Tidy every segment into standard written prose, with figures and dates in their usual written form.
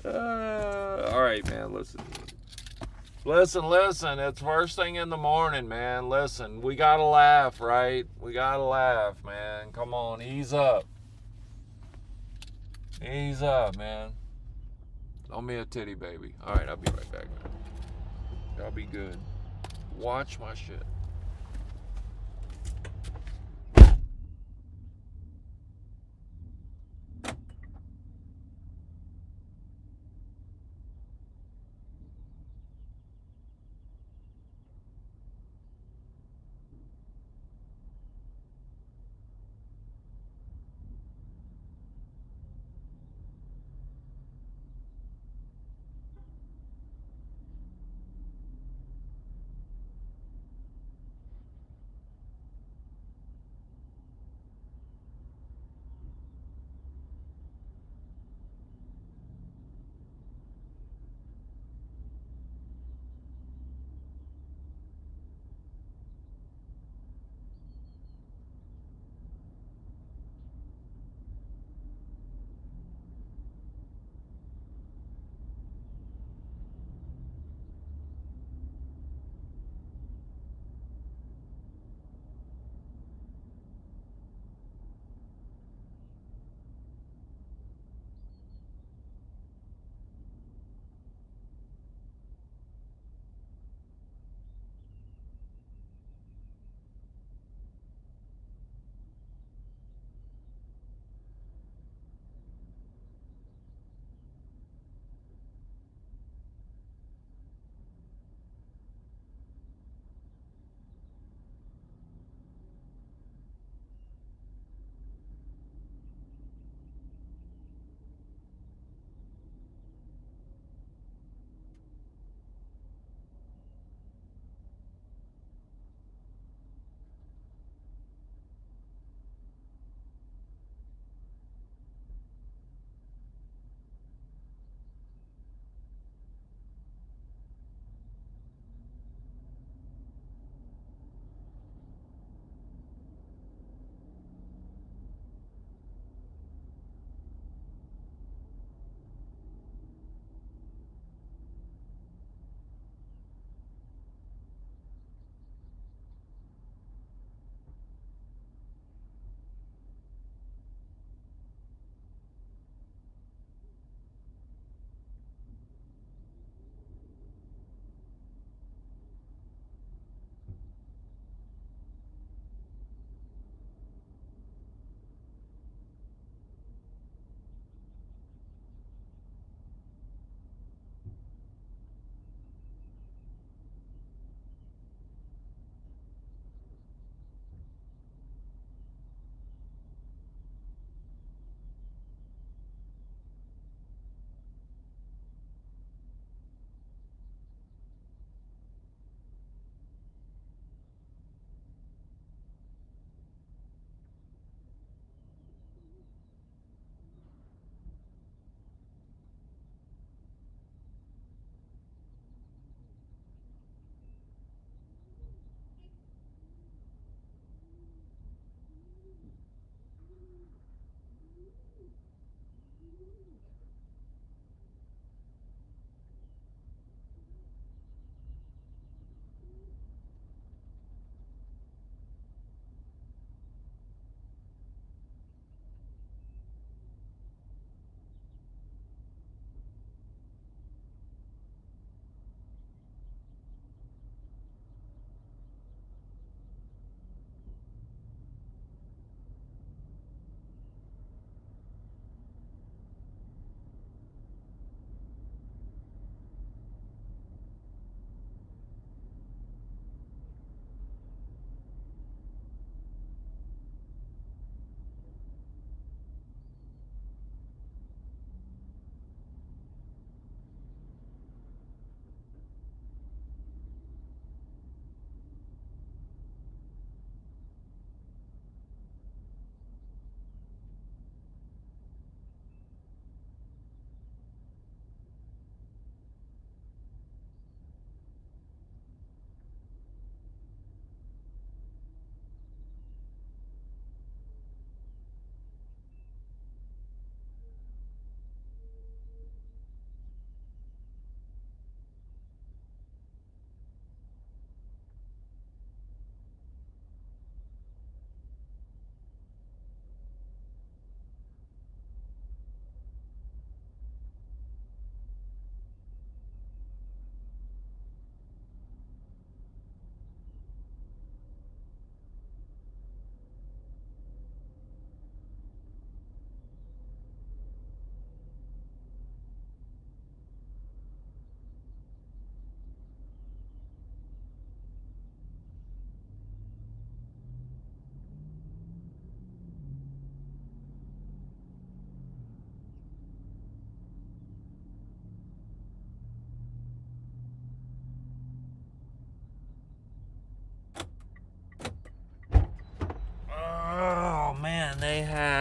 All right, man. Listen. Listen. It's first thing in the morning, man. Listen, we gotta laugh, right? We gotta laugh, man. Come on, ease up. Ease up, man. Don't be a titty baby. All right, I'll be right back, man. Y'all be good. Watch my shit.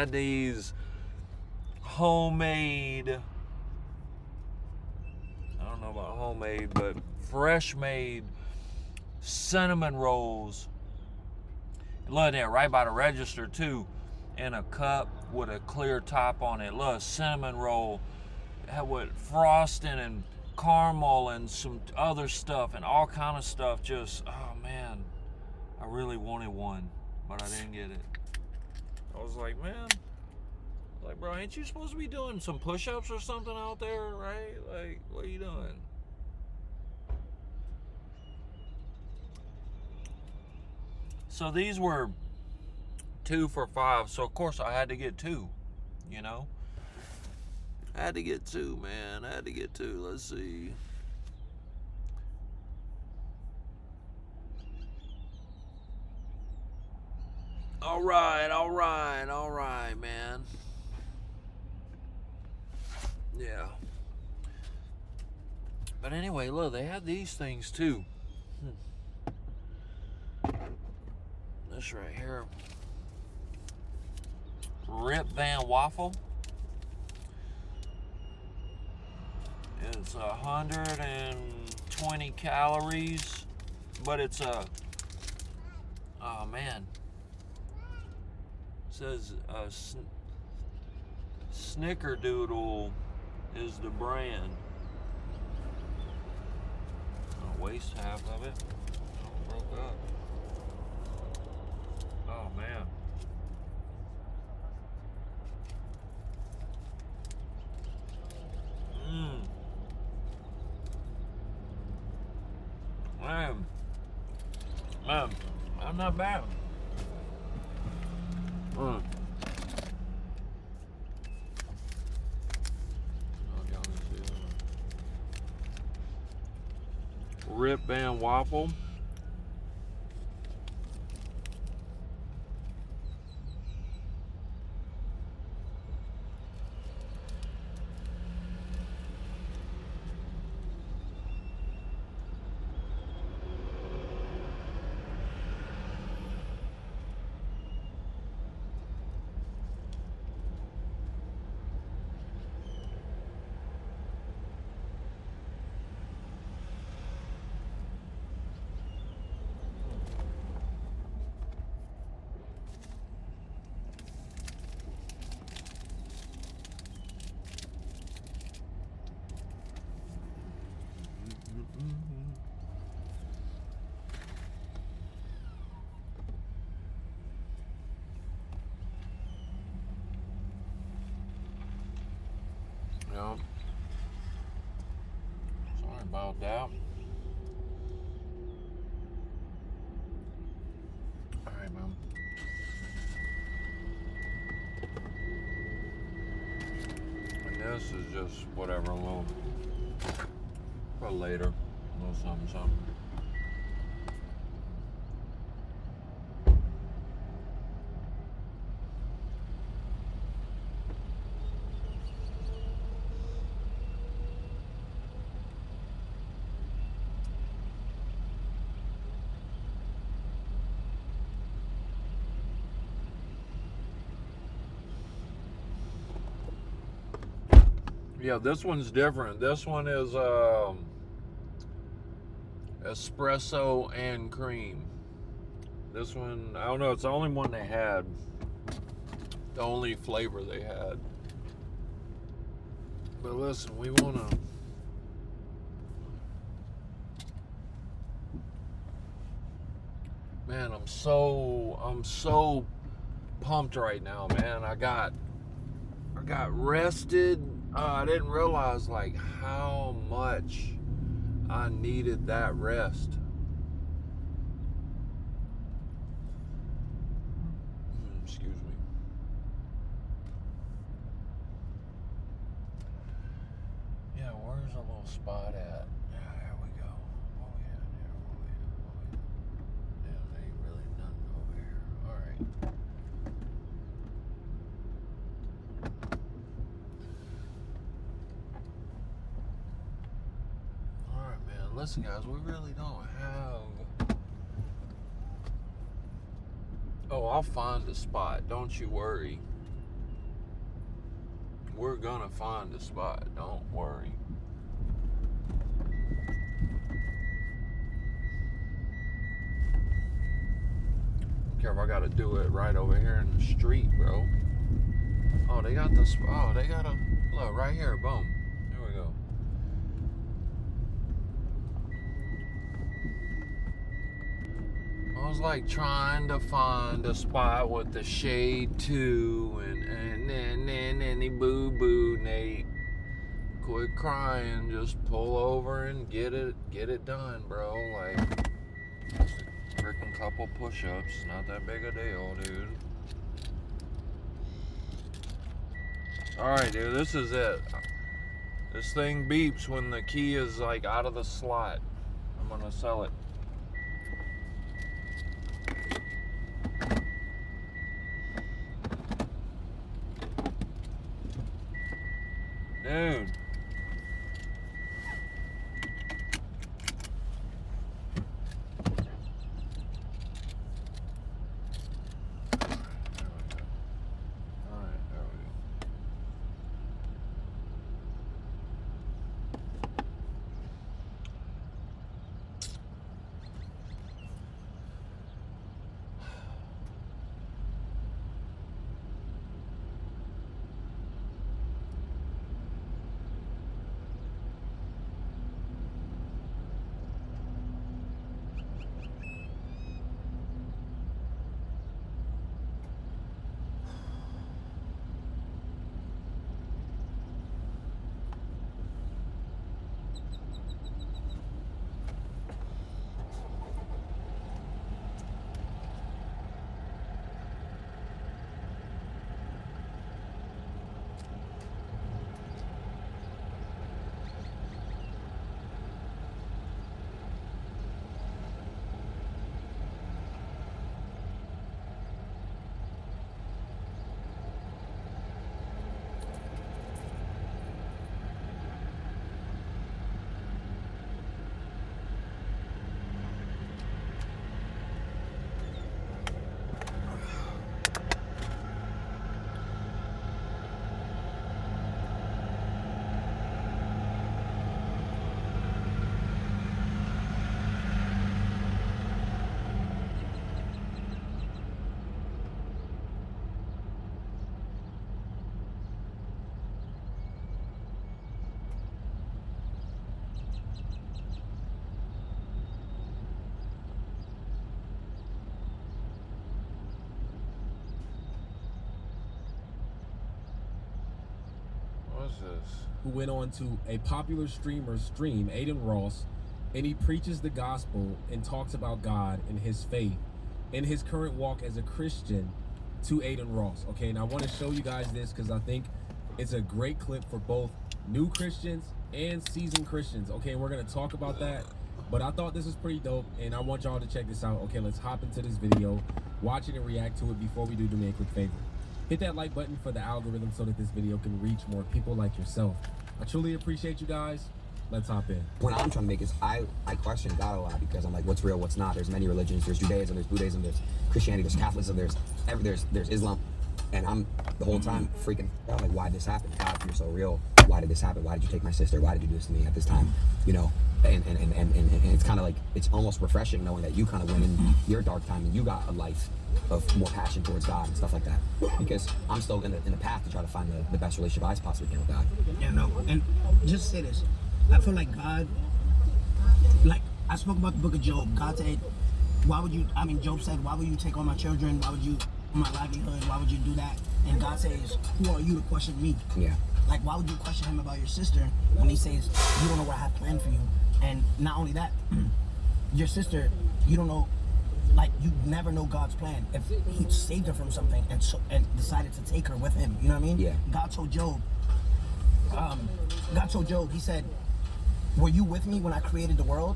had these homemade, I don't know about homemade, but fresh made cinnamon rolls. Look there, right by the register too, in a cup with a clear top on it. Look, cinnamon roll with frosting and caramel and some other stuff and all kind of stuff. Just, oh man, I really wanted one, but I didn't get it. I was like, man, like, bro, ain't you supposed to be doing some push-ups or something out there, right? Like, what are you doing? So these were 2 for $5. So of course I had to get 2, you know? I had to get 2, man. I had to get 2. Let's see. All right, man. Yeah. But anyway, look, they had these things too. This right here, Rip Van Waffle. It's 120 calories, but it's a, oh man, it says Snickerdoodle is the brand. I'll waste half of it. Oh, broke up. Oh man. Man, I'm not bad. Rip Van Waffle. Yeah. Sorry about that. All right, man. And this is just whatever, a little for later, a little something. Yeah, this one's different. This one is espresso and cream. This one, I don't know, it's the only one they had. The only flavor they had. But listen, we wanna, man, I'm so pumped right now, man. I got rested. I didn't realize like how much I needed that rest. Excuse me. Yeah, where's a little spot at? There we go. Oh yeah, there. Yeah, there ain't really nothing over here. All right. Listen, guys, we really don't have. Oh, I'll find a spot. Don't you worry. We're gonna find a spot, don't worry. Care if I gotta do it right over here in the street, bro. Oh, they got this. Oh, they got a look right here. Boom. There we go. I was like trying to find a spot with the shade too, and then boo boo Nate. Quit crying. Just pull over and get it done, bro. Like just a freaking couple push-ups. Not that big a deal, dude. Alright, dude, this is it. This thing beeps when the key is like out of the slot. I'm gonna sell it. Dude. Who went on to a popular streamer's stream, Aiden Ross, and he preaches the gospel and talks about God and his faith and his current walk as a Christian to Aiden Ross. Okay, and I want to show you guys this because I think it's a great clip for both new Christians and seasoned Christians. Okay, and we're going to talk about that, but I thought this was pretty dope and I want y'all to check this out. Okay, let's hop into this video, watch it and react to it. Before we do me a quick favor. Hit that like button for the algorithm so that this video can reach more people like yourself. I truly appreciate you guys. Let's hop in. What I'm trying to make is I question God a lot because I'm like, what's real, what's not? There's many religions. There's Judaism, there's Buddhism, there's Christianity, there's Catholicism, there's Islam. And I'm the whole time freaking out like, why did this happen? God, if you're so real, why did this happen? Why did you take my sister? Why did you do this to me at this time? You know, and it's kind of like, it's almost refreshing knowing that you kind of went in your dark time and you got a life of more passion towards God and stuff like that. Because I'm still in the path to try to find the best relationship I possibly can with God. Yeah, no, and just say this. I feel like God, like I spoke about the book of Job. God said, why would you, Job said, why would you take all my children? Why would you, my livelihood? Why would you do that? And God says, who are you to question me? Yeah. Like, why would you question him about your sister when he says, you don't know what I have planned for you? And not only that, your sister, you don't know, like, you never know God's plan. If he saved her from something and decided to take her with him, you know what I mean? Yeah. God told Job, he said, were you with me when I created the world?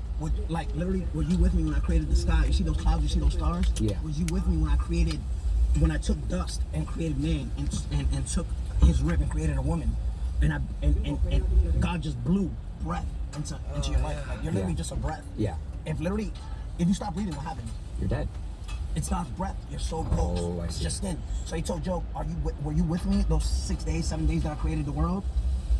Like, literally, were you with me when I created the sky? You see those clouds, you see those stars? Yeah. Was you with me when I took dust and created man and took his rib and created a woman? And God just blew breath into your life. Like, you're literally just a breath. Yeah. If you stop breathing, what happens? You're dead. It's God's breath. Your soul goes. Oh, I It's see. just in. So he told Job, were you with me those 6 days, 7 days that I created the world?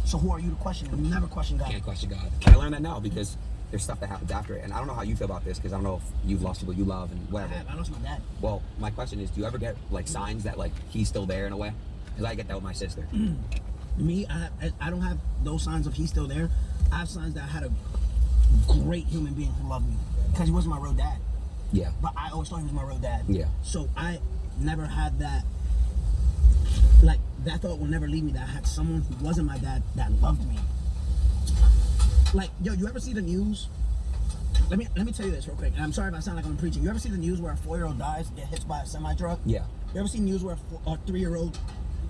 So who are you to question? You never question God. Can't question God. Can I learn that now? Because there's stuff that happens after it. And I don't know how you feel about this, because I don't know if you've lost people you love and whatever. I lost my dad. Well, my question is, do you ever get like signs that like he's still there in a way? Because I get that with my sister. Me, I don't have those signs of he's still there. I have signs that I had a great human being who loved me. Because he wasn't my real dad. Yeah. But I always thought he was my real dad. Yeah. So I never had that, like, that thought will never leave me, that I had someone who wasn't my dad that loved me. Like, yo, you ever see the news? Let me tell you this real quick, and I'm sorry if I sound like I'm preaching. You ever see the news where a 4-year-old dies, get hit by a semi-truck? Yeah. You ever see news where a 3-year-old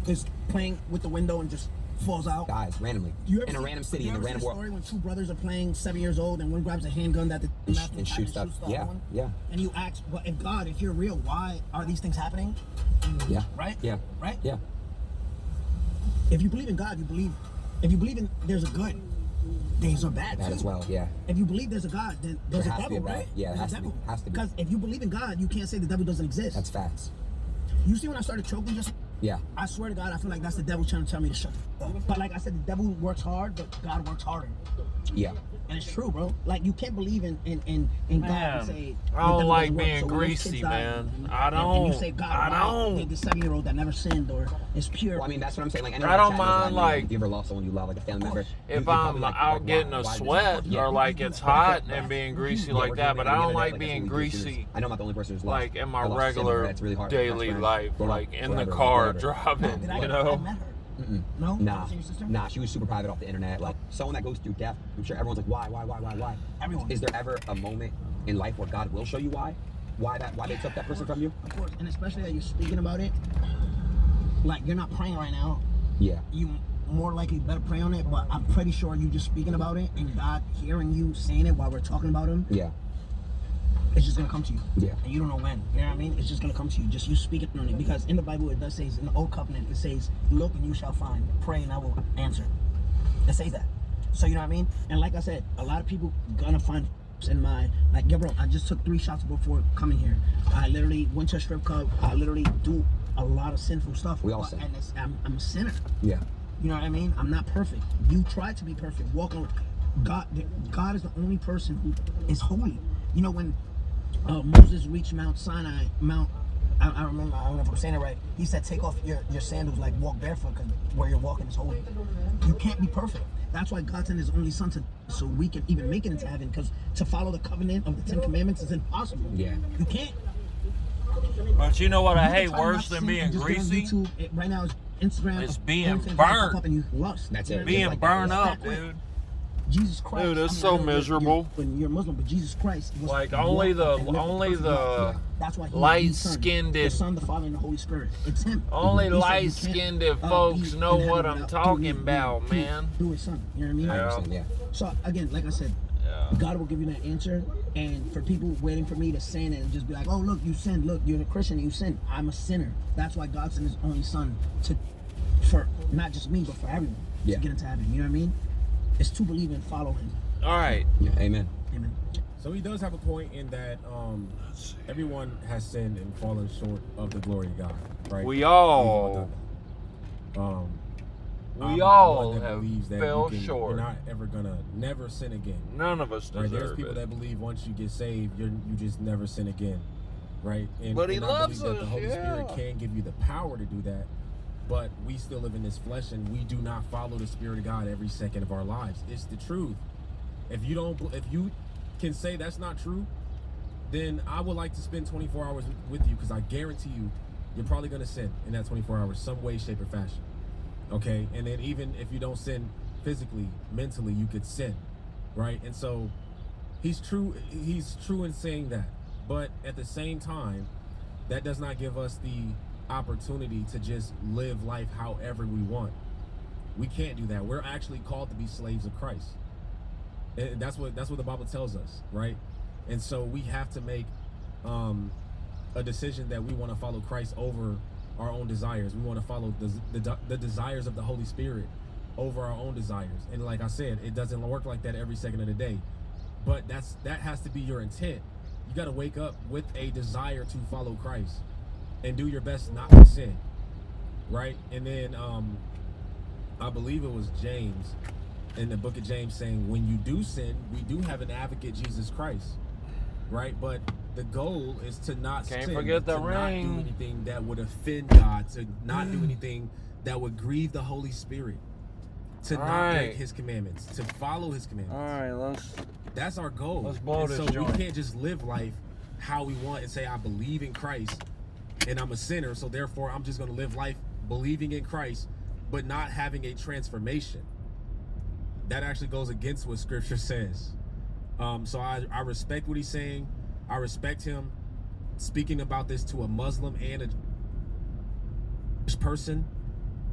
is playing with the window and just falls out? Guys, randomly. In a random city, in a random world. Story when 2 brothers are playing 7 years old and one grabs a handgun that the And shoots stuff. Yeah, one? yeah. And you ask, but if God, if you're real, why are these things happening? Yeah. Right? Yeah. Right? Yeah. If you believe in God, if you believe in there's a good, there's a bad That too. as well, yeah. If you believe there's a God, then there's There a has to be devil, a bad- right? yeah, it There's has a to be. devil. Has to be. Because if you believe in God, you can't say the devil doesn't exist. That's facts. You see when I started choking just, Yeah. I swear to God, I feel like that's the devil trying to tell me to shut the f up. But like I said, the devil works hard, but God works harder. Yeah. And it's true, bro. Like, you can't believe in God and Man, say I the don't devil like doesn't work. being So when those greasy, kids die man. and I you don't. say, God, I why don't. did the 7-year-old that never sinned or is pure? Well, I mean, that's what I'm saying. Like, I don't mind, like, if you ever lost someone you love, like a family member. If I'm out getting a sweat or like it's hot and being greasy like that, but I don't like being greasy I know I'm not the only person who's like in my I lost a sibling, regular that's really hard. daily Best friend, life, grown up, like in the forever, car whatever. driving, Did I you know? met her. Mm-mm. No? Nah, Never seen your sister? nah, she was super private off the internet. Like, someone that goes through death, I'm sure everyone's like, why? Everyone. Is there ever a moment in life where God will show you why? Why they took that person from you? Of course, and especially that you're speaking about it. Like, you're not praying right now. Yeah. You more likely better pray on it, but I'm pretty sure you just speaking about it and God hearing you saying it while we're talking about him, Yeah. it's just gonna come to you. Yeah. And you don't know when. You know what I mean? It's just gonna come to you. Just you speaking on it. Because in the Bible it does say, in the old covenant, it says, look and you shall find. Pray and I will answer. It says that. So you know what I mean? And like I said, a lot of people gonna find in my, like, yo bro, I just took 3 shots before coming here. I literally went to a strip club. I literally do a lot of sinful stuff. We all sin. And I'm a sinner. Yeah. You know what I mean? I'm not perfect. You try to be perfect. Walk on God. God is the only person who is holy. You know, when Moses reached Mount Sinai, I remember, I don't know if I'm saying it right. He said, take off your sandals, like walk barefoot, because where you're walking is holy. You can't be perfect. That's why God sent his only son so we can even make it into heaven, because to follow the covenant of the 10 Commandments is impossible. Yeah. You can't. But you know what I You can hate try not worse to than sin being and just get on greasy? YouTube. Right now, it's Instagram. It's being everything burnt. Up and you lust. That's You know it. what I mean? Being like burned that. up, dude. Jesus Christ. Dude, it's I mean, so I know miserable. When you're Muslim, but Jesus Christ was Like, only the that's why he light-skinned the Son, the Father, and the Holy Spirit. It's him. Only He said you light-skinned can't, folks be know in what heaven I'm without talking doing about, man. Through his Son. You know what I mean? I Yeah. understand, yeah. So again, like I said, God will give you that answer. And for people waiting for me to sin and just be like, oh look, you sinned. Look, you're a Christian. You sinned. I'm a sinner. That's why God sent his only Son for not just me, but for everyone Yeah. to get into heaven. You know what I mean? It's to believe and follow him. All right. Yeah. Amen. Amen. So he does have a point in that everyone has sinned and fallen short of the glory of God, right? We all I'm all one that have believes that fell you're short. not ever gonna never sin again. None of us Right? There's deserve people it. that believe once you get saved, you just never sin again, right? And, But he and loves I believe that us, the Holy Spirit yeah. can give you the power to do that, but we still live in this flesh and we do not follow the Spirit of God every second of our lives. It's the truth. If you can say that's not true, then I would like to spend 24 hours with you, because I guarantee you're probably going to sin in that 24 hours, some way, shape, or fashion. Okay? And then even if you don't sin physically, mentally, you could sin, right? And so he's true in saying that. But at the same time, that does not give us the opportunity to just live life however we want. We can't do that. We're actually called to be slaves of Christ. And that's what the Bible tells us, right? And so we have to make a decision that we want to follow Christ over our own desires. We want to follow the desires of the Holy Spirit over our own desires. And like I said, it doesn't work like that every second of the day. But that has to be your intent. You got to wake up with a desire to follow Christ and do your best not to sin, right? And then I believe it was James in the book of James saying, when you do sin, we do have an advocate, Jesus Christ, right? But the goal is to not sin, forget the to not ring. do anything that would offend God, to not do anything that would grieve the Holy Spirit, to not break his commandments, to follow his commandments. That's our goal. Let's blow and this so joint. we can't just live life how we want and say, I believe in Christ and I'm a sinner, so therefore I'm just going to live life believing in Christ, but not having a transformation. That actually goes against what Scripture says. So I respect what he's saying. I respect him speaking about this to a Muslim and a Jewish person,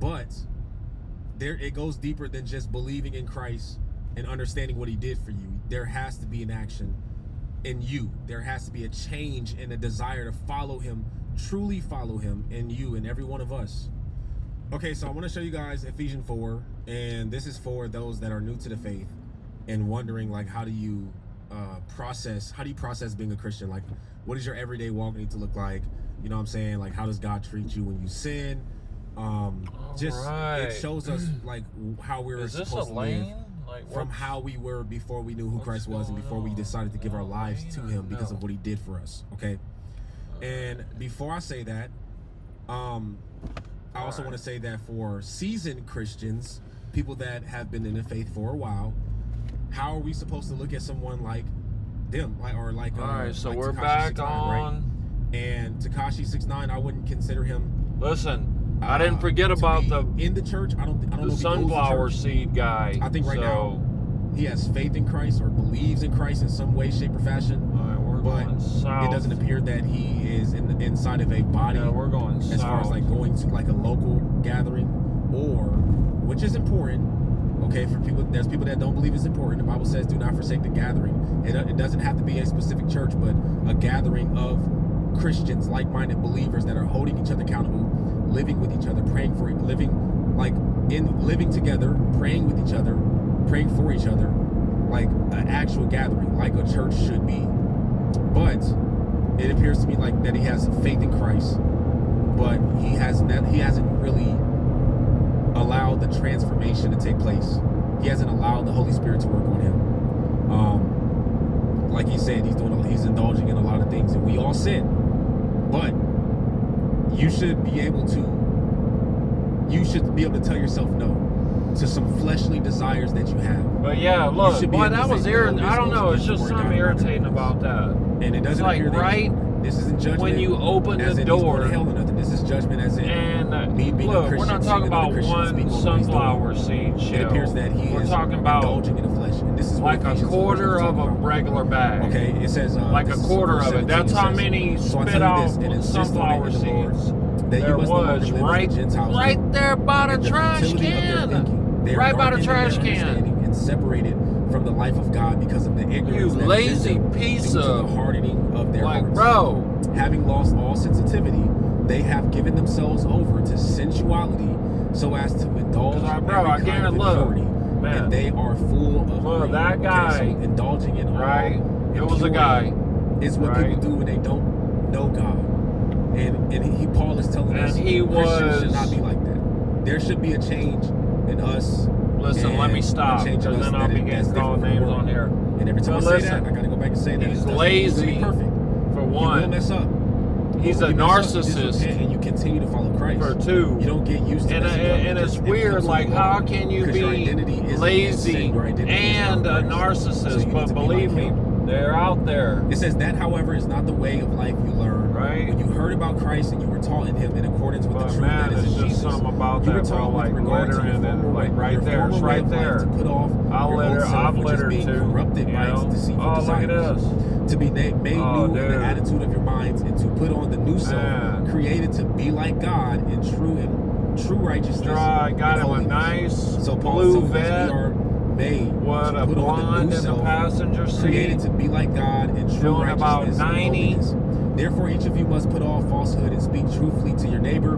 but it goes deeper than just believing in Christ and understanding what he did for you. There has to be an action in you. There has to be a change and a desire to follow him, truly follow him in you and every one of us. Okay, so I want to show you guys Ephesians 4, and this is for those that are new to the faith and wondering, like, how do you process being a Christian? Like, what does your everyday walk need to look like? You know what I'm saying? Like, how does God treat you when you sin? It shows us like how we were supposed to live from how we were before we knew who Christ was and before we decided to give our lives to him because of what he did for us. Okay, and before I say that, I also want to say that for seasoned Christians, people that have been in the faith for a while, how are we supposed to look at someone like them, all right, so like we're Tekashi back 69, on right? And Tekashi 69, I wouldn't consider him. Listen, I didn't forget about in the church. I don't know if he sunflower goes to church. seed guy. I think right now he has faith in Christ or believes in Christ in some way, shape, or fashion. All right, we're but going south. It doesn't appear that he is inside of a body. Yeah, we're going as far as south. like going to like a local gathering, or which is important. Okay, for people, there's people that don't believe it's important. The Bible says, "Do not forsake the gathering." It doesn't have to be a specific church, but a gathering of Christians, like-minded believers that are holding each other accountable, living with each other, praying for living together, praying with each other, praying for each other, like an actual gathering, like a church should be. But it appears to me like that he has faith in Christ, but he hasn't really allowed the transformation to take place. He hasn't allowed the Holy Spirit to work on him. Like he said, he's indulging in a lot of things, and we all sin. But you should be able to tell yourself no to some fleshly desires that you have. But yeah, look, boy, that was irritating. I don't know, it's just something irritating about that. And it doesn't appear that this isn't judgment. When you open the door, to hell or nothing. This is judgment as in me being look, a Christian. we're not talking about one sunflower seed shell. It appears that we're talking about indulging in the flesh. And this is like a quarter of a regular bag. Okay, it says like a quarter of it. That's how many spit out sunflower seeds there was right there by the trash can. Right by the trash can. And separated from the life of God because of the ignorance. You lazy piece of the hardening of their hearts. Bro. Having lost all sensitivity, they have given themselves over to sensuality so as to indulge in every kind of impurity. And they are full of greed. That guy, so indulging in all it was a guy. Is what people do when they don't know God. And Paul is telling us Christians should not be like that. There should be a change in us. Listen, let me stop, because then I'll be getting called names on here. And every time I say that, I gotta go back and say that he's lazy. Perfect. For one, you will mess up. He's a narcissist. And you continue to follow Christ. For two, you don't get used to and it's weird. Like, how can you be lazy and a narcissist? But believe me, they're out there. It says that, however, is not the way of life you learn. Right. When you heard about Christ and you were taught in Him in accordance with the truth that is in Jesus. Something about that, bro. Like glittering and like right there, it's right there. To put off I've littered too. Corrupted by its deceitful desires. Look at this. To be made new in the attitude of your minds, and to put on the new self, created to be like God in true righteousness. Got him a nice so blue vet. Made what a blonde in the passenger seat, created to be like God in true righteousness about 90. Therefore each of you must put off falsehood and speak truthfully to your neighbor,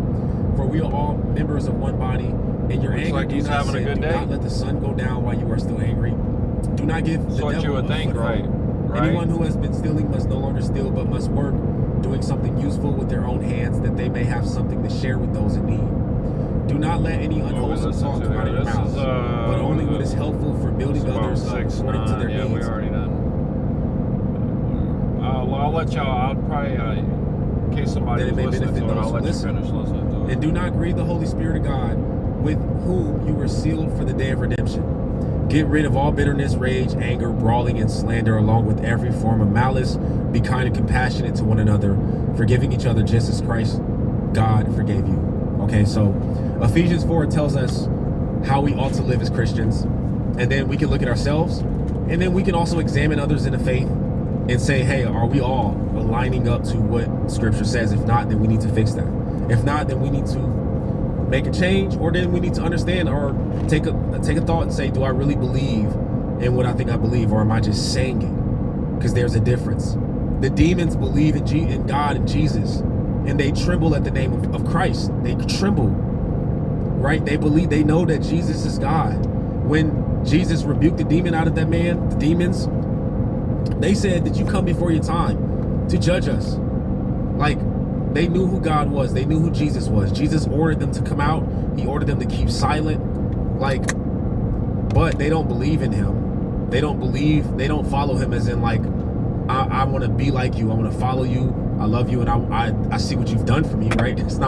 for we are all members of one body. And your anger, like he's having a good day. Do not let the sun go down while you are still angry. Do not give the devil what you would think, right? Right. Anyone who has been stealing must no longer steal, but must work, doing something useful with their own hands, that they may have something to share with those in need. Do not let any unwholesome talk come out of your mouths, but only what is helpful for building others up according to their yeah, needs. we already done. I'll let y'all. I'll probably, in case somebody That it was may listening benefit to it, those I'll who let you listen. finish listening to it. And do not grieve the Holy Spirit of God, with whom you were sealed for the day of redemption. Get rid of all bitterness, rage, anger, brawling, and slander, along with every form of malice. Be kind and compassionate to one another, forgiving each other just as Christ, God, forgave you. Okay, so Ephesians 4 tells us how we ought to live as Christians. And then we can look at ourselves, and then we can also examine others in the faith and say, hey, are we all lining up to what Scripture says? If not, then we need to fix that. If not, then we need to make a change, or then we need to understand or take a thought and say, do I really believe in what I think I believe, or am I just saying it? Because there's a difference. The demons believe in God and Jesus, and they tremble at the name of Christ. They tremble, right? They believe, they know that Jesus is God. When Jesus rebuked the demon out of that man, the demons, they said, did you come before your time to judge us? Like, they knew who God was. They knew who Jesus was. Jesus ordered them to come out. He ordered them to keep silent. Like, but they don't believe in him. They don't believe, they don't follow him as in like, I want to be like you. I want to follow you. I love you. And I see what you've done for me, right? It's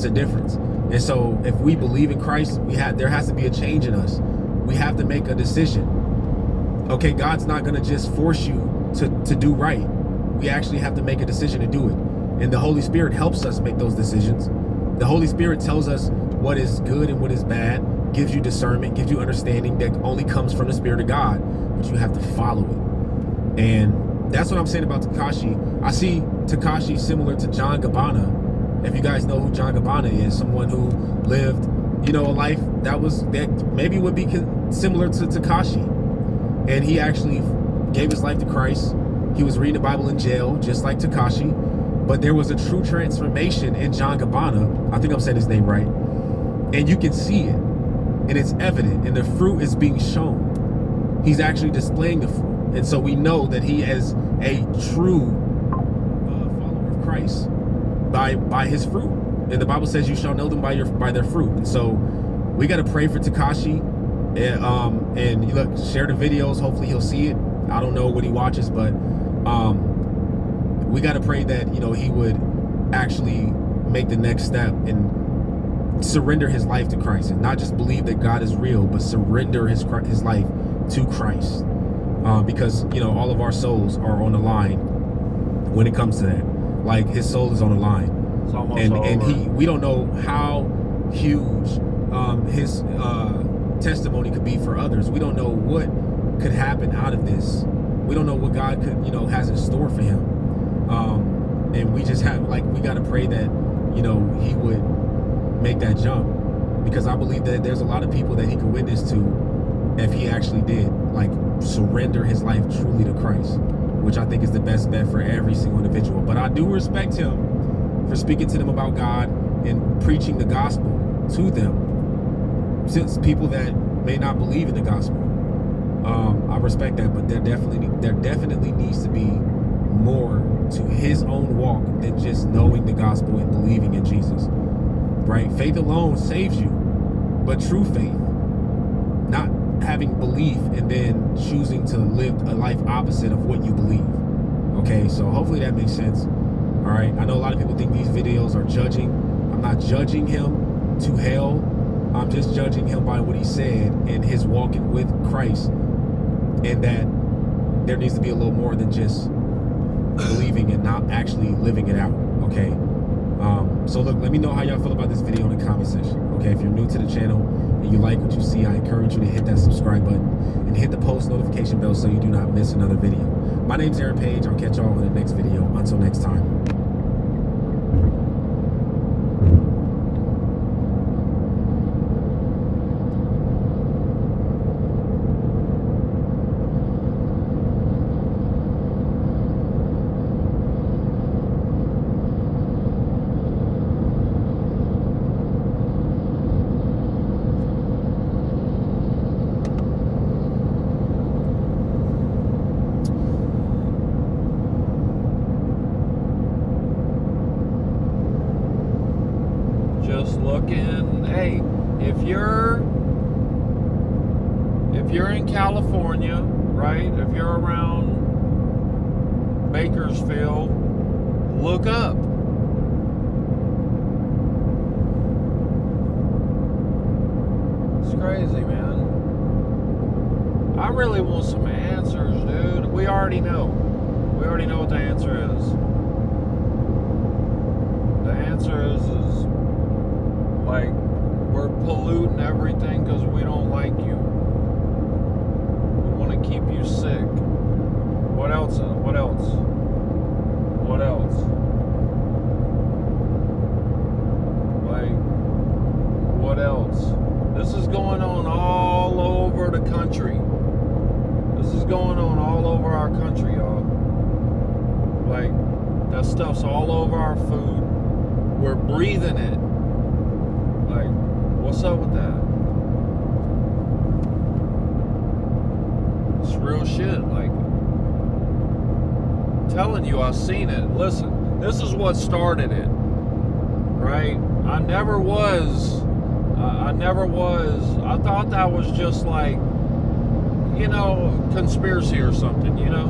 a difference. And so if we believe in Christ, there has to be a change in us. We have to make a decision. Okay, God's not going to just force you to do right. We actually have to make a decision to do it. And the Holy Spirit helps us make those decisions. The Holy Spirit tells us what is good and what is bad, gives you discernment, gives you understanding that only comes from the Spirit of God, but you have to follow it. And that's what I'm saying about Tekashi. I see Tekashi similar to John Gabbana. If you guys know who John Gabbana is, someone who lived, a life that maybe would be similar to Tekashi. And he actually gave his life to Christ. He was reading the Bible in jail, just like Tekashi. But there was a true transformation in John Gabbana. I think I'm saying his name right. And you can see it. And it's evident. And the fruit is being shown. He's actually displaying the fruit. And so we know that he is a true follower of Christ by his fruit. And the Bible says you shall know them by their fruit. And so we got to pray for Tekashi. And look, share the videos. Hopefully he'll see it. I don't know what he watches, but we got to pray that, he would actually make the next step and surrender his life to Christ, and not just believe that God is real, but surrender his life to Christ. Because, all of our souls are on the line when it comes to that. Like, his soul is on the line. It's almost over. And we don't know how huge his testimony could be for others. We don't know what could happen out of this. We don't know what God could, has in store for him. And we just have, we got to pray that, he would make that jump, because I believe that there's a lot of people that he could witness to if he actually did, surrender his life truly to Christ, which I think is the best bet for every single individual. But I do respect him for speaking to them about God and preaching the gospel to them, since people that may not believe in the gospel. I respect that, but there definitely needs to be more to his own walk than just knowing the gospel and believing in Jesus, right? Faith alone saves you, but true faith, not having belief and then choosing to live a life opposite of what you believe. Okay, so hopefully that makes sense. All right, I know a lot of people think these videos are judging. I'm not judging him to hell. I'm just judging him by what he said and his walking with Christ, and that there needs to be a little more than just believing and not actually living it out. Okay, so look, let me know how y'all feel about this video in the comment section. Okay, if you're new to the channel and you like what you see, I encourage you to hit that subscribe button and hit the post notification bell so you do not miss another video. My name's Aaron Page. I'll catch y'all in the next video. Until next time. hey, if you're in California, right? If you're around Bakersfield, look up. It's crazy, man. I really want some answers, dude. We already know. We already know what the answer is. The answer is like, we're polluting everything because we don't like you. We want to keep you sick. What else? What else? What else? Like, what else? This is going on all over the country. This is going on all over our country, y'all. Like, that stuff's all over our food. We're breathing it. Like, what's up with that? It's real shit. Like, I'm telling you, I've seen it. Listen, this is what started it, right? I never was. I thought that was just like, you know, conspiracy or something, you know?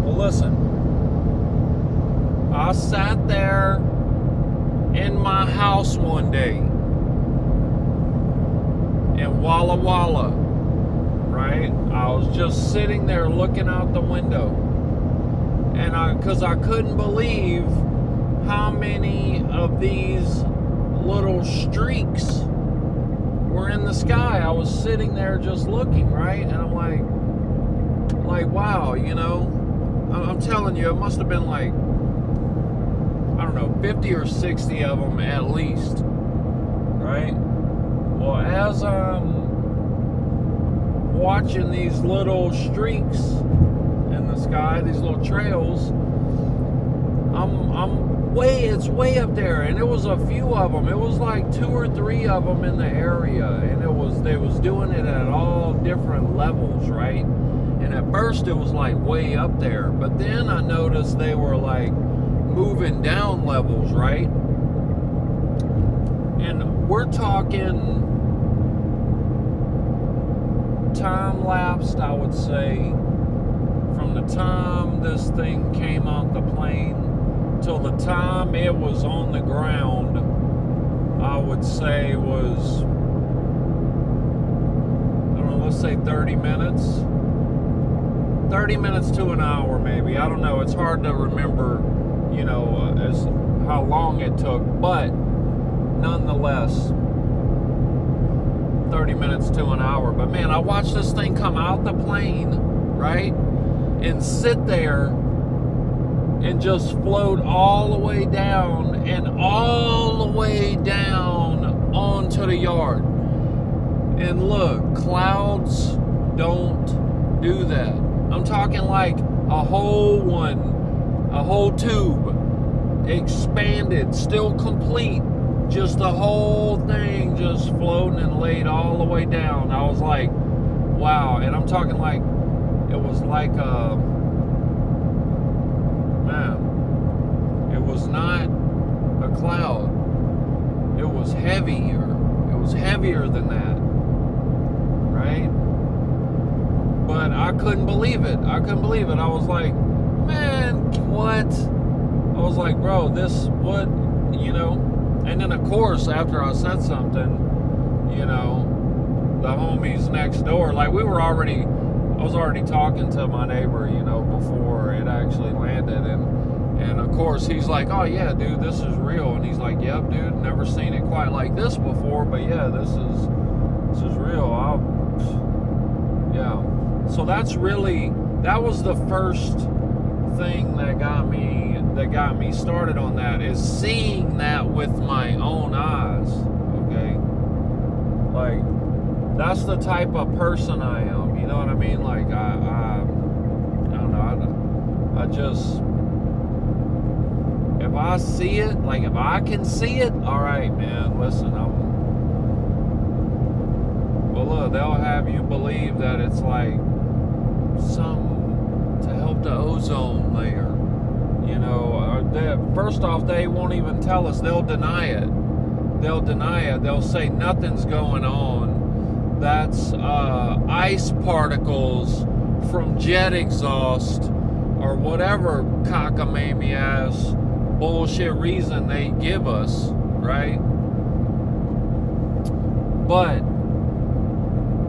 Well, listen. I sat there in my house one day in Walla Walla, right? I was just sitting there looking out the window, and because I couldn't believe how many of these little streaks were in the sky. I was sitting there just looking, right? And I'm like, wow, you know, I'm telling you, it must have been like, I don't know, 50 or 60 of them at least, right? Well, as I'm watching these little streaks in the sky, these little trails, it's way up there, and it was a few of them. It was like 2 or 3 of them in the area, and they was doing it at all different levels, right? And at first it was like way up there, but then I noticed they were like moving down levels, right? And we're talking time-lapsed, I would say, from the time this thing came off the plane till the time it was on the ground, I would say was, I don't know, let's say 30 minutes. 30 minutes to an hour, maybe. I don't know. It's hard to remember, you know, as how long it took, but nonetheless, 30 minutes to an hour. But man, I watched this thing come out the plane, right, and sit there and just float all the way down and all the way down onto the yard. And look, clouds don't do that. I'm talking like a whole tube, expanded, still complete, just the whole thing just floating and laid all the way down. I was like, wow. And I'm talking like, it was like a, man, it was not a cloud. It was heavier. It was heavier than that, right? But I couldn't believe it. I couldn't believe it. I was like, man, what? I was like, bro, this, what, you know? And then, of course, after I said something, you know, the homies next door, like, I was already talking to my neighbor, you know, before it actually landed. And of course, he's like, oh, yeah, dude, this is real. And he's like, yep, dude, never seen it quite like this before. But, yeah, this is real. Yeah. So that was the first thing that got me started on that, is seeing that with my own eyes. Okay, like, that's the type of person I am, you know what I mean? Like, I don't know, I just, if I see it, like, if I can see it, all right, man, listen, well, look, they'll have you believe that it's like something to help the ozone layer. You know, first off, they won't even tell us. They'll deny it. they'll deny it. They'll say nothing's going on. That's ice particles from jet exhaust or whatever cockamamie ass bullshit reason they give us, right? But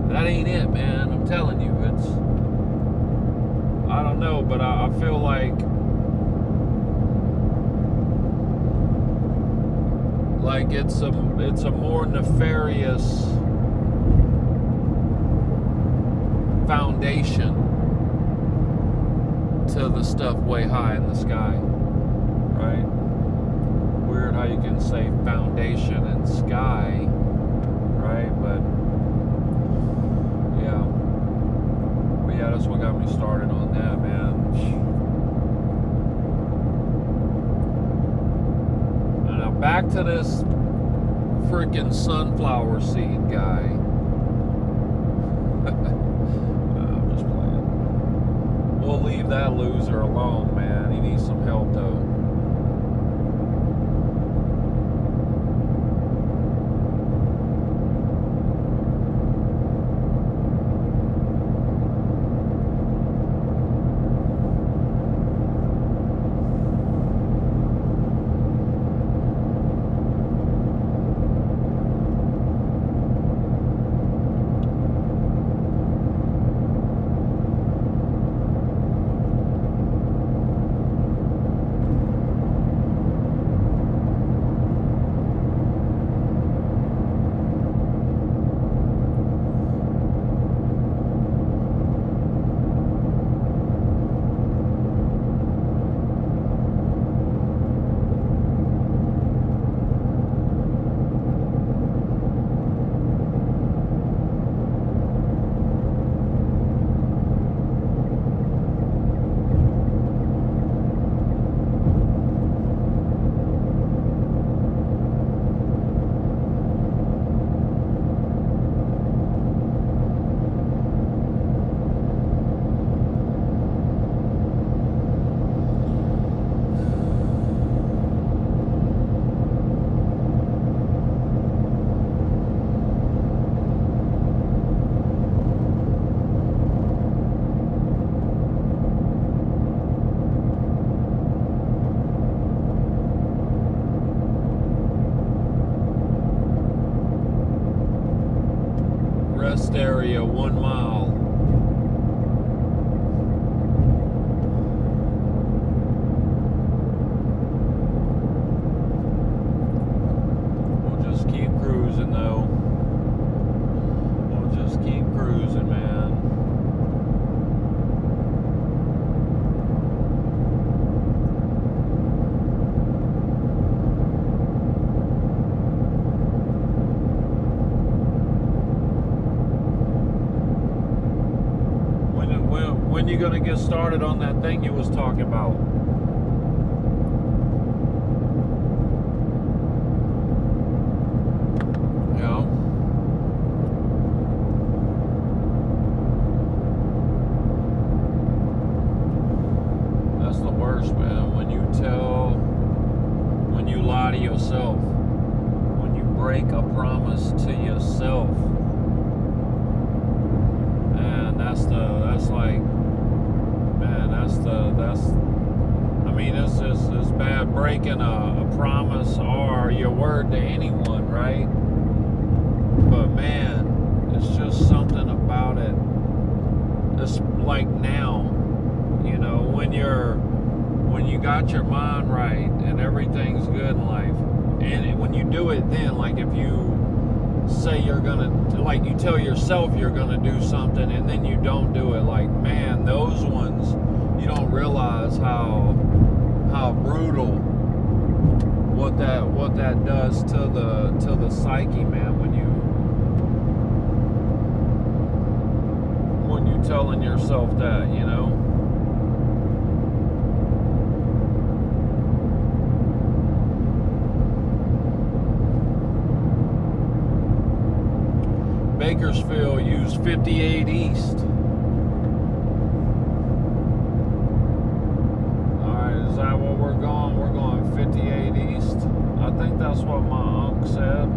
that ain't it, man. I'm telling you, it's, I don't know, but I feel like it's a more nefarious foundation to the stuff way high in the sky, right? Weird how you can say foundation and sky, right? But yeah, that's what got me started on that, man. And now back to this freaking sunflower seed guy. I'm just playing. We'll leave that loser alone, man. He needs some help, though. Area 1 mile. We'll just keep cruising though. We'll just keep cruising, man. When you gonna get started on that thing you was talking about? Yeah. That's the worst, man. When you lie to yourself, when you break a promise to yourself, and that's like, I mean, it's bad breaking a promise or your word to anyone, right? But man, it's just something about it. It's like now, you know, when you got your mind right and everything's good in life, and when you do it then, like if you say you're gonna, like you tell yourself you're gonna do something and then you don't do it, like, man, those ones, you don't realize how brutal what that does to the psyche, man, when you telling yourself that, you know. Bakersfield used 58 East. Alright, is that where we're going? We're going 58 East. I think think that's what my uncle said.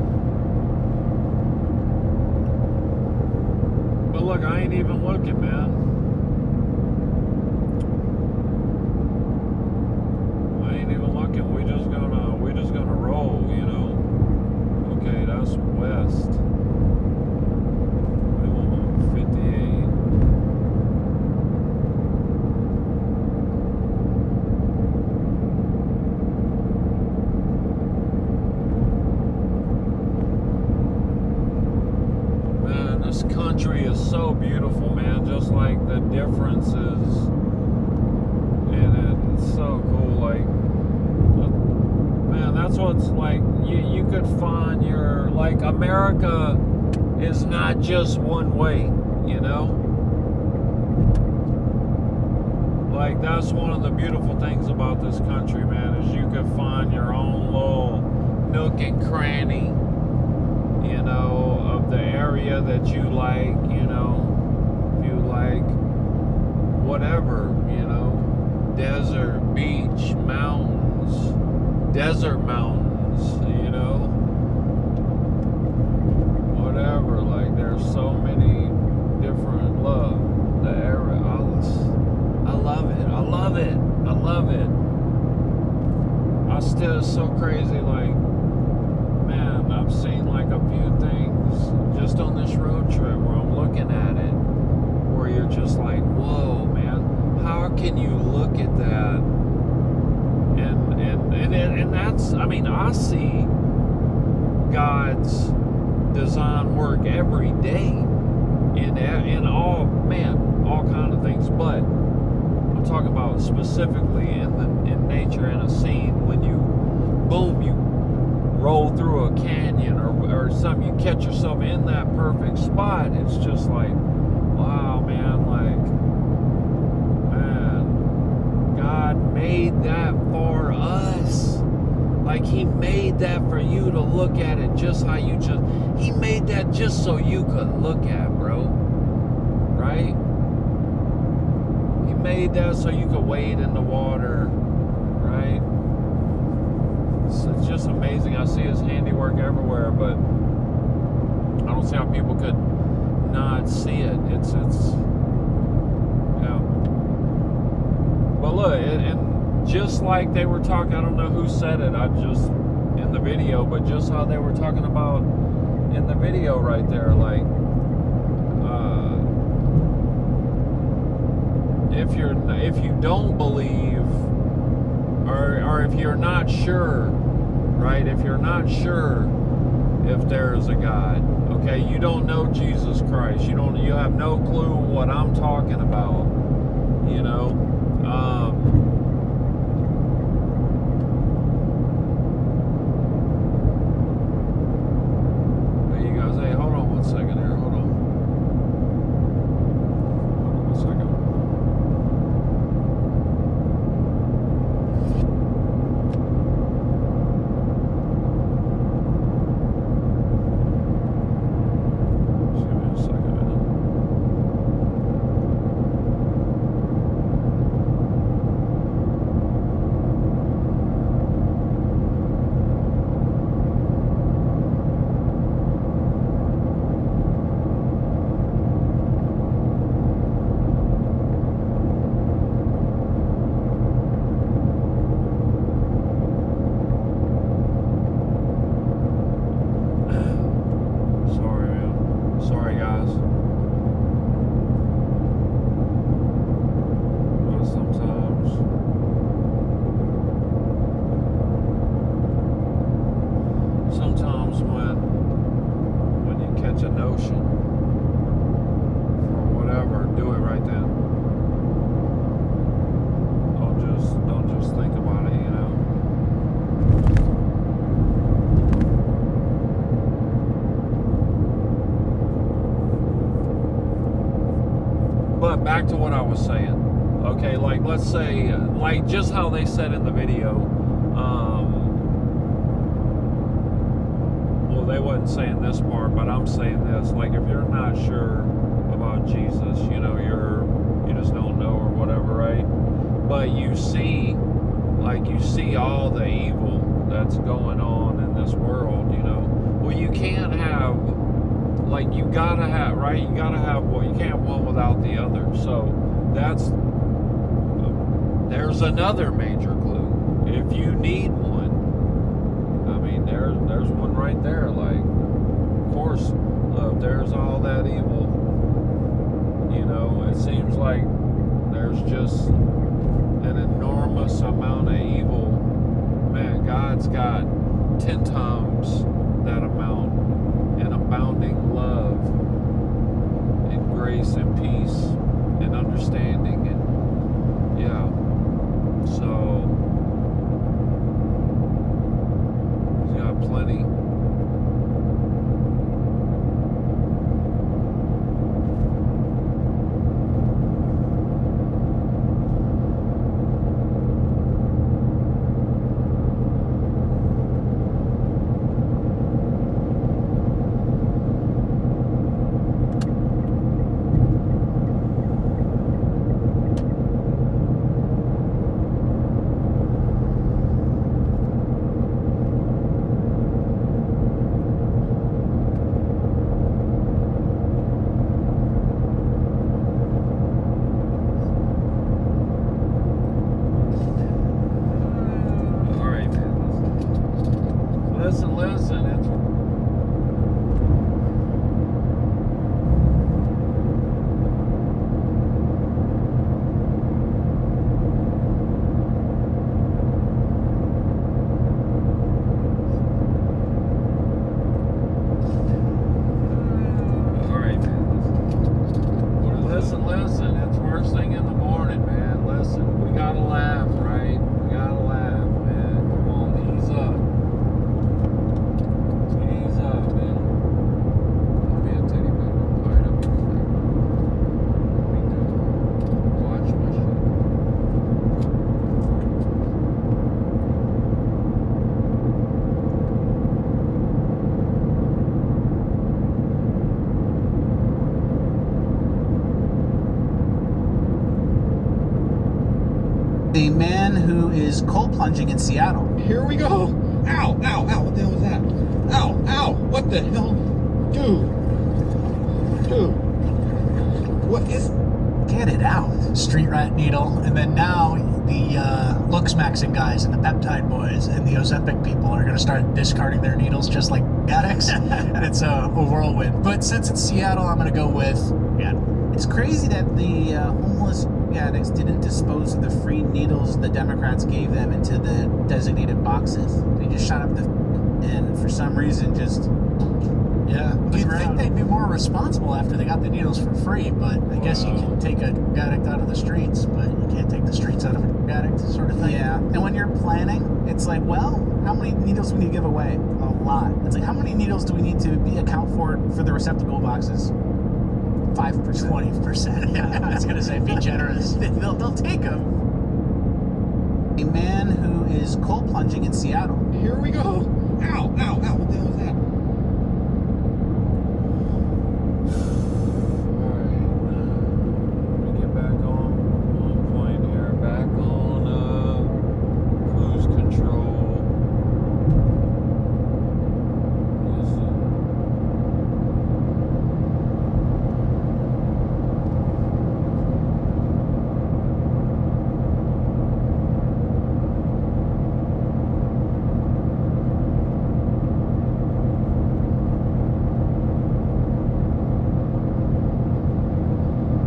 But look, I ain't even looking, man. I ain't even looking. We just gonna roll, you know. Okay, that's west. We want 58. Man, this country is so beautiful, man. Just like the differences in it. It's so cool. Like, man, that's what's like. You could find your, like, America is not just one way, you know? Like, that's one of the beautiful things about this country, man, is you could find your own little nook and cranny, you know, of the area that you like, you know. If you like whatever, you know, desert, beach, mountains, desert mountains, you know, whatever. Like, there's so many different the area. I love it. I love it. I love it. I still, it's so crazy. Like, man, I've seen like a few things just on this road trip where I'm looking at it, where you're just like, whoa, man, how can you look at that? And that's, I mean, I see God's design work every day in all, man, all kind of things. But I'm talking about specifically in nature, in a scene, when you, boom, you roll through a canyon or something, you catch yourself in that perfect spot. It's just like, wow, man, like, man, God made that for us. Like, he made that for you to look at it just how you just, he made that just so you could look at, bro. Right? He made that so you could wade in the water, right? It's just amazing. I see his handiwork everywhere, but I don't see how people could not see it. It's yeah. But look, and just like they were talking, I don't know who said it, I just, in the video, but just how they were talking about in the video right there, like, if you don't believe, or if you're not sure, right? If you're not sure if there's a God, okay, you don't know Jesus Christ, you have no clue what I'm talking about, you know. You guys, hey, hold on one second here, hold on one second. Sometimes when you catch a notion or whatever, do it right then. Don't just think about it, you know. But back to what I was saying. Okay, like, let's say, like, just how they said in the video, well, they wasn't saying this part, but I'm saying this, like, if you're not sure about Jesus, you know, you just don't know or whatever, right? But you see all the evil that's going on in this world, you know. Well, you can't have, like, you gotta have, right? You gotta have, well, you can't have one without the other. So there's another major clue. If you need one, I mean, there's one right there. Like, of course, look, there's all that evil. You know, it seems like there's just an enormous amount of evil. Man, God's got 10 times that amount, and abounding love and grace and peace and understanding, and yeah. So he's got plenty. Listen, it's listen, it's first thing in the morning, man. Listen, we gotta laugh, right? We gotta laugh, man. Come on, ease up. Ease up, man. I'll be a teddy bear. Alright, I'll be back. Let me do watch my shit. A man who is cold plunging in Seattle. Here we go. Ow, ow, ow. What the hell was that? Ow, ow. What the hell? Dude. What is... Get it out. Street rat needle. And then now the looks maxing guys and the peptide boys and the Ozempic people are going to start discarding their needles just like addicts. And it's a whirlwind. But since it's Seattle, I'm going to go with... Yeah. It's crazy that the homeless addicts didn't dispose of the free needles the Democrats gave them into the designated boxes. They just shot up the and for some reason just you'd think they'd be more responsible after they got the needles for free, but I guess you can take a addict out of the streets, but you can't take the streets out of an addict, sort of thing. Yeah. And when you're planning, it's like, well, how many needles do we need to give away? A lot. It's like, how many needles do we need to account for the receptacle boxes? 5%. 20%. Yeah, I was going to say, be generous. They'll take them. A man who is cold plunging in Seattle. Here we go. Ow, ow, ow. What the hell was that? alright. Let me get back on point here. Back on cruise control. Listen.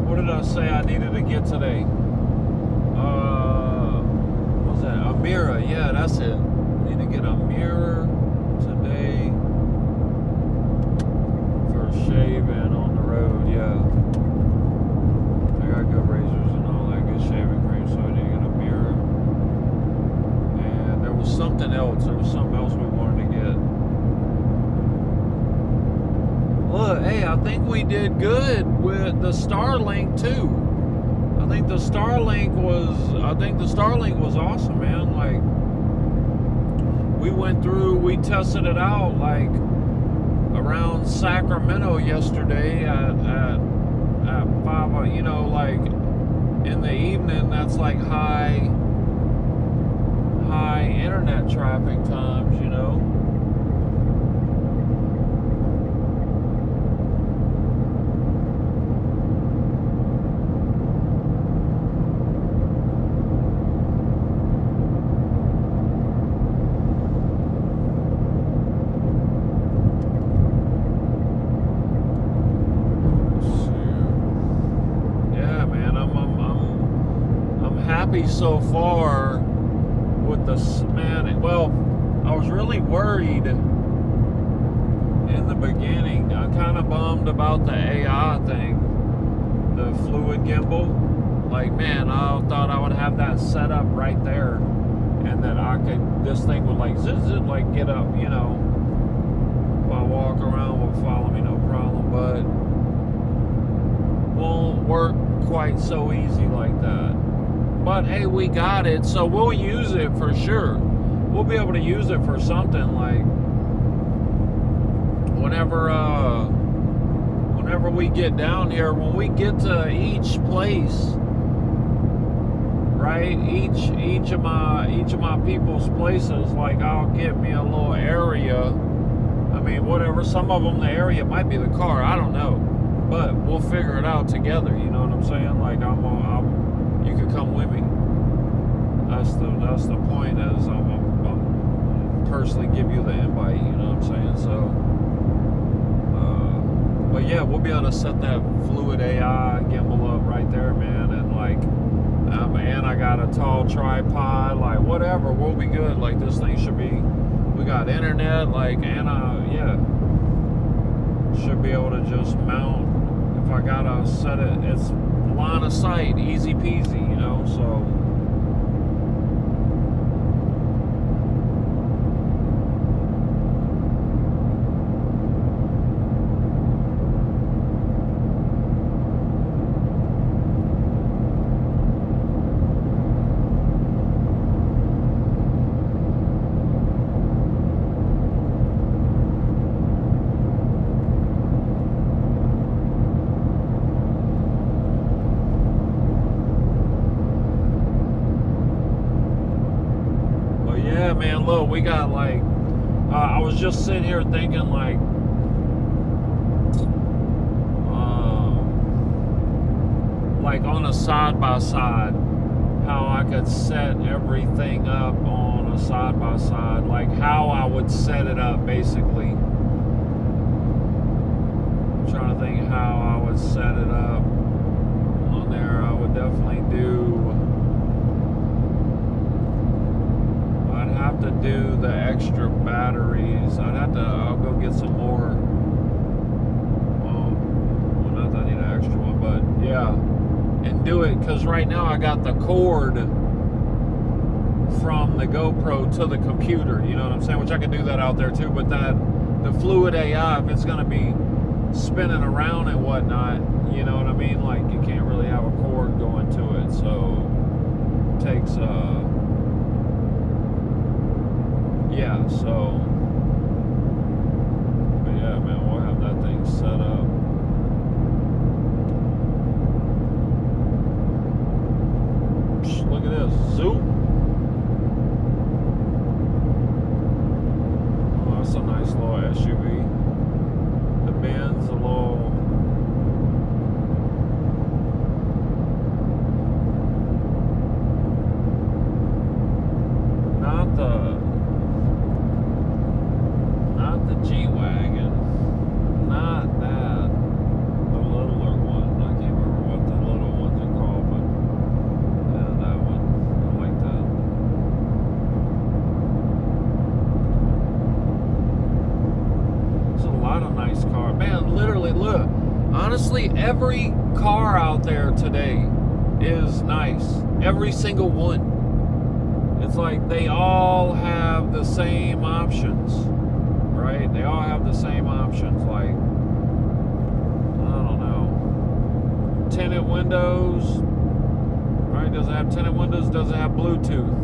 What did I say I needed to get today? What was that? A mirror. Yeah, that's it. Need to get a mirror today for shaving on the road. Yeah. I got good razors and all that good shaving cream, so I need to get a mirror. And there was something else. There was something else we wanted to get. Look, hey, I think we did good with the Starlink too. I think the Starlink was awesome, man. Like, we went through, we tested it out like around Sacramento yesterday at 5, you know, like in the evening. That's like high internet traffic times, you know. happy so far with the man. Well, I was really worried in the beginning. I kind of bummed about the AI thing, the fluid gimbal. Like, man, I thought I would have that set up right there, and that this thing would like zit, like get up, you know, if I walk around, will follow me no problem, but won't work quite so easy like that. But hey, we got it, so we'll use it for sure. We'll be able to use it for something, like whenever we get down here, when we get to each place, right? Each of my people's places, like I'll get me a little area. I mean, whatever. Some of them, the area might be the car. I don't know, but we'll figure it out together. You know what I'm saying? Like you could come with me. That's the point. Is I'm personally give you the invite. You know what I'm saying? So, but yeah, we'll be able to set that fluid AI gimbal up right there, man, and like. And I got a tall tripod, like whatever, we'll be good. Like this thing should be, we got internet, like, and yeah, should be able to just mount. If I gotta set it, it's line of sight, easy peasy, you know. So man, look, we got like, I was just sitting here thinking like, on a side-by-side, how I could set everything up on a side-by-side, like how I would set it up basically. I'm trying to think how I would set it up on there. I would definitely have to do the extra batteries. I'll go get some more. Well, not that I need an extra one, but yeah. And do it, because right now I got the cord from the GoPro to the computer, you know what I'm saying? Which I can do that out there too, but the fluid AI, if it's gonna be spinning around and whatnot, you know what I mean? Like, you can't really have a cord going to it, so it takes yeah, so, but yeah, man, we'll have that thing set up. Psh, look at this, zoom. Oh, that's a nice little SUV. The Benz, a little. Not the G-Wagon, not that, the littler one. I can't remember what the little ones are called, but yeah, that one, I like that. There's a lot of nice cars, man. Literally, look, honestly, every car out there today is nice, every single one. It's like they all have the same options. Right? They all have the same options, like, I don't know, tinted windows, right? Does it have tinted windows? Does it have Bluetooth?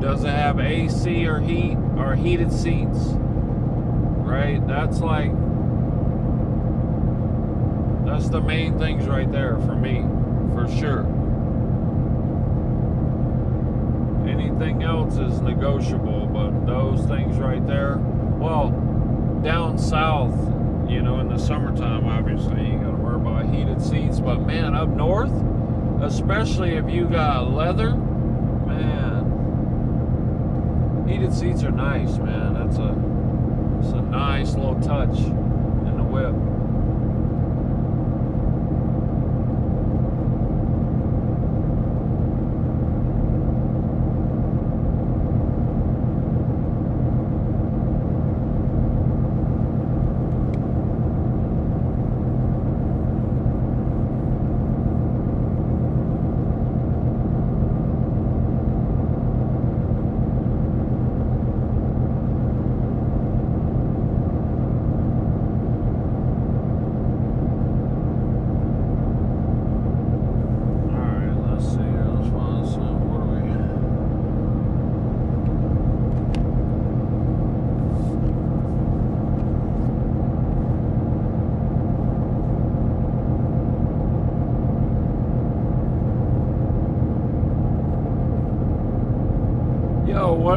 Does it have AC or heat or heated seats? Right? That's like, that's the main things right there for me, for sure. Anything else is negotiable, but those things right there. Well, down south, you know, in the summertime, obviously, you gotta worry about heated seats. But man, up north, especially if you got leather, man, heated seats are nice, man. It's a nice little touch in the whip.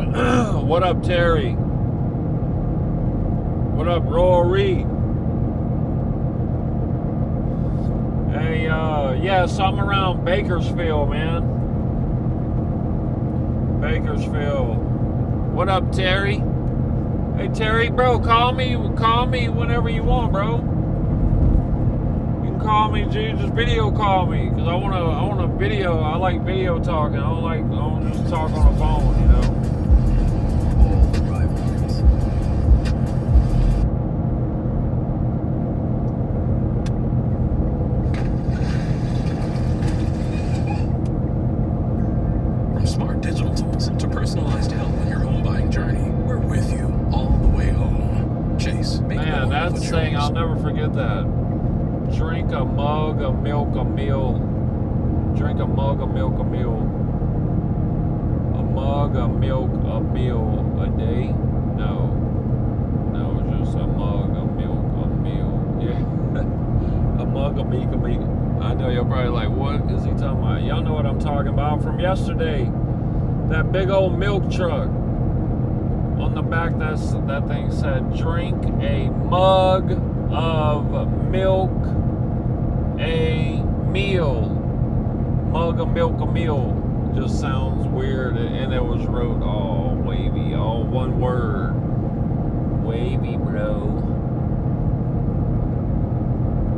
What up, Terry? What up, Rory? Hey, yeah, so I'm around Bakersfield, man. Bakersfield. What up, Terry? Hey, Terry, bro, call me whenever you want, bro. You can call me, dude. Just video call me, cause I wanna video. I like video talking. I don't just talk on the phone, you know. From smart digital tools to personalized help on your home buying journey, we're with you all the way home. Chase, make Man, more of that's a saying choice. I'll never forget that. Drink a mug of milk a meal. Drink a mug of milk a meal. A mug of milk a meal a day? No, just a mug of milk a meal. Yeah, a mug of milk a meal. I know you're probably like, what is he talking about? Y'all know what I'm talking about from yesterday. That big old milk truck. On the back, that thing said, drink a mug of milk a meal. Mug of milk a meal. Just sounds weird, and it was wrote all wavy, all one word. Wavy, bro.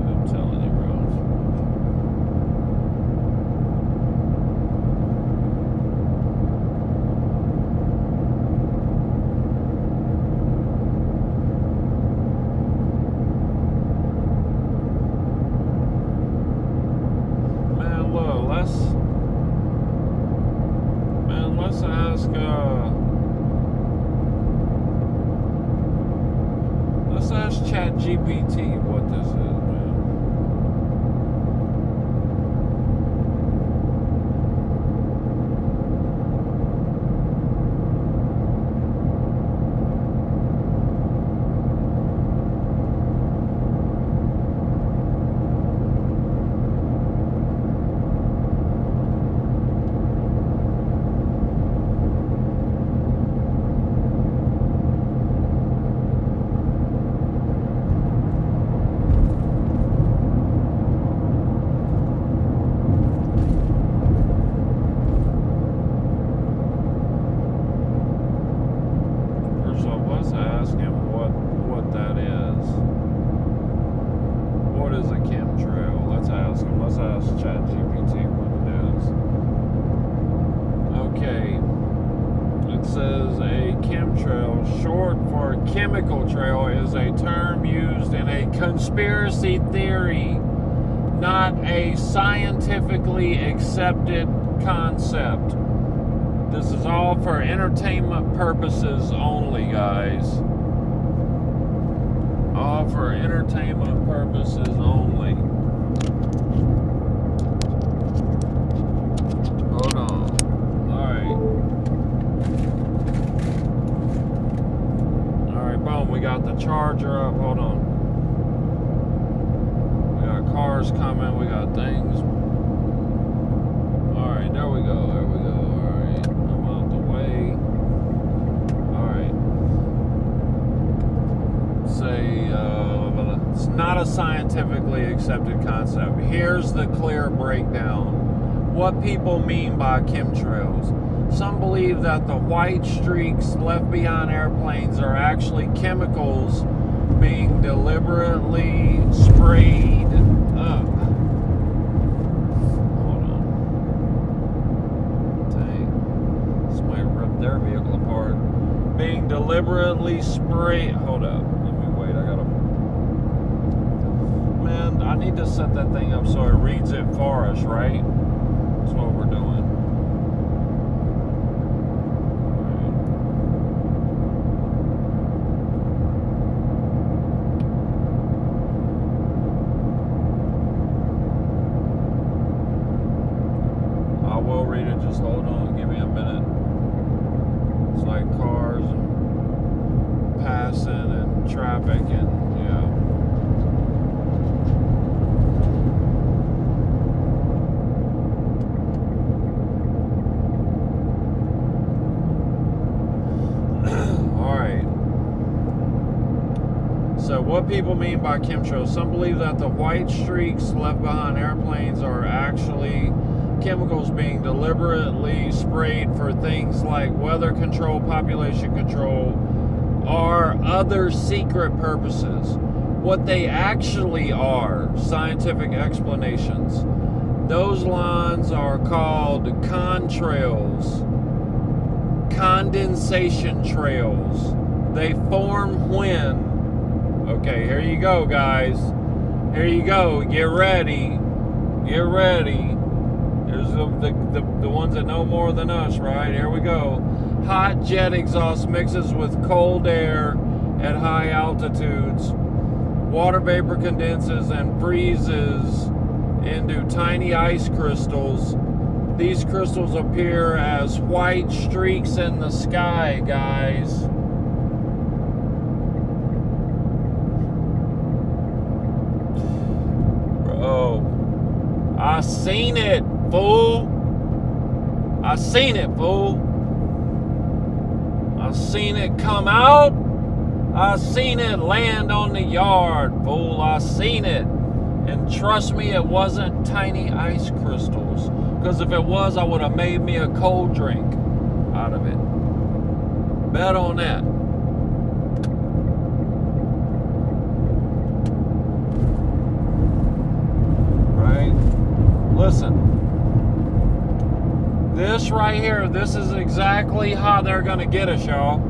I'm telling you, bro. Let's ask ChatGPT what this is, man. Chemical trail is a term used in a conspiracy theory, not a scientifically accepted concept. This is all for entertainment purposes only, guys. All for entertainment purposes only. Hold on. Boom, we got the charger up. Hold on. We got cars coming. We got things. Alright, there we go. Alright, I'm out the way. Alright. Say, it's not a scientifically accepted concept. Here's the clear breakdown. What people mean by chemtrails. Some believe that the white streaks left behind airplanes are actually chemicals being deliberately sprayed up. Hold on. Dang. Somebody ripped their vehicle apart. Being deliberately sprayed. Hold up. Let me wait. Man, I need to set that thing up so it reads it for us, right? That's what we're doing. Just hold on, give me a minute. It's like cars and passing and traffic and yeah. what people mean by chemtrails. Some believe that the white streaks left behind airplanes are actually chemicals being deliberately sprayed for things like weather control, population control, or other secret purposes. What they actually are, scientific explanations. Those lines are called contrails, condensation trails. They form when, okay, here you go, guys. Here you go. Get ready. Get ready. There's the ones that know more than us, right? Here we go. Hot jet exhaust mixes with cold air at high altitudes. Water vapor condenses and freezes into tiny ice crystals. These crystals appear as white streaks in the sky, guys. Bro, I seen it, fool. I seen it, fool. I seen it come out. I seen it land on the yard, fool. I seen it. And trust me, it wasn't tiny ice crystals. Because if it was, I would have made me a cold drink out of it. Bet on that. Right? Listen. This right here, this is exactly how they're going to get us, y'all.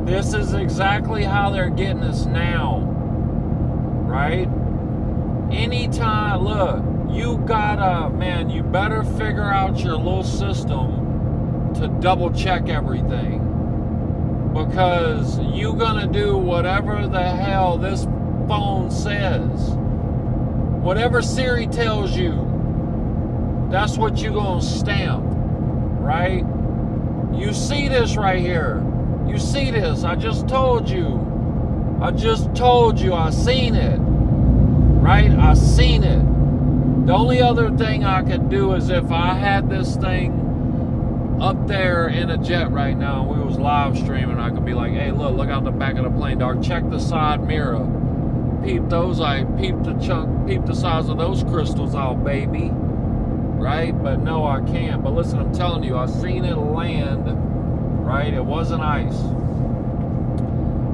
This is exactly how they're getting us now. Right? Anytime, look, you gotta, man, you better figure out your little system to double check everything. Because you gonna do whatever the hell this phone says. Whatever Siri tells you, that's what you gonna stamp, right? You see this right here. You see this. I just told you. I seen it. Right? I seen it. The only other thing I could do is if I had this thing up there in a jet right now and we was live streaming, I could be like, hey, look out the back of the plane, dog. Check the side mirror. Peep those. Peep the size of those crystals out, baby. Right? But no, I can't. But listen, I'm telling you, I seen it land. Right? It wasn't ice.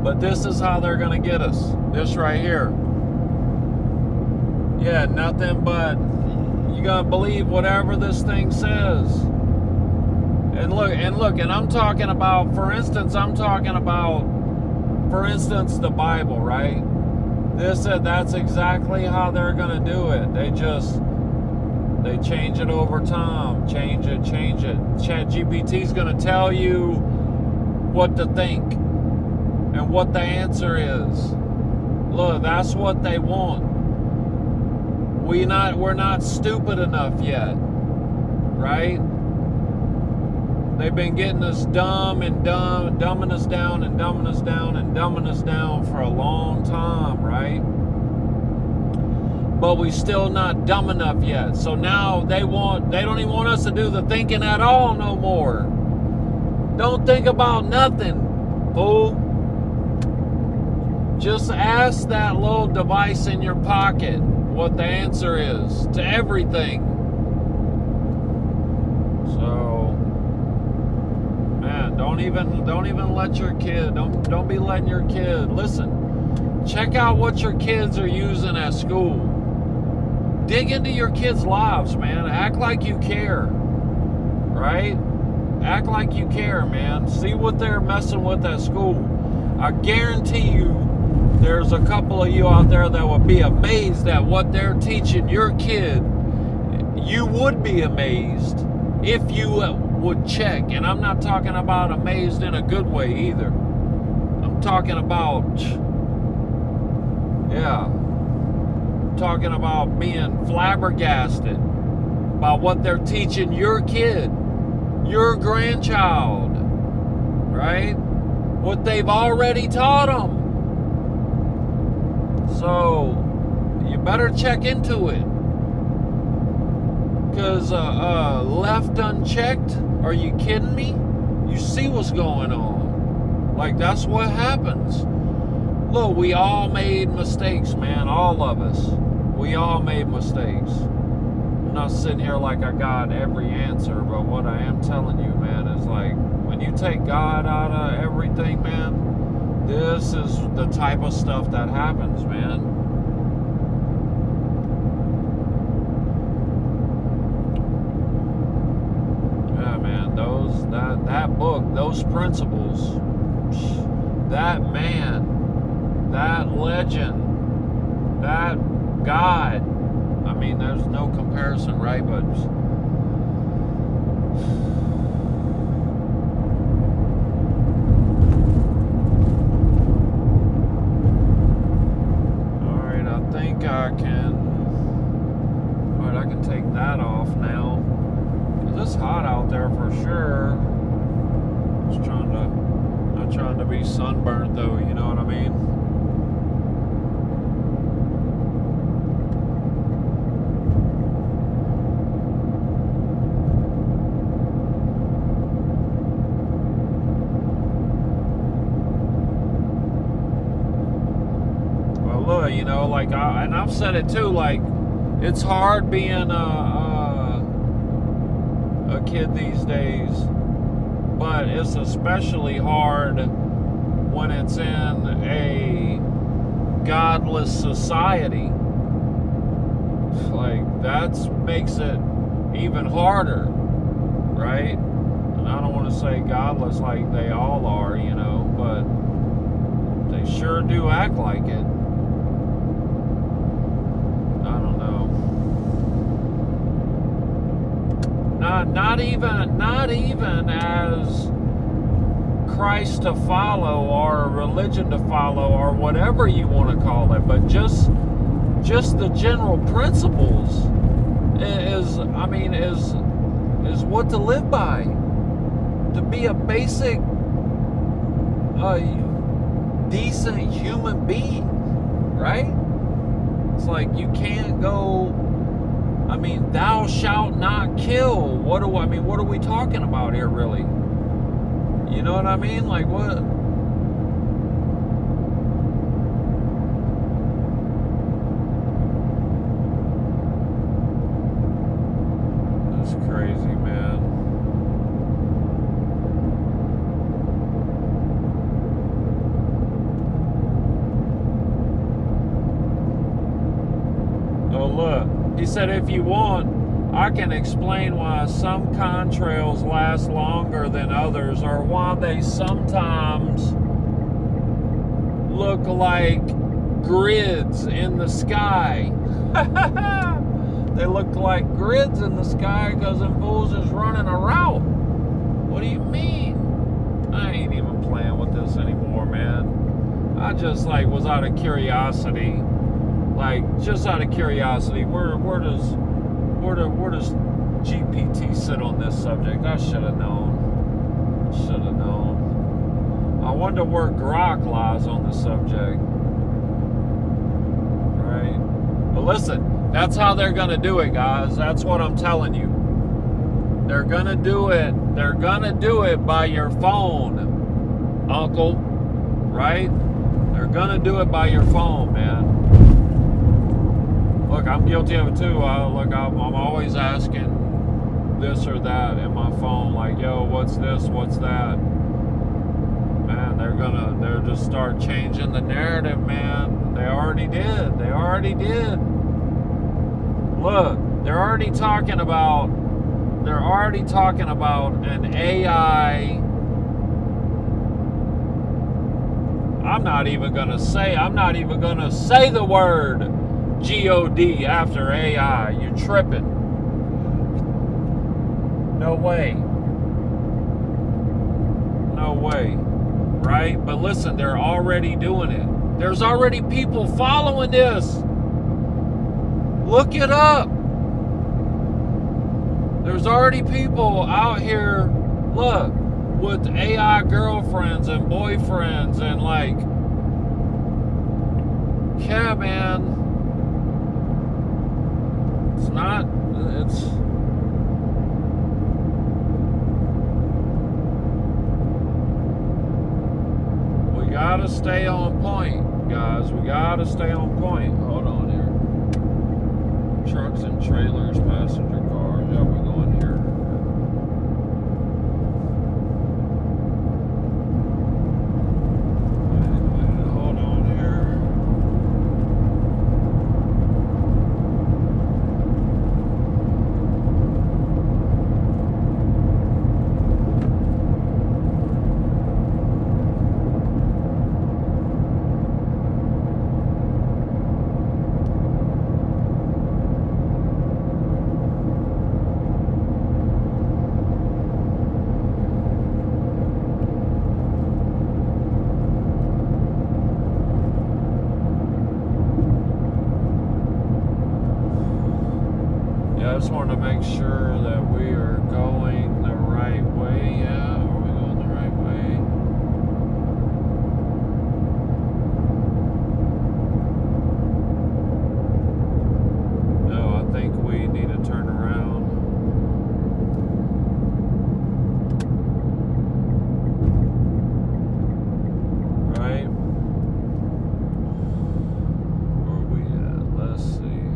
But this is how they're going to get us. This right here. Yeah, nothing but you gotta believe whatever this thing says. And I'm talking about, for instance, the Bible, right? That's exactly how they're gonna do it. They change it over time. Change it. ChatGPT's gonna tell you what to think and what the answer is. Look, that's what they want. We're not stupid enough yet, right? They've been getting us dumbing us down for a long time, right? But we still not dumb enough yet. So now they don't even want us to do the thinking at all no more. Don't think about nothing, fool. Just ask that little device in your pocket what the answer is to everything. So, man, don't even let your kid, don't be letting your kid, listen, check out what your kids are using at school. Dig into your kids' lives, man. Act like you care, right? Act like you care, man. See what they're messing with at school. I guarantee you there's a couple of you out there that would be amazed at what they're teaching your kid. You would be amazed if you would check. And I'm not talking about amazed in a good way either. I'm talking about, I'm talking about being flabbergasted about what they're teaching your kid, your grandchild, right? What they've already taught them. So, you better check into it. Because left unchecked, are you kidding me? You see what's going on. Like, that's what happens. Look, we all made mistakes, man. All of us. We all made mistakes. I'm not sitting here like I got every answer, but what I am telling you, man, is like, when you take God out of everything, man, this is the type of stuff that happens, man. Yeah, man, that book, those principles, that man, that legend, that God, I mean, there's no comparison, right? But all right, I think I can. All right, I can take that off now. 'Cause it's hot out there for sure. Just not trying to be sunburnt though. You know what I mean? You know, like, and I've said it too, like, it's hard being a kid these days, but it's especially hard when it's in a godless society. Like, that makes it even harder, right? And I don't want to say godless like they all are, you know, but they sure do act like it. Not even as Christ to follow or a religion to follow or whatever you want to call it, but just the general principles is what to live by. To be a basic, decent human being, right? It's like you can't go. I mean, thou shalt not kill. What are we talking about here, really? You know what I mean? Like, what? That's crazy, man. Oh, look. He said, if you want, I can explain why some contrails last longer than others, or why they sometimes look like grids in the sky. They look like grids in the sky because them fools is running a route. What do you mean? I ain't even playing with this anymore, man. I just was out of curiosity. Just out of curiosity, where does GPT sit on this subject? I should have known. I wonder where Grok lies on the subject. Right? But listen, that's how they're gonna do it, guys. That's what I'm telling you. They're gonna do it. They're gonna do it by your phone, Uncle. Right? They're gonna do it by your phone, man. Look, I'm guilty of it too. I'm always asking this or that in my phone, like, yo, what's this, what's that? Man, they're just start changing the narrative, man. They already did. Look, they're already talking about an AI. I'm not even gonna say the word G-O-D after AI. You're tripping. No way. Right? But listen, they're already doing it. There's already people following this. Look it up. There's already people out here, look, with AI girlfriends and boyfriends and yeah, man. We gotta stay on point. Guys, we gotta stay on point. Hold on here. Trucks and trailers, passenger cars. Yeah, we're going here. Wait, hold on here. Yeah, I just wanted to make sure that we are going the right way. Yeah, are we going the right way? No, I think we need to turn around. Right? Where are we at? Let's see here.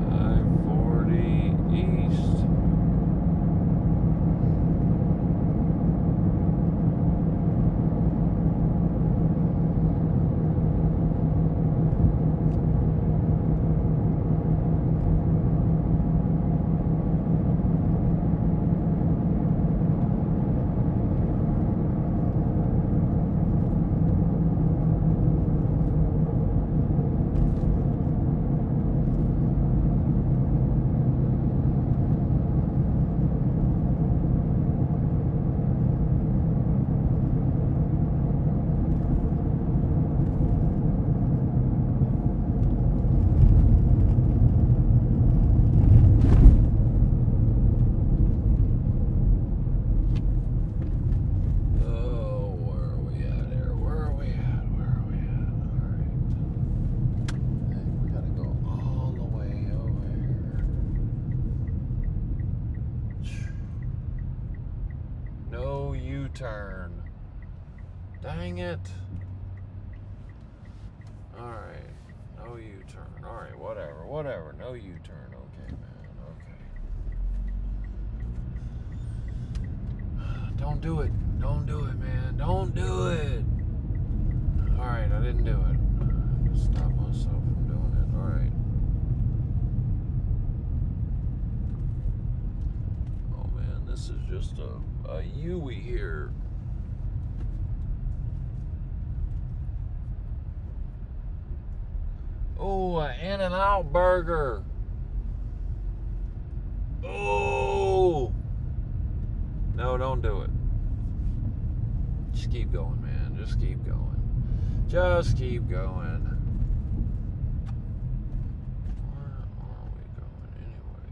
I-40 East. Oh, where are we at here? Where are we at? Where are we at? Alright. Hey, we gotta go all the way over here. No U-turn. Dang it. Alright. No U-turn. Alright, whatever. No U-turn. Okay, man. Okay. Don't do it. Don't do it, man. Don't do it. Alright, I didn't do it. I just stopped myself from doing it. Alright. Oh, man. This is just a Yui here. Oh, an In-N-Out burger. Oh. No, don't do it. Just keep going, man. Just keep going. Just keep going. Where are we going anyway?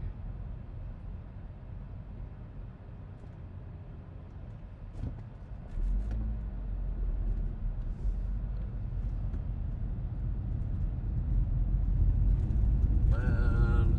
Man.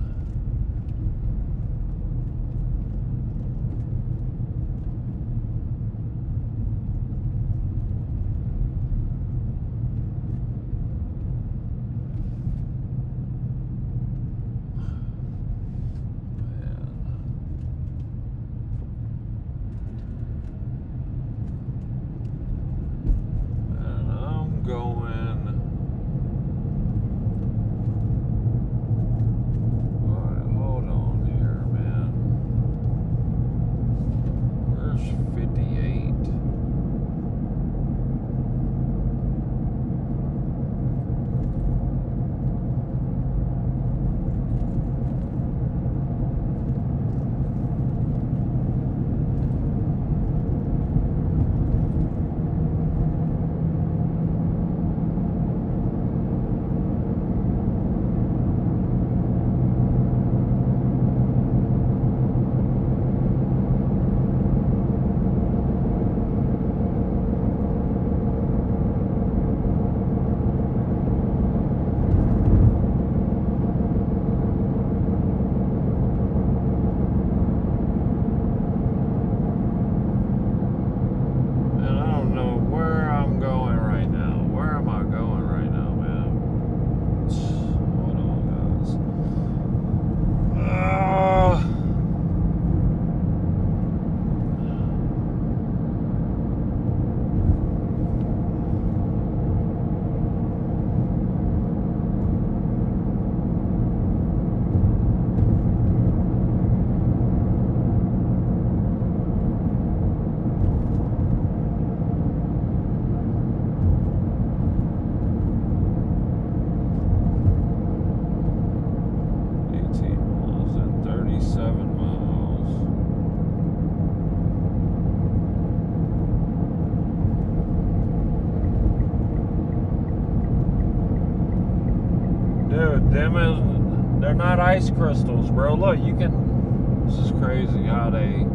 mean, they're not ice crystals, bro. Look, you can. This is crazy how they.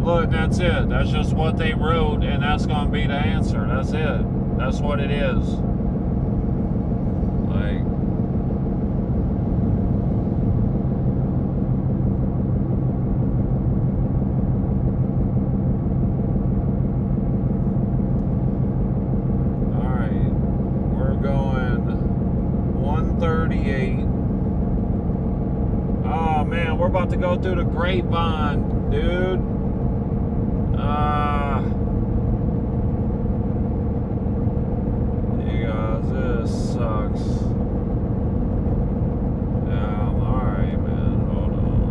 Look, that's it. That's just what they wrote, and that's gonna be the answer. That's it. That's what it is. Like. Alright. We're going 138. Oh man, we're about to go through the grapevine, dude. You guys, this sucks. Yeah, alright, man. Hold on.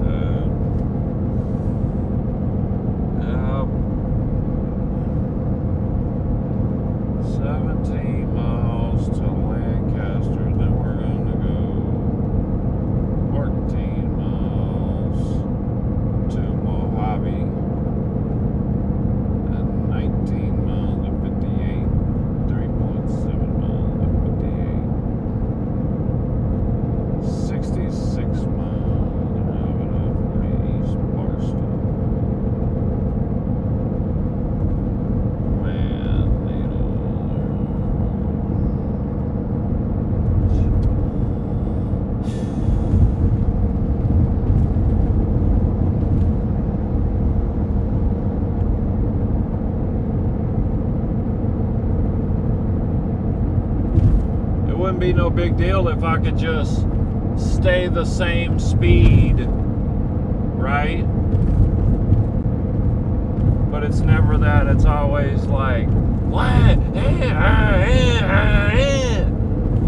Dude. Yep. 17 miles to Lancaster. Then we're going to go 14 miles to Mojave. And 19 miles to 58. 3.7 miles to 58. 66 miles to Ravenna, East Barstow. Man, it wouldn't be no big deal if I could just stay the same speed, right? But it's never that. It's always like, what?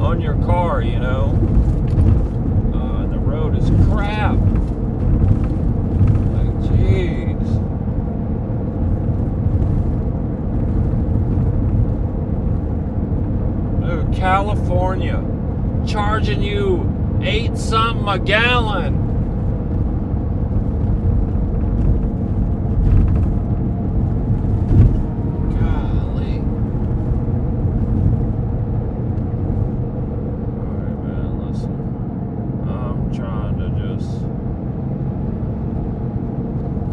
On your car, you know? And the road is crap. Like, jeez. Dude, California charging you 8 something a gallon. Golly. Alright, man, listen. I'm trying to just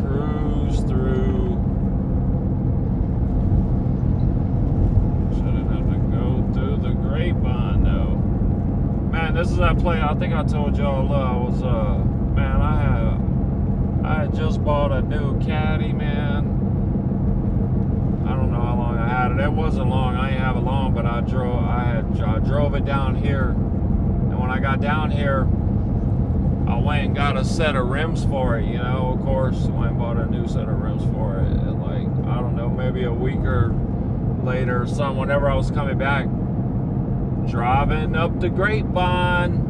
cruise through. Shouldn't have to go through the grapevine though. Man, this is that play. I think I told y'all I was man, I had just bought a new caddy, man. I don't know how long I had it. It wasn't long. I didn't have it long, but I drove it down here. And when I got down here, I went and got a set of rims for it, you know, of course. Went and bought a new set of rims for it. And like, I don't know, maybe a week or later or something, whenever I was coming back, driving up the grapevine,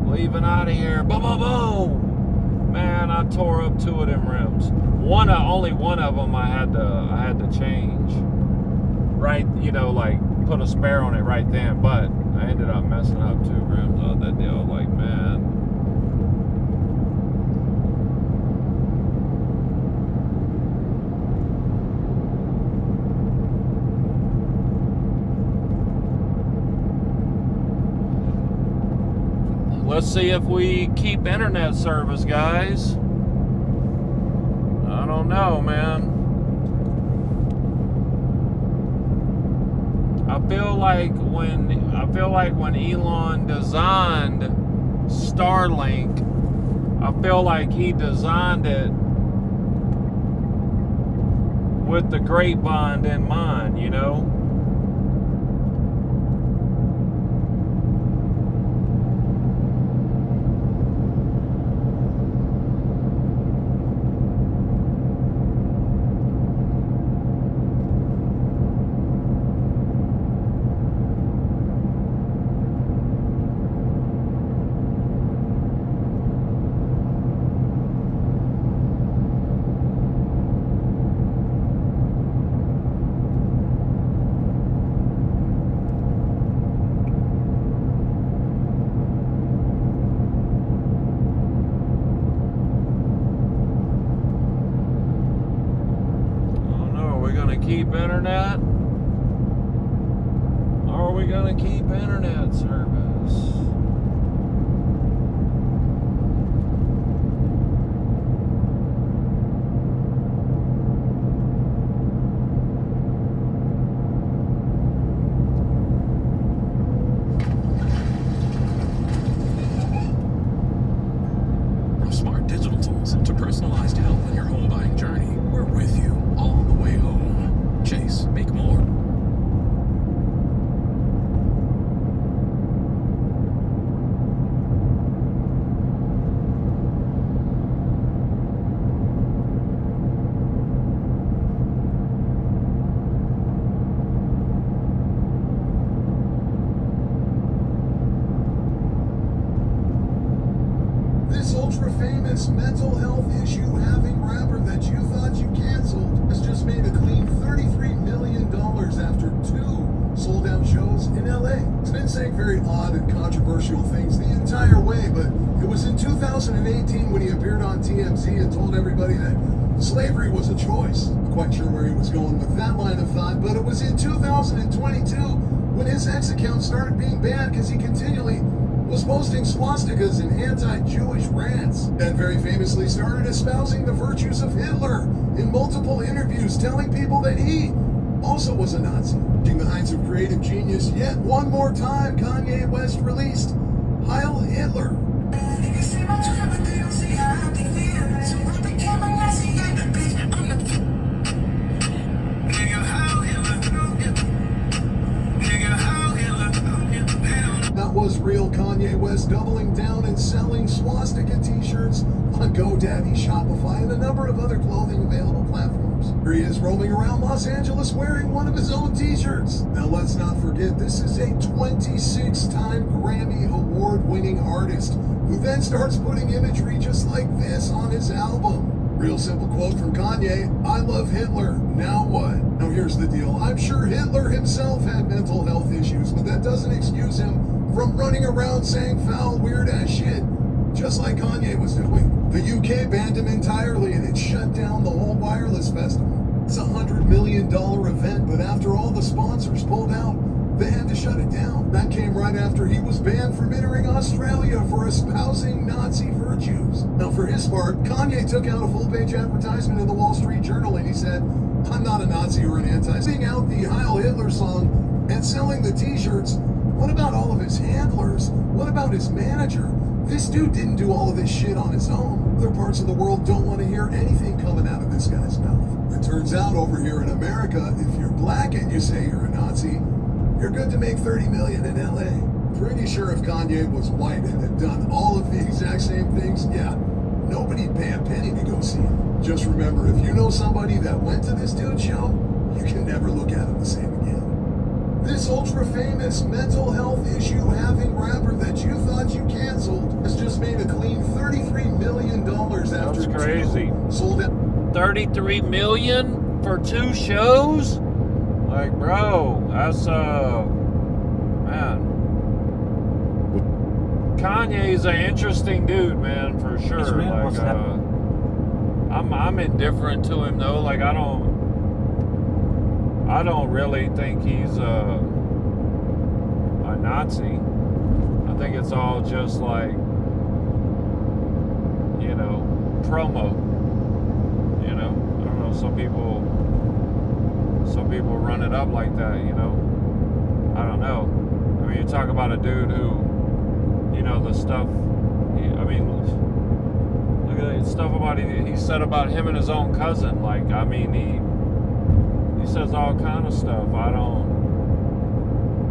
leaving out of here, boom, boom, boom. Man, I tore up 2 of them rims. Only one of them I had to change. Right, you know, like put a spare on it right then. But I ended up messing up 2 rims on that deal. Like, man. Let's see if we keep internet service, guys. I don't know, man. I feel like when Elon designed Starlink, I feel like he designed it with the grapevine in mind, you know? internet? Are we gonna keep internet service? From smart digital tools to personalized help in your home buying journey, we're with you all the way home. Chase, make more. This ultra-famous mental health issue-having rapper that you thought you canceled has just made a clean $33 million after 2 sold-out shows in LA. He's been saying very odd and controversial things the entire way, but it was in 2018 when he appeared on TMZ and told everybody that slavery was a choice. Not quite sure where he was going with that line of thought, but it was in 2022 when his X account started being banned because he continually was posting swastikas and anti-Jewish rants, and very famously started espousing the virtues of Hitler in multiple interviews, telling people that he also was a Nazi. Reaching the heights of creative genius yet one more time, Kanye West released Heil Hitler. That was real Kanye West doubling down and selling swastika t-shirts on GoDaddy, Shopify, and a number of other clothing available platforms. Here he is roaming around Los Angeles wearing one of his own t-shirts. Now let's not forget, this is a 26-time Grammy award-winning artist who then starts putting imagery just like this on his album. Real simple quote from Kanye: "I love Hitler, now what?" Now here's the deal, I'm sure Hitler himself had mental health issues, but that doesn't excuse him from running around saying foul, weird-ass shit, just like Kanye was doing. The UK banned him entirely and it shut down the whole wireless festival. It's a $100 million event, but after all the sponsors pulled out, they had to shut it down. That came right after he was banned from entering Australia for espousing Nazi virtues. Now for his part, Kanye took out a full-page advertisement in the Wall Street Journal and he said, "I'm not a Nazi or an anti." Sing out the Heil Hitler song and selling the t-shirts. What about all of his handlers? What about his manager? This dude didn't do all of this shit on his own. Other parts of the world don't want to hear anything coming out of this guy's mouth. It turns out over here in America, if you're black and you say you're a Nazi, you're good to make $30 million in LA. Pretty sure if Kanye was white and had done all of the exact same things, yeah, nobody'd pay a penny to go see him. Just remember, if you know somebody that went to this dude's show, you can never look at him the same again. This ultra-famous mental health issue-having rapper that you thought you canceled has just made a clean $33 million after That's crazy. 2 sold out. 33 million for 2 shows? Like, bro, that's man. Kanye's an interesting dude, man, for sure. Yes, man. Like, What's that? I'm indifferent to him though. Like, I don't really think he's a Nazi. I think it's all just like, you know, promo. You know, I don't know. Some people run it up like that. You know, I don't know. I mean, you talk about a dude who, you know, the stuff. I mean, look at the stuff about he said about him and his own cousin. Like, I mean, he says all kind of stuff.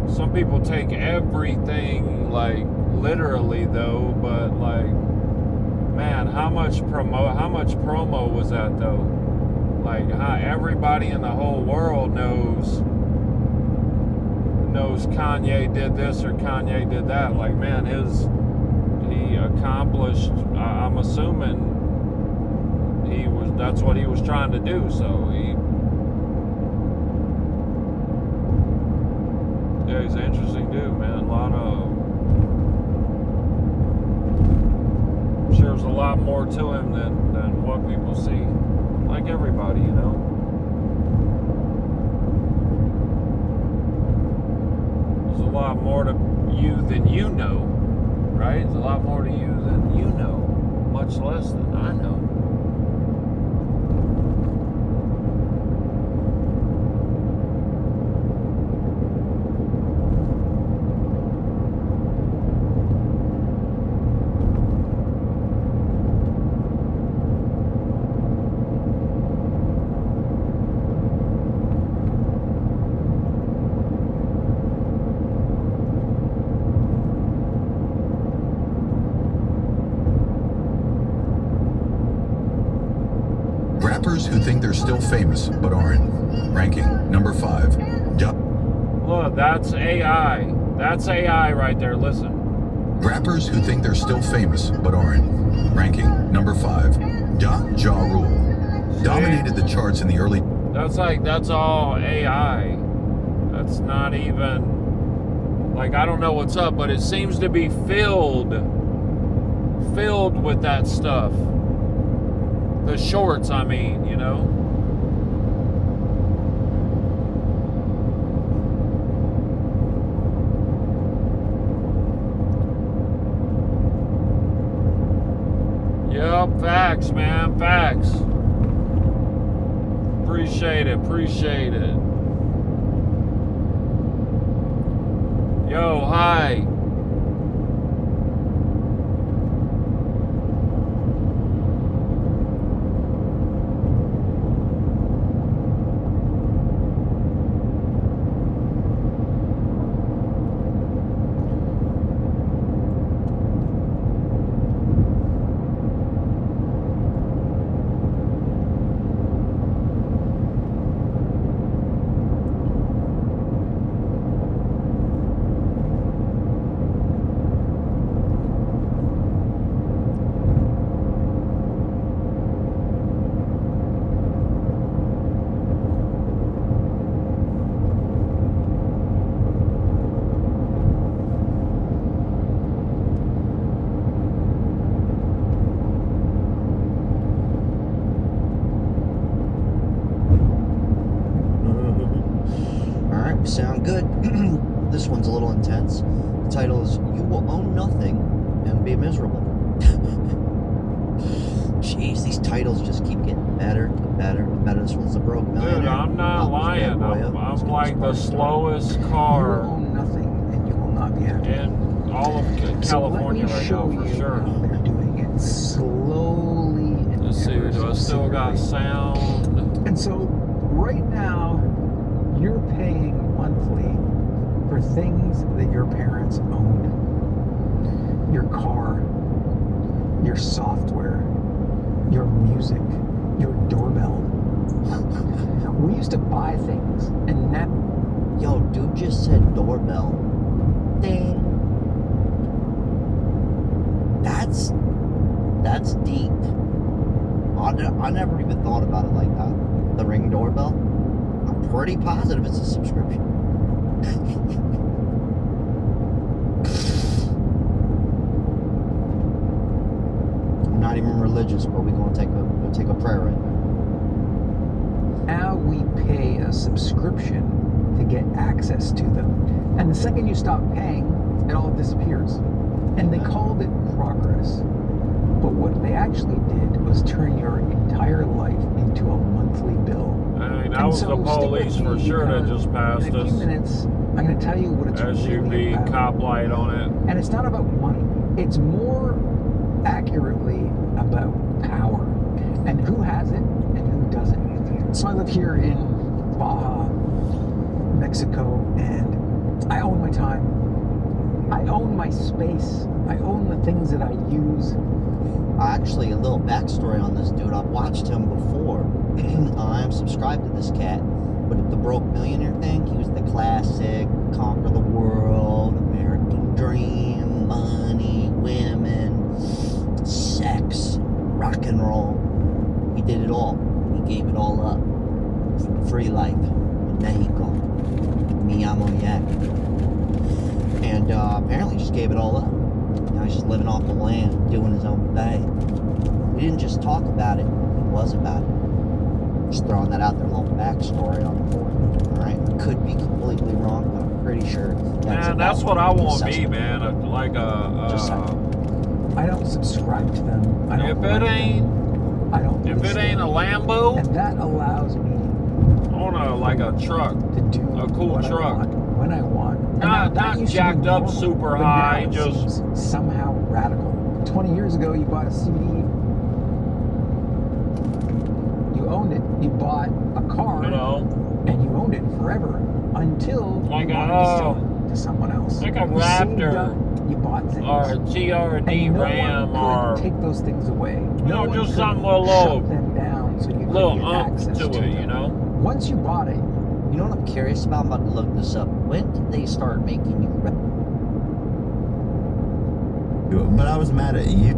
Some people take everything like literally though, but like, man, how much promo was that though? Like, how everybody in the whole world knows Kanye did this or Kanye did that. Like, man, he accomplished, I'm assuming that's what he was trying to do. So yeah, he's an interesting dude, man. I'm sure there's a lot more to him than what people see. Like everybody, you know. lot more to you than you know, right? There's a lot more to you than you know, much less than I know. Rappers who think they're still famous but aren't. Ranking number 5. Look, that's AI. That's AI right there. Listen. Rappers who think they're still famous but aren't. Ranking number 5. Ja Rule. Dominated the charts in the early. That's all AI. That's not even, like, I don't know what's up, but it seems to be filled with that stuff. The shorts, I mean, you know. Yep, facts, man, facts. Appreciate it, appreciate it. Yo, hi. Sound good. This one's a little intense. The title is You Will Own Nothing and Be Miserable. Jeez, these titles just keep getting better and better and better. This one's the Broke Millionaire. Dude, I'm not lying. I'm like the slowest car. You will own nothing and you will not be happy. In all of California right now, for sure. They're doing it slowly. And let's see, do I still got sound? And so, right now, you're paying monthly for things that your parents owned. Your car, your software, your music, your doorbell. We used to buy things, and now... Yo, dude just said doorbell. Ding. That's deep. I never even thought about it like that. The Ring doorbell. I'm pretty positive it's a subscription. I'm not even religious, but we're gonna take a prayer right now. Now we pay a subscription to get access to them. And the second you stop paying, it all disappears. And they called it progress. But what they actually did was turn your entire life into a monthly bill. I mean, that was the police for sure that just passed in a few us. minutes, I'm going to tell you what it's really SUV, about. cop light on it. And it's not about money. It's more accurately about power and who has it and who doesn't. So I live here in Baja, Mexico, and I own my time. I own my space. I own the things that I use. Actually, a little backstory on this dude. I've watched him before. I am subscribed to this cat. But the Broke Millionaire thing, he was the classic, conquer the world, American dream, money, women, sex, rock and roll. He did it all. He gave it all up for the free life in Mexico. Me amo yak. And apparently just gave it all up. Now he's just living off the land, doing his own thing. We didn't just talk about it, he was about it. Just throwing that out there, a little backstory on the board. Alright, I could be completely wrong, but I'm pretty sure that's man, that's what I want to be, man. I don't subscribe to them. I don't If it ain't, I don't. if it ain't a Lambo, and that allows me on a truck, to do a cool what truck. I want, when I want. And Not that used to be jacked up normal, super but high, now it just seems somehow radical. 20 years ago, you bought a CD. You owned it. You bought a car, and you owned it forever until like you wanted to sell it to someone else. like a You saved Raptor, up, you bought things, or a TRD and no Ram, one or could take those things away. No one just could something with a little, shut them down so you could little get ump access to to it, them. you know. Once you bought it, You know what I'm curious about? I'm about to look this up. When did they start making you? But I was mad at you.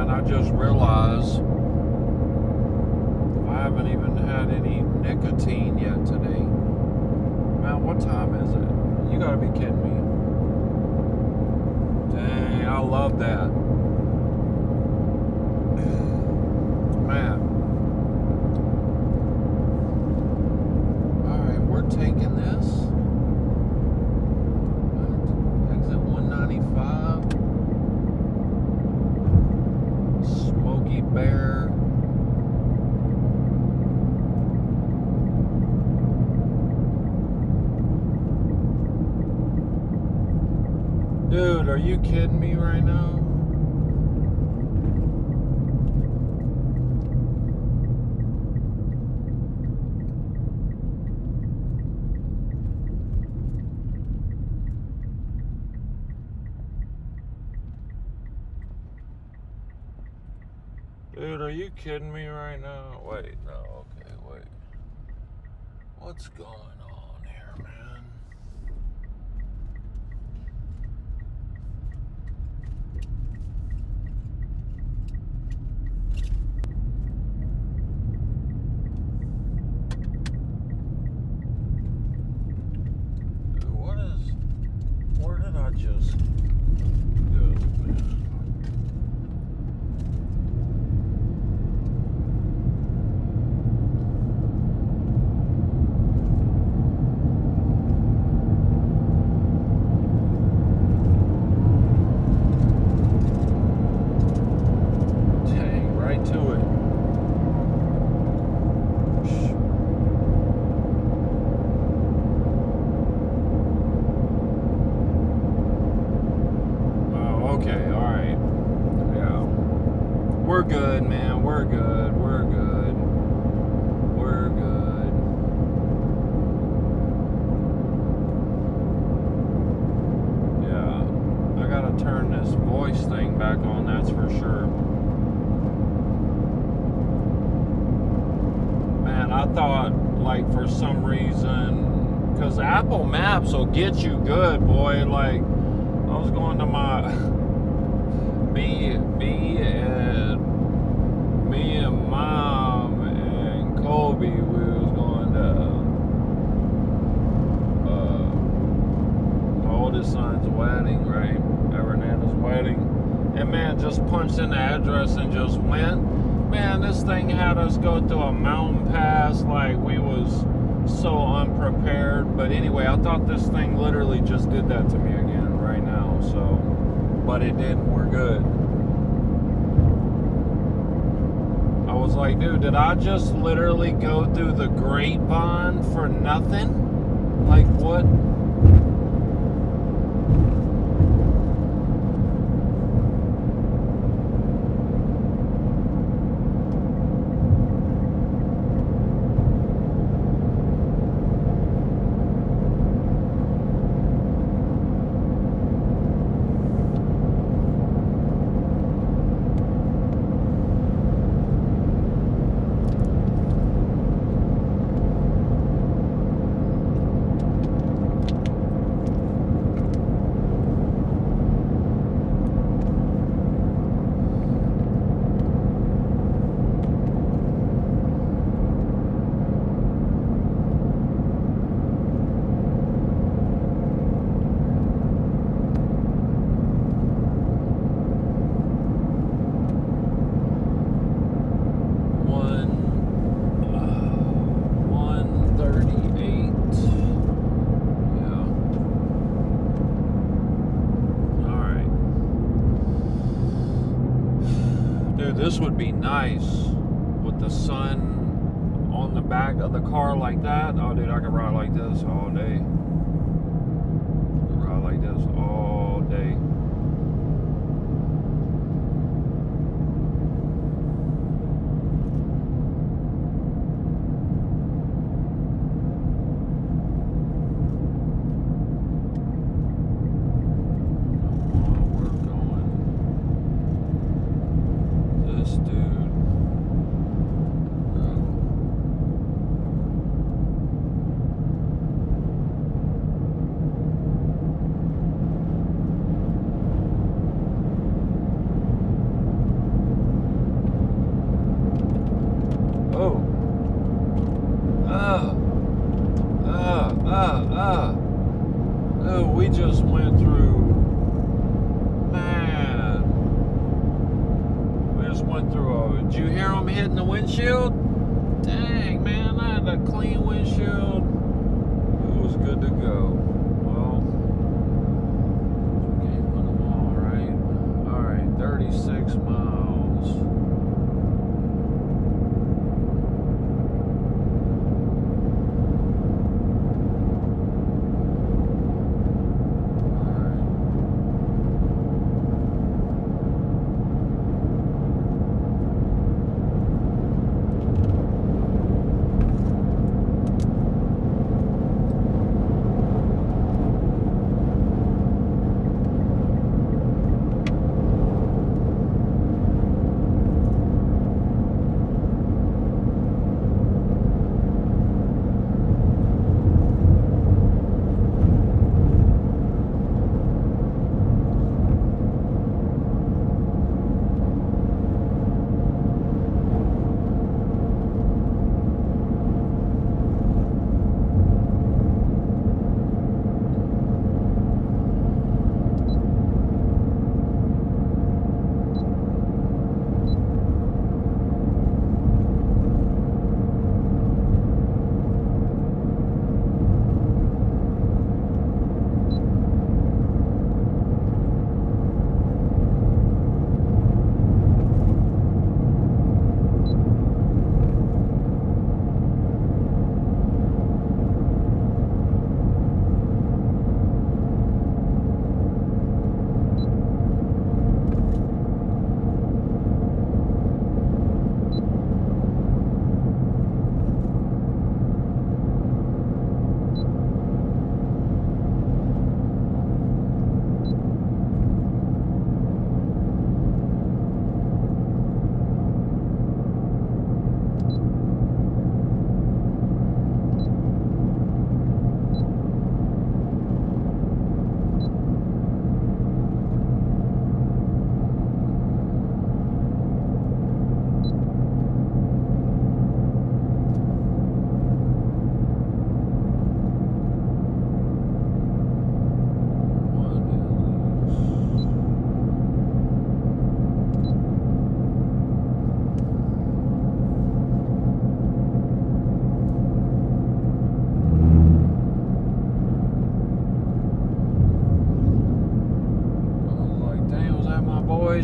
man, I just realized I haven't even had any nicotine yet today. Man, what time is it? You gotta be kidding me. Dang, I love that. Man. Alright, we're taking this. Exit 195. Smoky Bear. Dude, are you kidding me right now? Dude, are you kidding me right now? Wait, no, okay, wait. What's going on here, man? Where did I just go, man? Dang, right to it. Okay, alright. Yeah. We're good, man. We're good. We're good. We're good. Yeah. I gotta turn this voice thing back on, that's for sure. Man, I thought, like, for some reason, because Apple Maps will get you good, boy. Like, I was going to my me and Mom and Kobe, we was going to my oldest son's wedding, right? At Renata's wedding. And man, just punched in the address and just went. Man, this thing had us go through a mountain pass like we was so unprepared. But anyway, I thought this thing literally just did that to me again right now. So, but it didn't. We're good. I was like, dude, did I just literally go through the grapevine for nothing? Like, what? This would be nice with the sun on the back of the car like that. Oh, dude, I could ride like this all day. I could ride like this all day. Did you hear them hitting the windshield? Dang, man, I had a clean windshield. It was good to go. Well, we gave them all right. All right, 36 miles.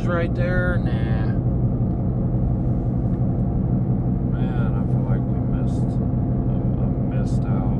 Right there? Nah. Man, I feel like I missed out.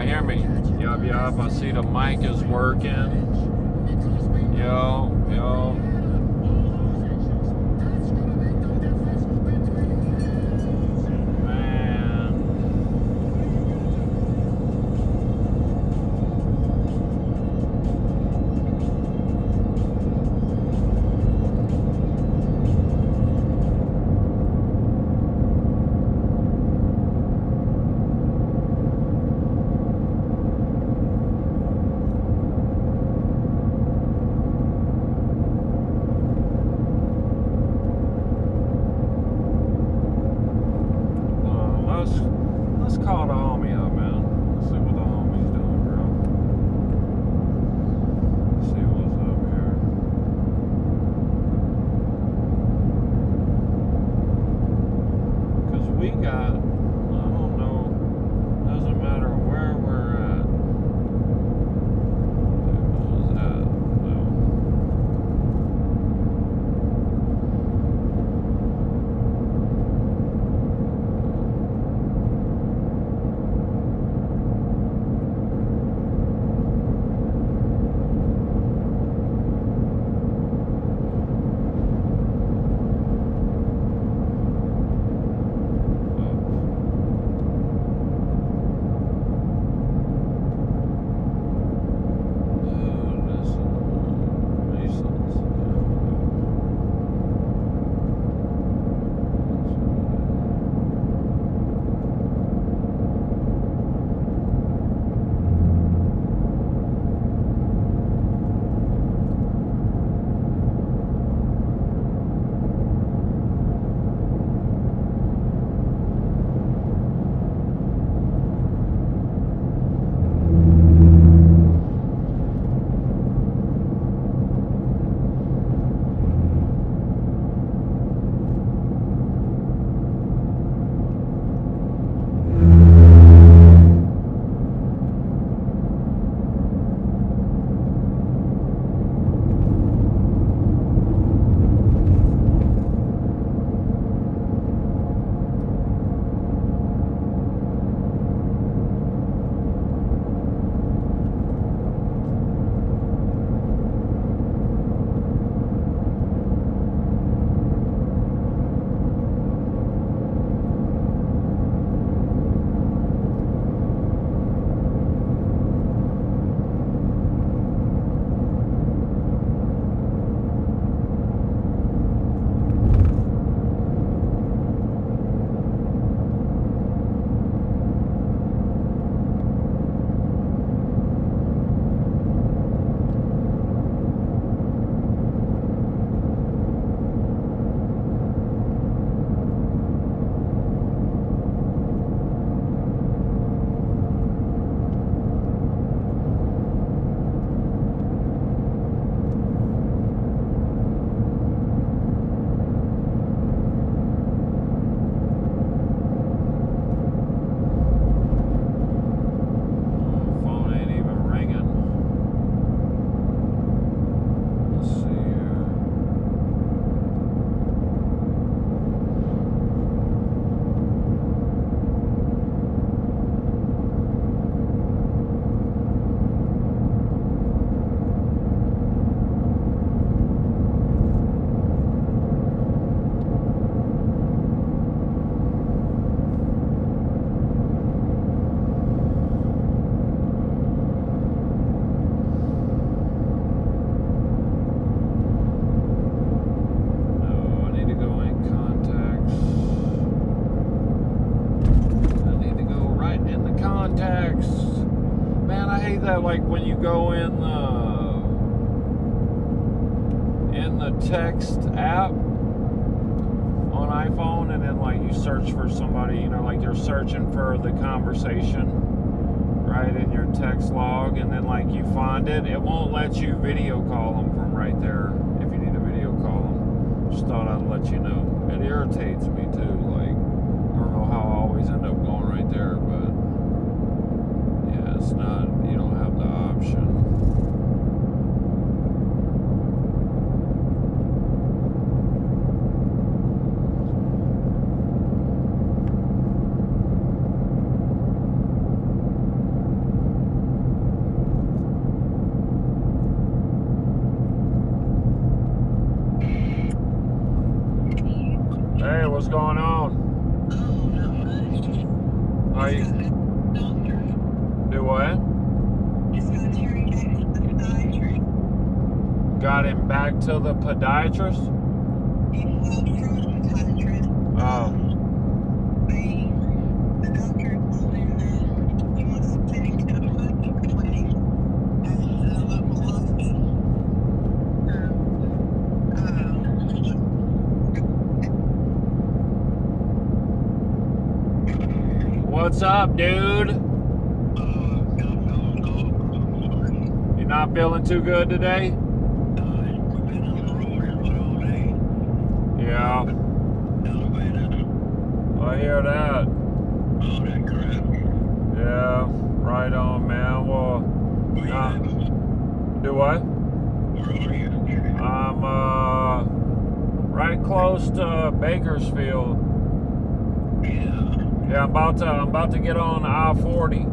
y'all hear me? Yup, yup. I see the mic is working. Yo, yo. Let's call the homie up, man. Let's see what the homie's doing, bro. Let's see what's up here. Cause we got, I don't know, doesn't matter where we're at. Who's that? No. That like when you go in the text app on iPhone and then like you search for somebody, you know, like you're searching for the conversation right in your text log, and then like you find it, it won't let you video call them from right there if you need to video call them. Just thought I'd let you know. It irritates me too, like I don't know how I always end up going right there, but yeah, it's not, you don't have the option. Hey, what's going on? Are you? Do what? Got him back to the podiatrist? Oh. What's up, dude? You not feeling too good today? Yeah. I hear that. Yeah, right on, man. Well, do what? I'm right close to Bakersfield. Yeah, I'm about to get on I-40.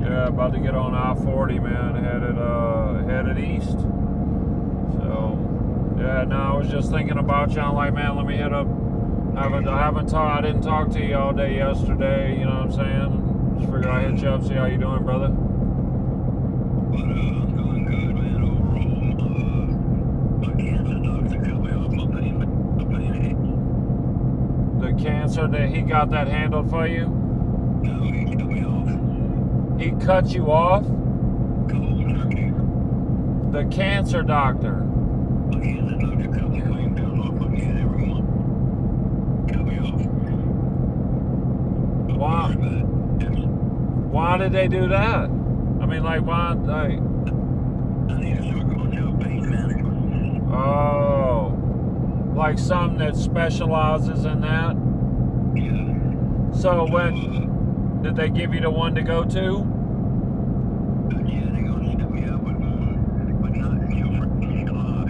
Yeah, about to get on I-40, man. Headed east. So, yeah. No, I was just thinking about you. I'm like, man, let me hit up. I didn't talk to you all day yesterday. You know what I'm saying? Just figured I'd hit you up, see how you doing, brother. The cancer, that he got that handled for you? No, he cut me off. He cut you off? The cancer doctor. The cancer doctor cut me off again every month. Cut me off. Why? Why did they do that? I mean, like, why? Like, I need to start going to a pain management. Oh. Like something that specializes in that? Yeah. So when did they give you the one to go to? Yeah, they're gonna set me up with one, but not until July.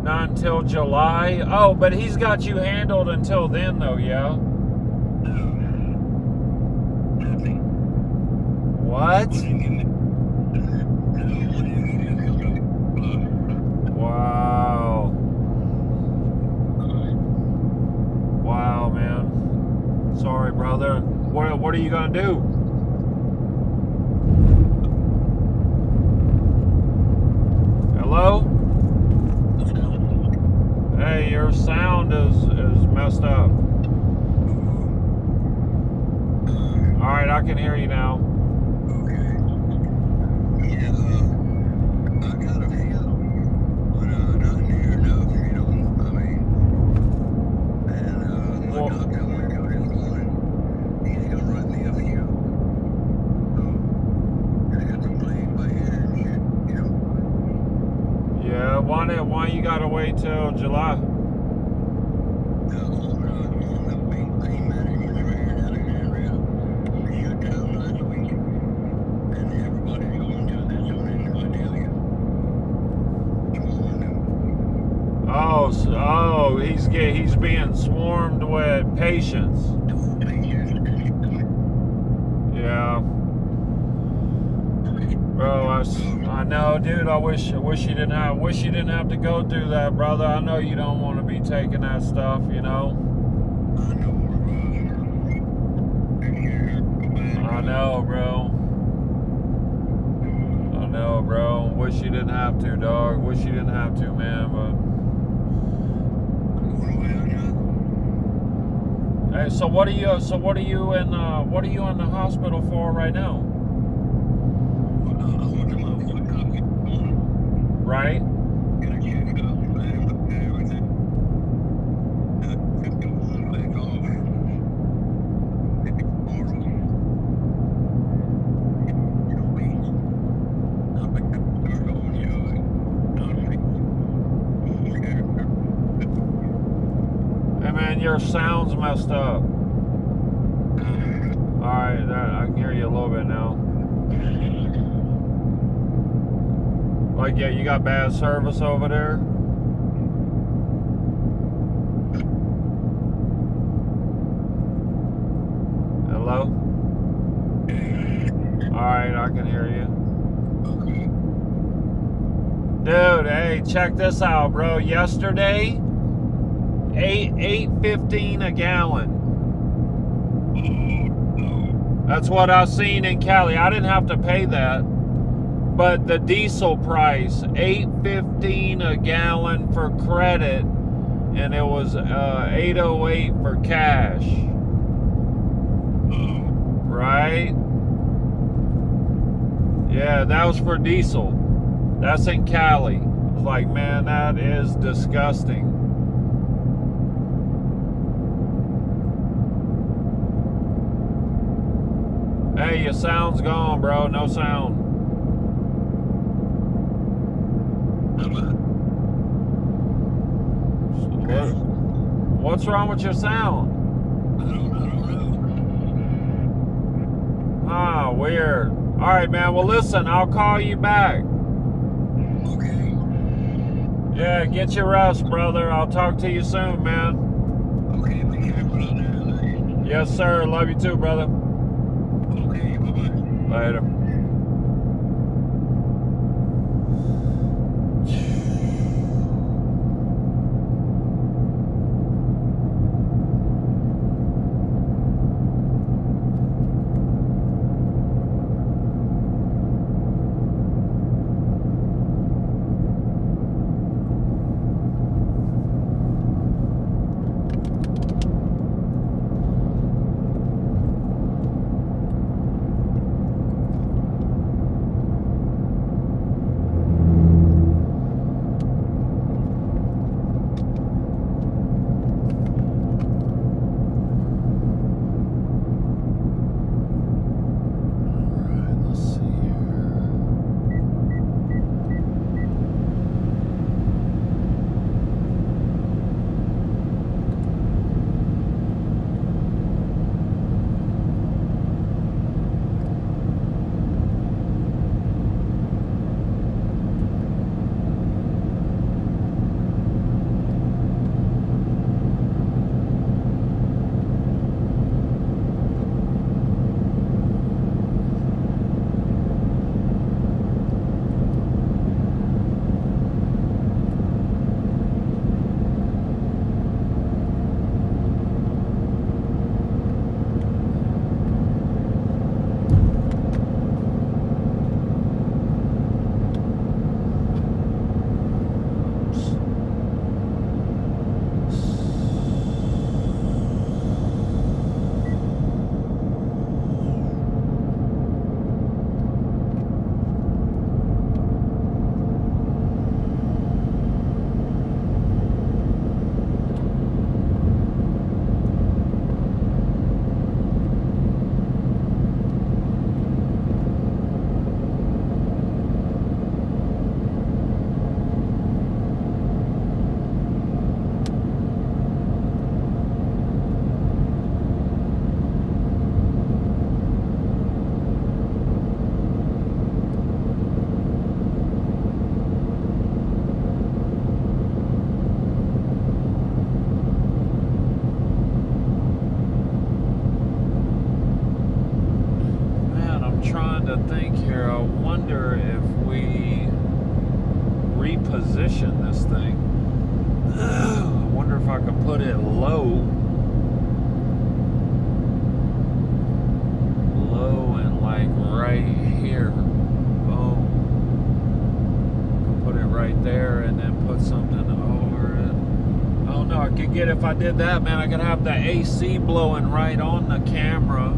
Not until July? Oh, but he's got you handled until then, though, yeah? No. Nothing. What? Wow. Wow, man. Sorry, brother. What are you gonna do? Hello? Hey, your sound is messed up. Alright, I can hear you now. Okay. Yeah, I got a feel, but not near enough, you know. I mean, and my doctor went to this morning. He's gonna write me a few. I got some pain by ear and shit, you know. Yeah, why you gotta wait till July? Oh, he's being swarmed with patients. Yeah. Bro, I know, dude. I wish you didn't have to go through that, brother. I know you don't want to be taking that stuff, you know. I know, bro. I know, bro. Wish you didn't have to, dog. Wish you didn't have to, man. But hey, so what are you in the hospital for right now? Right? Hey man, your sound's messed up. Alright, I can hear you a little bit now. Like, yeah, you got bad service over there? Hello? Alright, I can hear you. Dude, hey, check this out, bro. Yesterday, $8.15 a gallon. That's what I seen in Cali. I didn't have to pay that. But the diesel price, $8.15 a gallon for credit, and it was $8.08 for cash. Right? Yeah, that was for diesel. That's in Cali. I was like, man, that is disgusting. Hey, your sound's gone, bro. No sound. What's wrong with your sound? Ah, weird. All right, man. Well, listen, I'll call you back. Okay. Yeah, get your rest, brother. I'll talk to you soon, man. Okay, take care, brother. Yes, sir. Love you too, brother. Okay, bye-bye. Later. To think here, I wonder if we reposition this thing. I wonder if I could put it low and like right here. Boom. Put it right there and then put something over it. Oh no, I could get, if I did that, man, I could have the AC blowing right on the camera.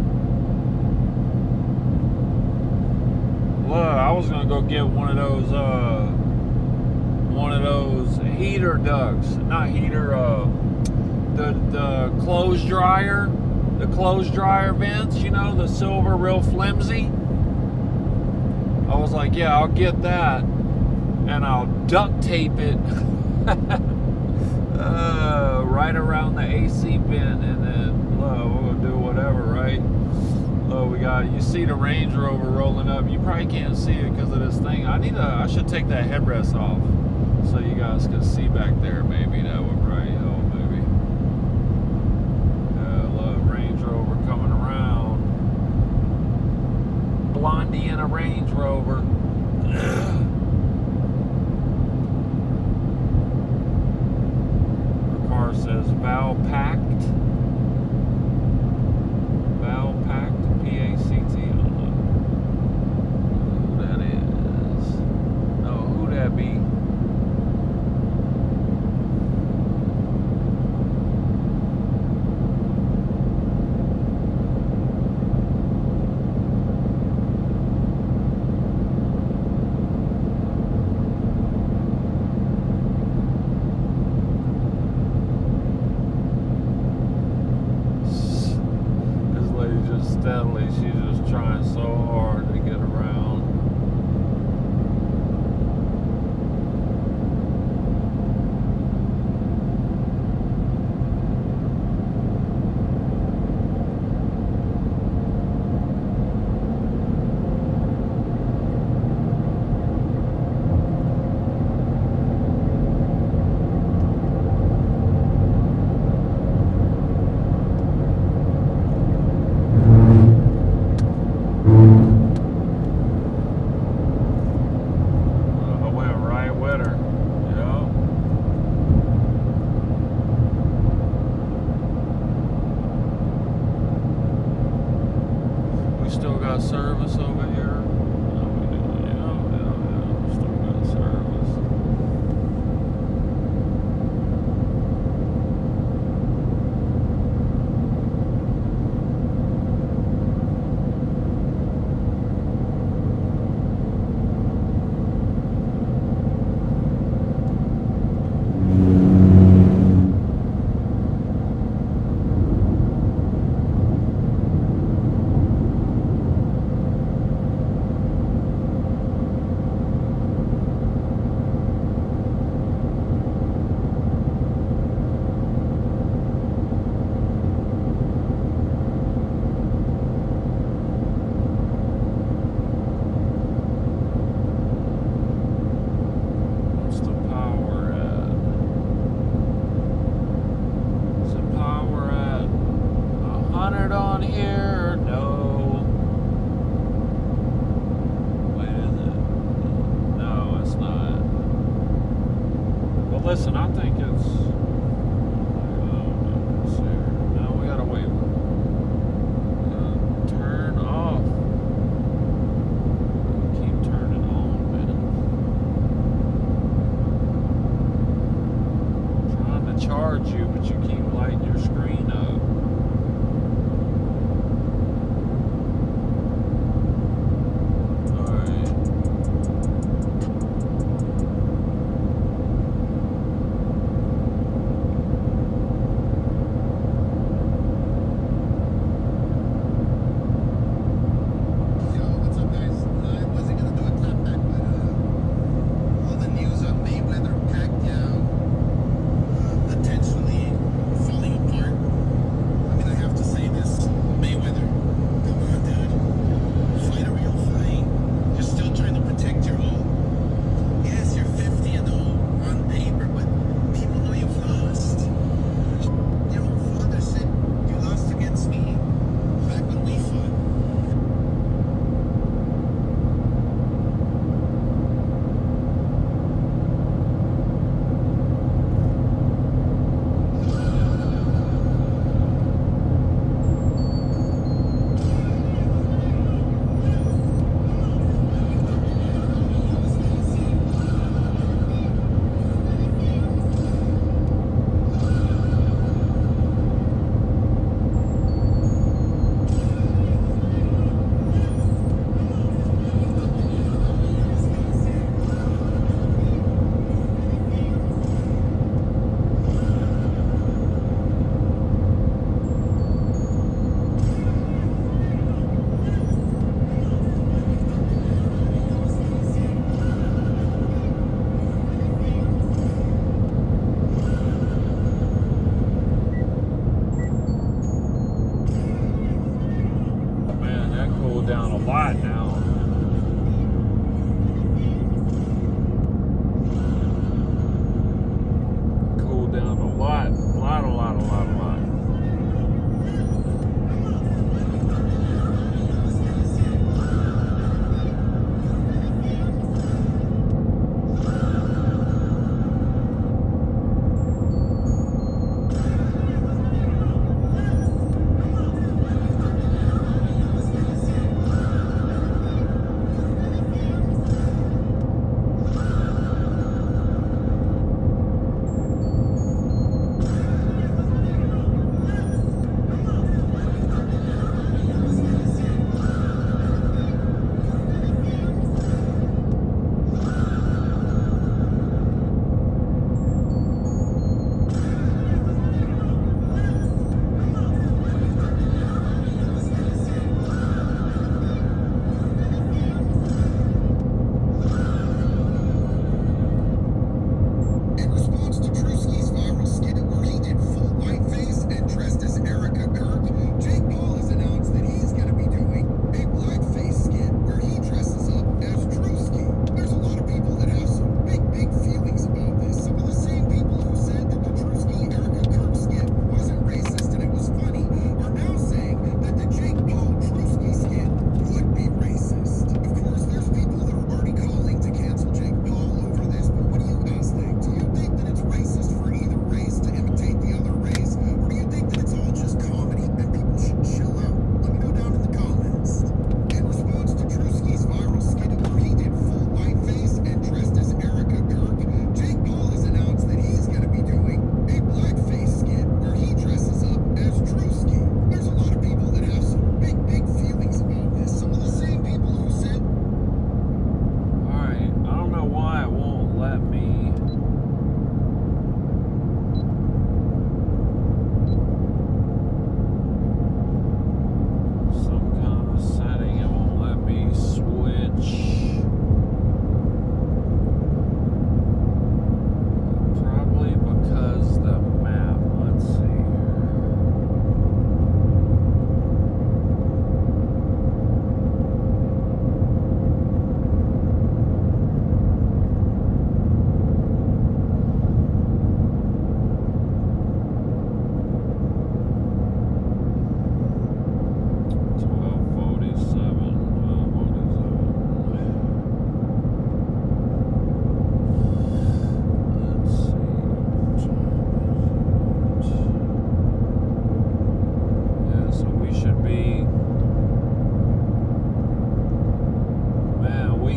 Look, I was gonna go get one of those heater ducts, not heater, the clothes dryer vents, you know, the silver, real flimsy. I was like, yeah, I'll get that, and I'll duct tape it right around the AC bin, and then we'll do whatever, right? Oh, we got, you see the Range Rover rolling up. You probably can't see it because of this thing. I should take that headrest off so you guys can see back there. Maybe that would probably help. Maybe. Look, Range Rover coming around. Blondie in a Range Rover. course says Vow Pact. Vow Pact, P-A-C-T. I don't know who that is. No, who that be? Steadily, she's just trying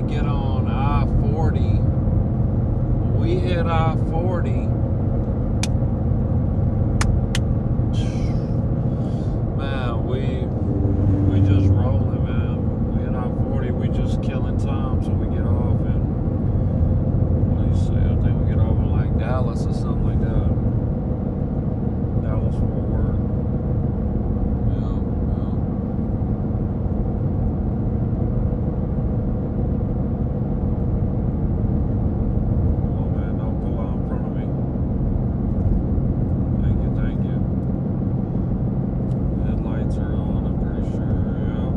we get on I-40, when we hit I-40, man, we just rolling, man. We hit I-40, we just killing time, so we get off and what do you say? I think we get off in like Dallas or something like that. Dallas, Fort Worth. Yeah. Oh man, don't pull out in front of me. Thank you. Headlights are on, I'm pretty sure, yeah.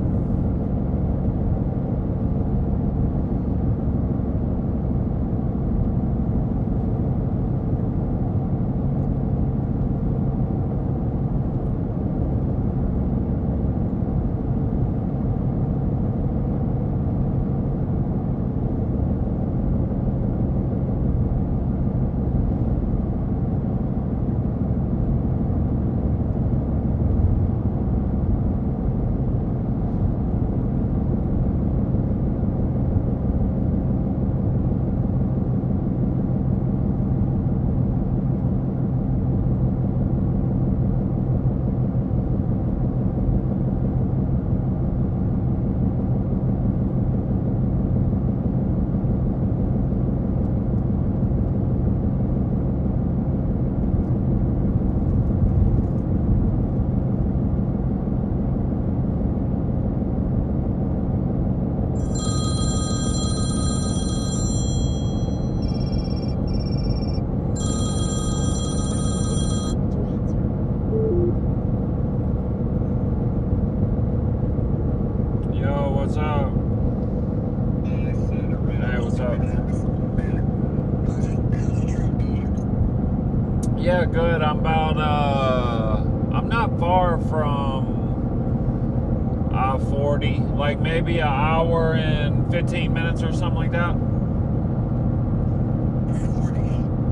Yo, what's up? Hey, what's up? Yeah, good. I'm about, I'm not far from I-40, like maybe an hour and 15 minutes or something like that.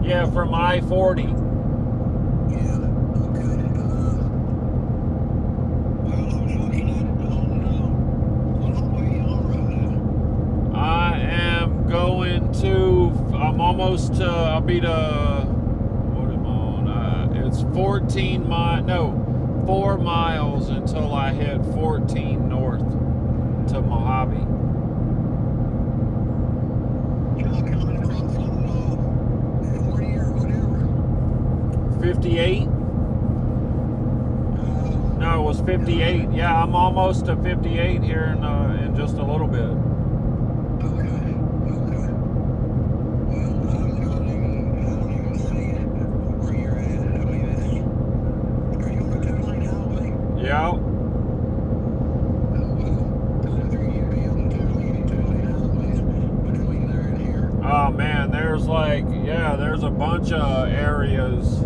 Yeah, from I-40. I am going to, I'm almost to, I'll be to, what am I on? It's 4 miles until I hit 14 north to Mojave. 58? No, it was 58. Yeah, I'm almost to 58 here in just a little bit. Yeah. Oh man, there's like, yeah, there's a bunch of areas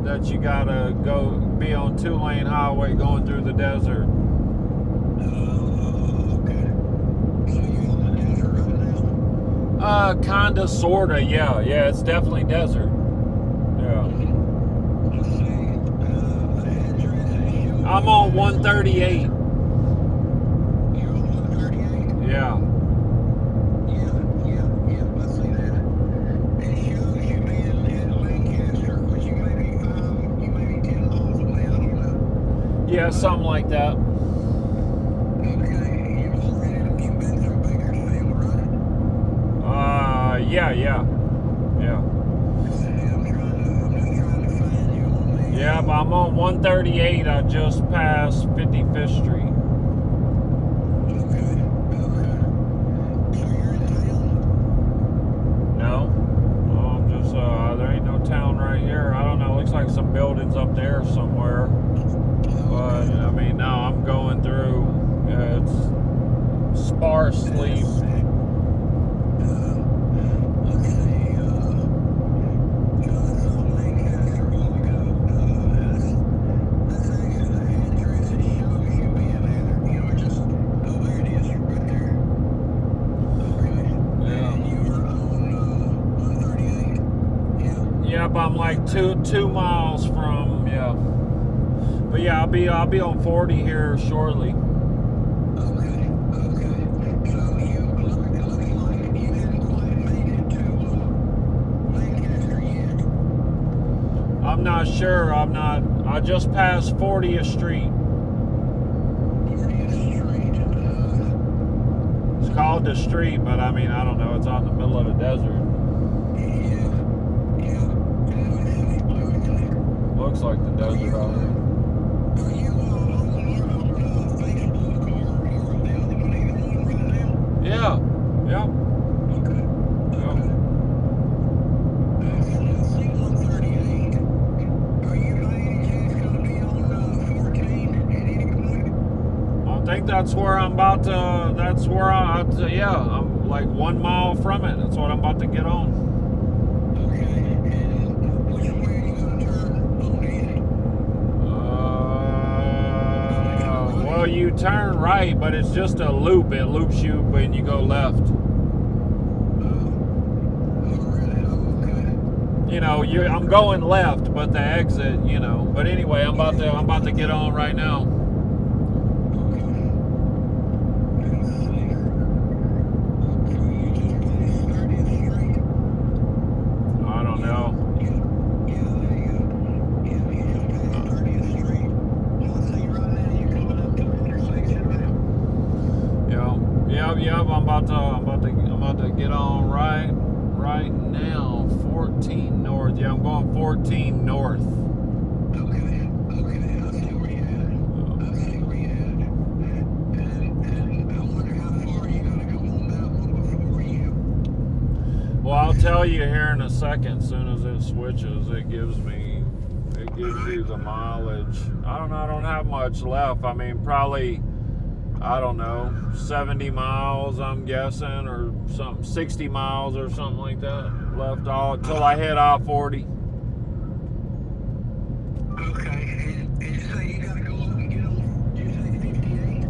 that you gotta go be on 2-lane highway going through the desert. Kinda, sorta, yeah, it's definitely desert. Yeah. I'm on 138. Yeah. Yeah, something like that. Yeah. Yeah, but I'm on 138. I just passed 55th Street. No. Well, I'm just, there ain't no town right here. I don't know. Looks like some buildings up there somewhere. But, I mean, no, I'm going through. It's sparsely. Yep, I'm like two miles from, yeah. But yeah, I'll be on 40 here shortly. I'm not sure. I just passed 40th Street. It's called the street, but I mean, I don't know. It's out in the middle of the desert. Looks like the desert out here. Yeah. Yeah. I think that's where I'm about to, yeah, I'm like 1 mile from it. That's what I'm about to get on. Well, you turn right, but it's just a loop. It loops you when you go left. You know, I'm going left, but the exit, you know. But anyway, I'm about to get on right now. I don't know. Yep. I'm about to get on right now. 14 north. Yeah, I'm going 14 north. Okay. I see where you're at. And I wonder how far you gotta go on that one before you. Well, I'll tell you here in a second. As soon as it switches, it gives you the mileage. I don't know. I don't have much left. I mean, probably, I don't know, 70 miles, I'm guessing, or something, 60 miles or something like that left all until I hit I-40. Okay, and you say you gotta go up and get on, you say 58?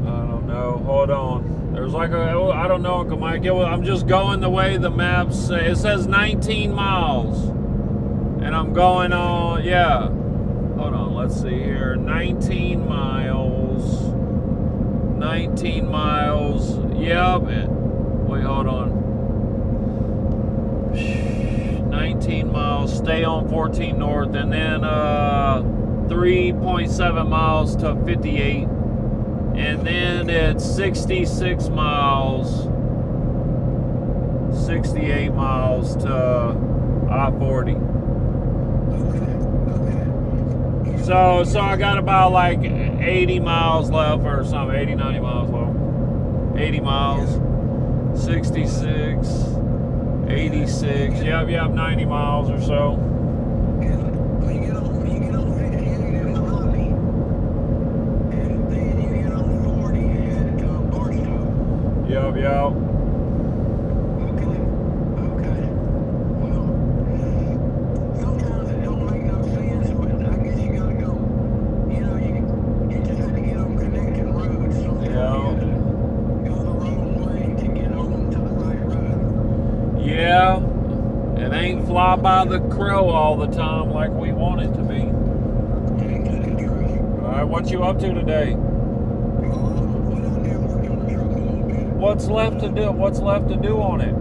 I don't know, hold on. There's like I don't know, Uncle Mike, I'm just going the way the maps say. It says 19 miles, and I'm going on, yeah. Hold on, let's see here, 19 miles. 19 miles. Yep. Wait, hold on. 19 miles. Stay on 14 north, and then 3.7 miles to 58, and then it's 66 miles. 68 miles to I-40. So I got about like 80 miles left or something, 80, 90 miles left. 80 miles, 66, 86, yep, 90 miles or so. You get on 58 at Mojave, and then you get on 40 at Barstow. Yep. Yeah, it ain't fly by the crow all the time like we want it to be. Alright, what you up to today? What's left to do? What's left to do on it?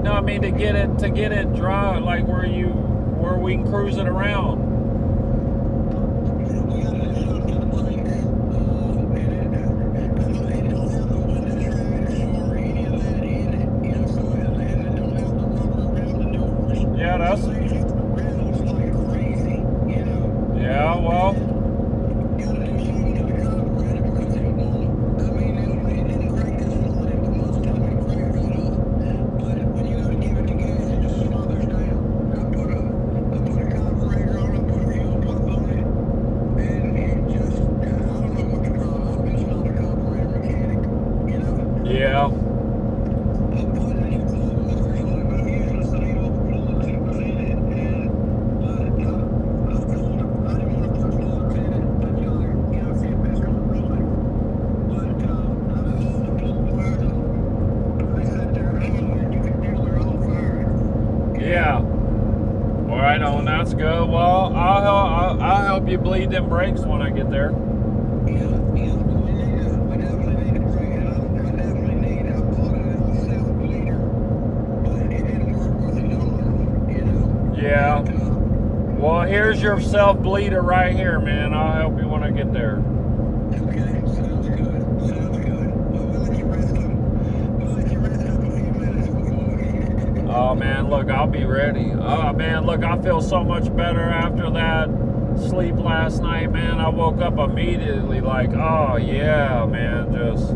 No, I mean to get it dry, like where we can cruise it around. Yeah, yeah, well. Yeah. Yeah. All right, on. That's good. Well, I'll help you bleed them brakes when I get there. here's your self-bleeder right here, man. I'll help you when I get there. Okay, sounds good. Sounds good. Well, we'll let you rest up. We'll let you rest up a few minutes before we... Oh, man, look, I'll be ready. Oh, man, look, I feel so much better after that sleep last night, man. I woke up immediately like, oh, yeah, man, just...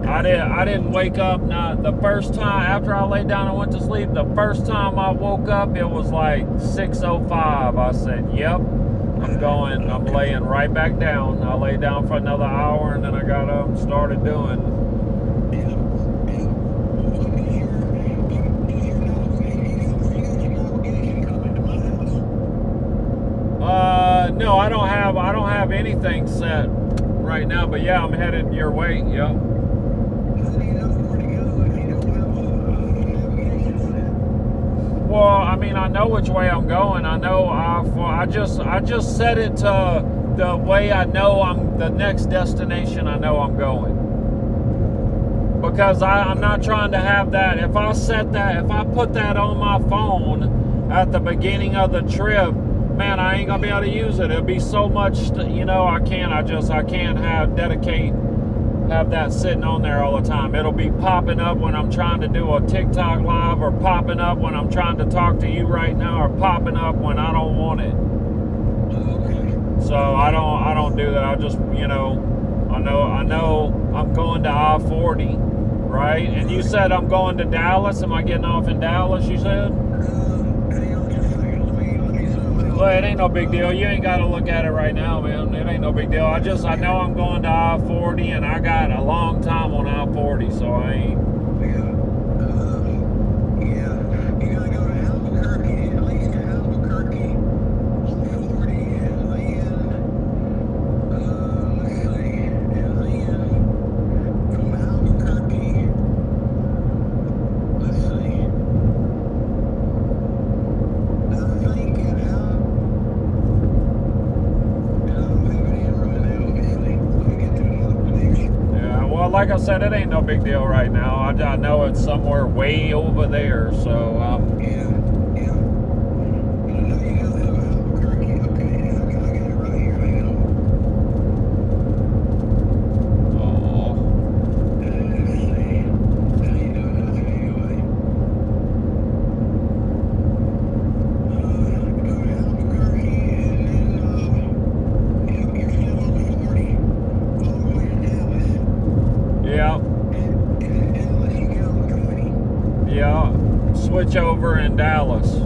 I didn't wake up, not the first time after I laid down and went to sleep. The first time I woke up, it was like 6:05. I said, yep, I'm laying right back down. I laid down for another hour and then I got up and started doing. No, I don't have anything set right now, but yeah, I'm headed your way. Yep. Well, I mean, I know which way I'm going. I know I just set it to the way I know I'm the next destination I know I'm going. Because I'm not trying to have that. If I put that on my phone at the beginning of the trip, man, I ain't gonna be able to use it. It'll be so much, I can't have that sitting on there all the time. It'll be popping up when I'm trying to do a TikTok live, or popping up when I'm trying to talk to you right now, or popping up when I don't want it. So I don't do that. I just, I know I'm going to I-40, right? And you said I'm going to Dallas. Am I getting off in Dallas, you said? Well, it ain't no big deal. You ain't got to look at it right now, man. It ain't no big deal. I know I'm going to I-40, and I got a long time on I-40, so I ain't. You gotta go to Albuquerque, at least to Albuquerque on 40, and then, let's see, and then from Albuquerque, let's see, I think like I said, it ain't no big deal right now. I know it's somewhere way over there, so switch over in Dallas. Yeah,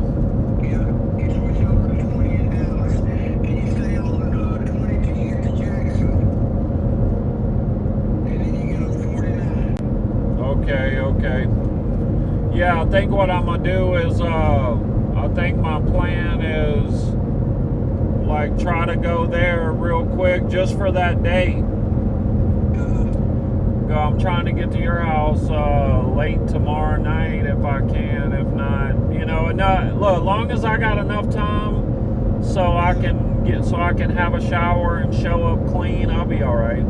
you switch over to 20 in Dallas, and you stay on 20 till you get to Jackson, and then you get on 49. Okay. Yeah, I think what I'm gonna do is, I think my plan is, like, try to go there real quick just for that day. I'm trying to get to your house late tomorrow night if I can. If not, look, as long as I got enough time so I can have a shower and show up clean, I'll be all right.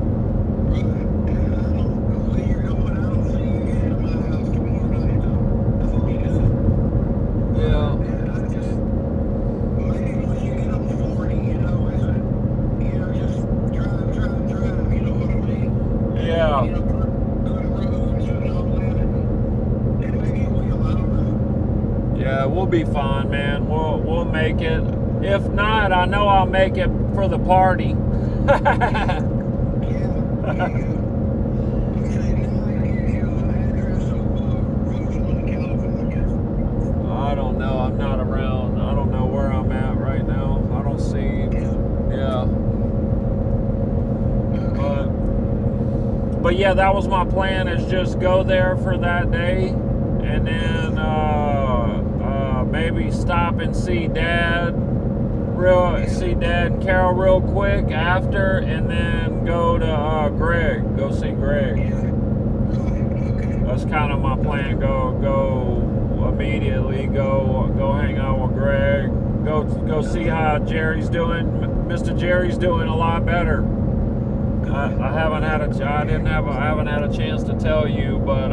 Yeah, we'll be fine, man. We'll make it. If not, I know I'll make it for the party. I don't know. I'm not around. I don't know where I'm at right now. I don't see. Yeah. But yeah, that was my plan, is just go there for that day, and then maybe stop and see Dad and Carol real quick after, and then go to go see Greg. That's kind of my plan. Go immediately. Go hang out with Greg. Go see how Jerry's doing. Mr. Jerry's doing a lot better. I haven't had a chance to tell you, but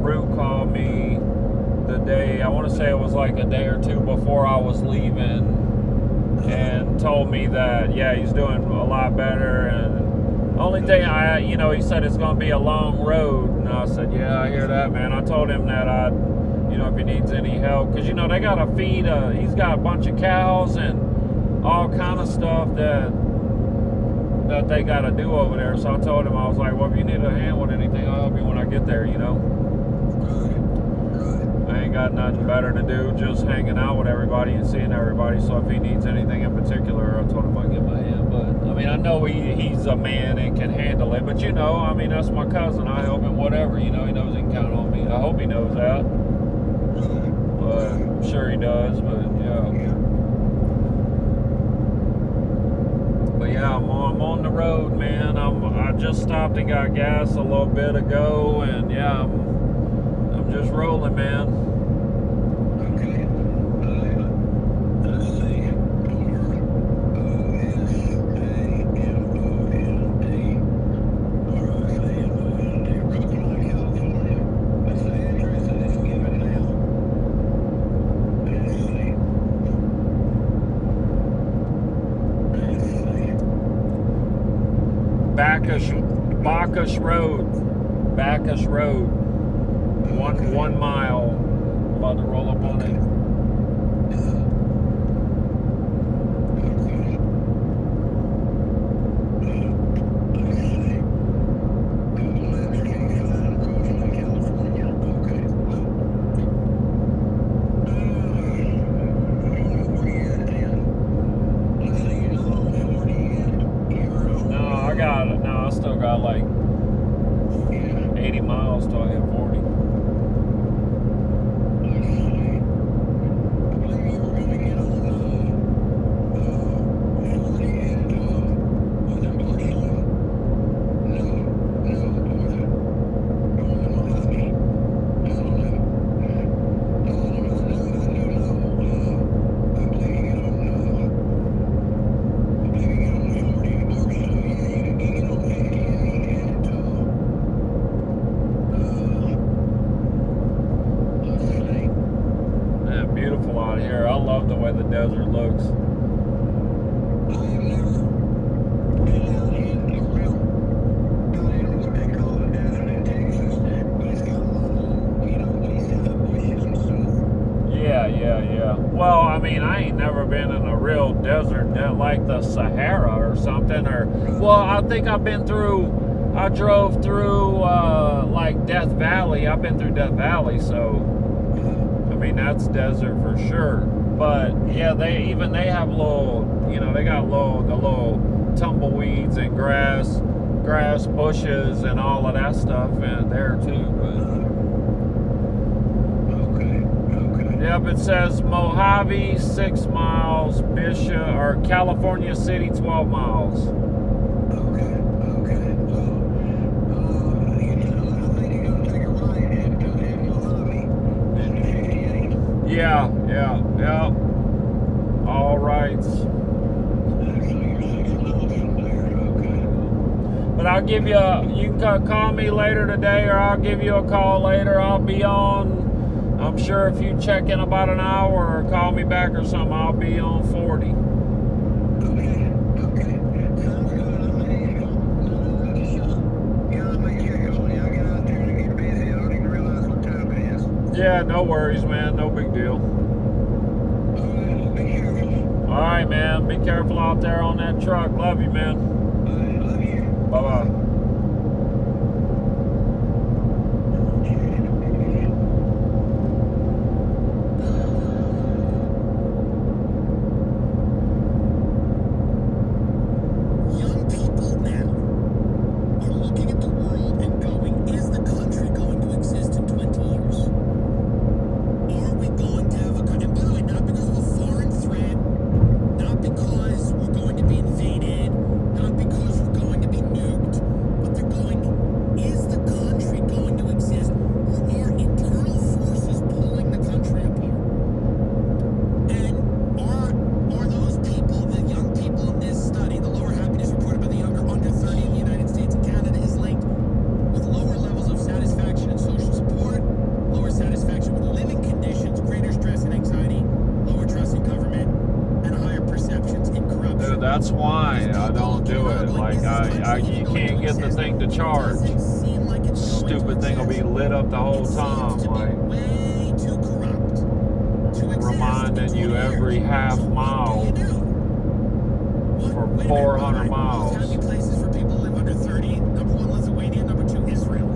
Root called me the day, I want to say it was like a day or two before I was leaving, and told me that, yeah, he's doing a lot better. And only thing he said it's going to be a long road. And I said, yeah, I hear that, man. I told him that if he needs any help, because, they got to feed, he's got a bunch of cows and all kind of stuff that they got to do over there. So I told him, I was like, well, if you need a hand with anything, I'll help you when I get there, I ain't got nothing better to do, just hanging out with everybody and seeing everybody. So if he needs anything in particular, I told him I'd give him a hand. But, I know he's a man and can handle it. But, that's my cousin. I help him whatever, he knows he can count on me. I hope he knows that. But I'm sure he does, but, yeah. But yeah, I'm on the road, man. I just stopped and got gas a little bit ago, and yeah, I'm just rolling, man. Okay. Let's see. Rockland, California. That's the address that it's given now. Let's see. Bacchus Road. 1 mile. I'm about to roll up on it. I still got like 80 miles till I hit 40. Out here. I love the way the desert looks. I have never been out in what they call a desert in Texas, but it's got a lot of, when you see the bushes and stuff. Yeah. Well, I ain't never been in a real desert like the Sahara or something. I think I drove through like Death Valley. I've been through Death Valley, so that's desert for sure. But yeah, they have little, they got the little tumbleweeds and grass bushes and all of that stuff and there too. But Okay. Yep, it says Mojave 6 miles, Bishop or California City 12 miles. Okay. I think you're gonna take a ride in Mojave. Yeah. All right. So you're 6 miles from there. Okay. But I'll give you can call me later today, or I'll give you a call later. I'll be on, I'm sure if you check in about an hour or call me back or something, I'll be on 40. Okay. Sounds good. I may gotta make sure I get out there and get busy. I don't even realize what time it is. Yeah, no worries, man. No big deal. Alright, be careful. All right, man. Be careful out there on that truck. Love you, man. I love you. Bye-bye. Young people now are looking at the world and going, is the country going to exist in 20 years? Are we going to have a country? And by the way, not because of a foreign threat, not because we're going to be invaded, not You can't get the thing to charge. Stupid thing will be lit up the whole time, like Way too corrupt to exist. reminding you every half mile for 400 miles. Happy places for people who live under 30. Number 1, Lithuania. Number 2, Israel.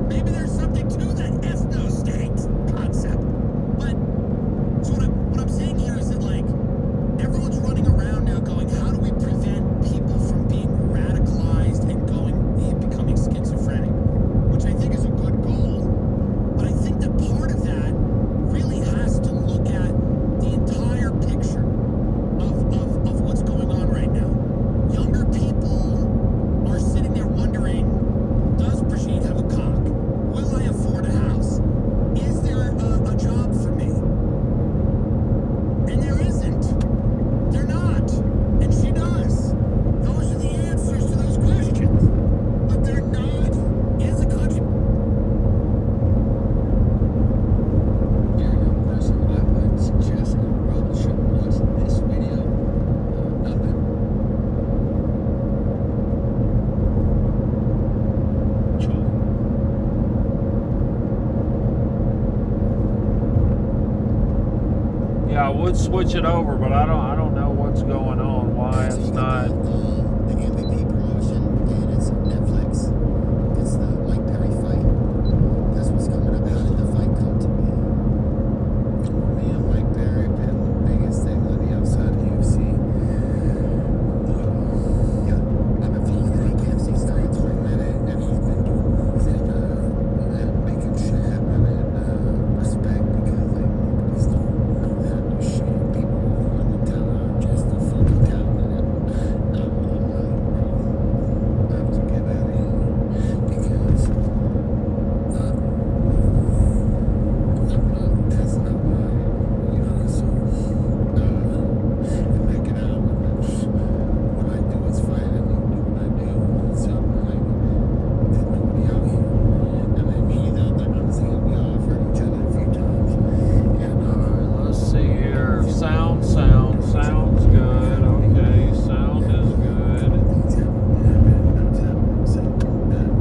Maybe there's something to that ethno-state concept. But so what I'm saying here is that, like, everyone's running around now going, how do we prevent people from being radicalized and becoming schizophrenic? Which I think is a good goal. But I think that part of that really has to look at the entire picture of what's going on right now. Younger people are sitting there wondering, does Brigitte have a cock? Will I afford a house? Is there a job for me? And there isn't. They're not. And she does. Those are the answers to those questions. But they're not. Is a country. Yeah, young person, I would suggest you probably shouldn't watch this video. Nothing. Yeah, I would switch it over, but I don't know what's going on. Why it's not. The MVP promotion, and it's Netflix. It's the Mike Perry fight. That's what's coming up. How did the fight come to be? Me and Mike Perry have been the biggest thing on the outside of the UFC. Yeah, I've been following the UFC starts for a minute, and he's been doing moves and making shit happen and respect because like nobody's don't know how to do shit. People who run the town are just the fucking town. I'm like, bro, I have to get out of here because that's not why, you know, so when I get out, what I do is fight, I need to do what I do. So I'm like, there's nobody out here. And then me either, they're not saying we all hurt each other a few times. And Let's see here. Sounds good. Okay, sound is good.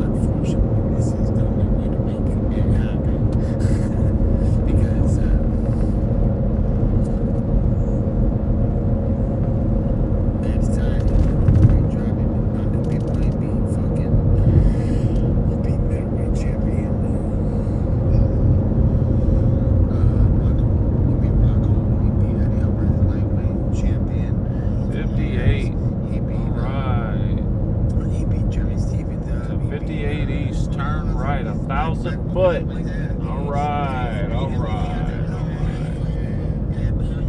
unfortunately, this is the only way to make it happen. Because it's time. Driving people ain't be fucking be middleweight champion. Rocco, he be at the upper lightweight champion. 58. He beat he beat Jeremy Stevens. To 58 east, turn right, 1,000 foot. All right.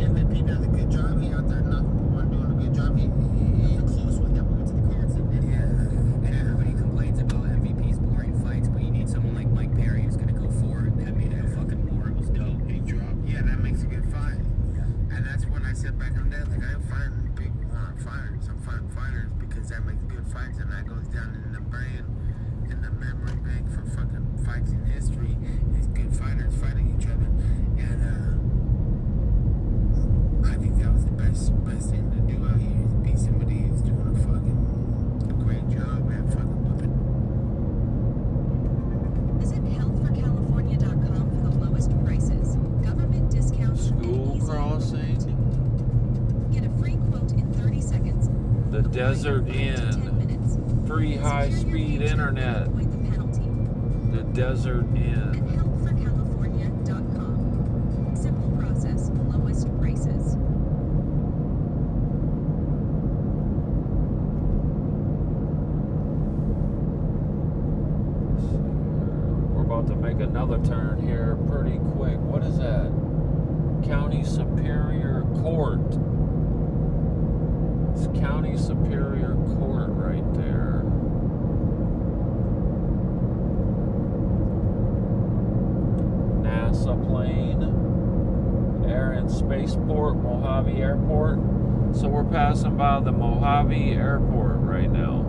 MVP does a good job. He out there doing a good job. He's a close one that we went to the cards and everybody complains about MVP's boring fights, but you need someone like Mike Perry who's gonna go forward. That made it a fucking war. It was dope. He dropped. Yeah, that makes a good fight. And that's when I sit back on that. Like I don't find big fighters. I'm fighting fighters because that makes good fights, and that goes down in the brain, in the memory bank for fucking fights in history. It's good fighters fighting each other, and I think that was the best thing to do out here is be somebody who's doing a great job at fucking whipping. Visit healthforcalifornia.com for the lowest prices, government discounts, School and easy crossing. Get a free quote in 30 seconds. The Desert Inn. Free high-speed internet. Avoid the penalty. The Desert Inn. Healthforcalifornia.com. Simple process, lowest prices. We're about to make another turn here pretty quick. What is that? County Superior Court. It's County Superior Court right there. NASA plane. Air and Spaceport, Mojave Airport. So we're passing by the Mojave Airport right now.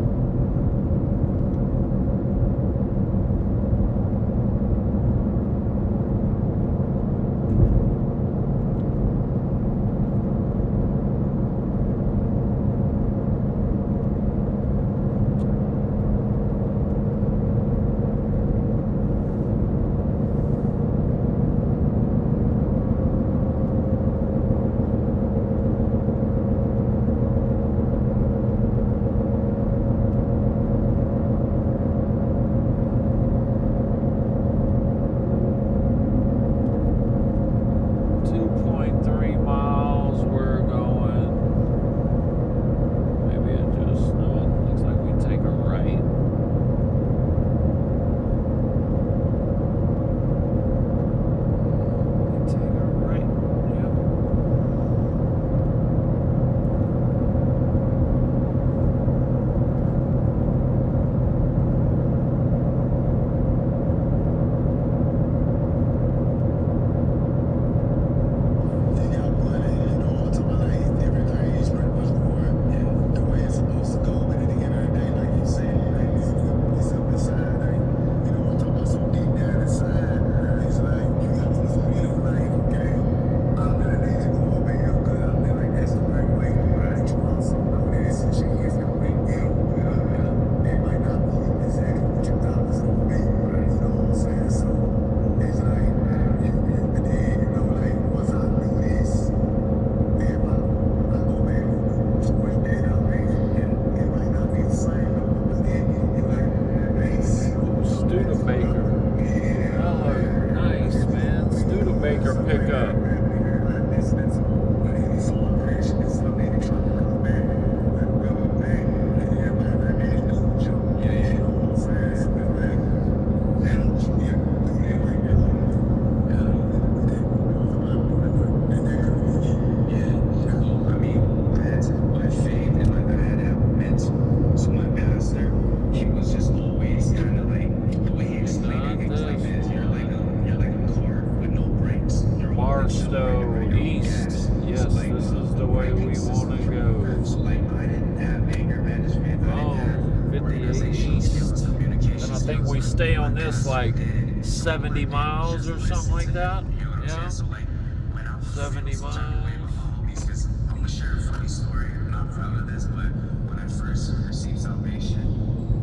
we stay on this like 70 miles or something like that. Yeah, 70 miles. I'm gonna share a funny story. I'm not proud of this, but when I first received salvation,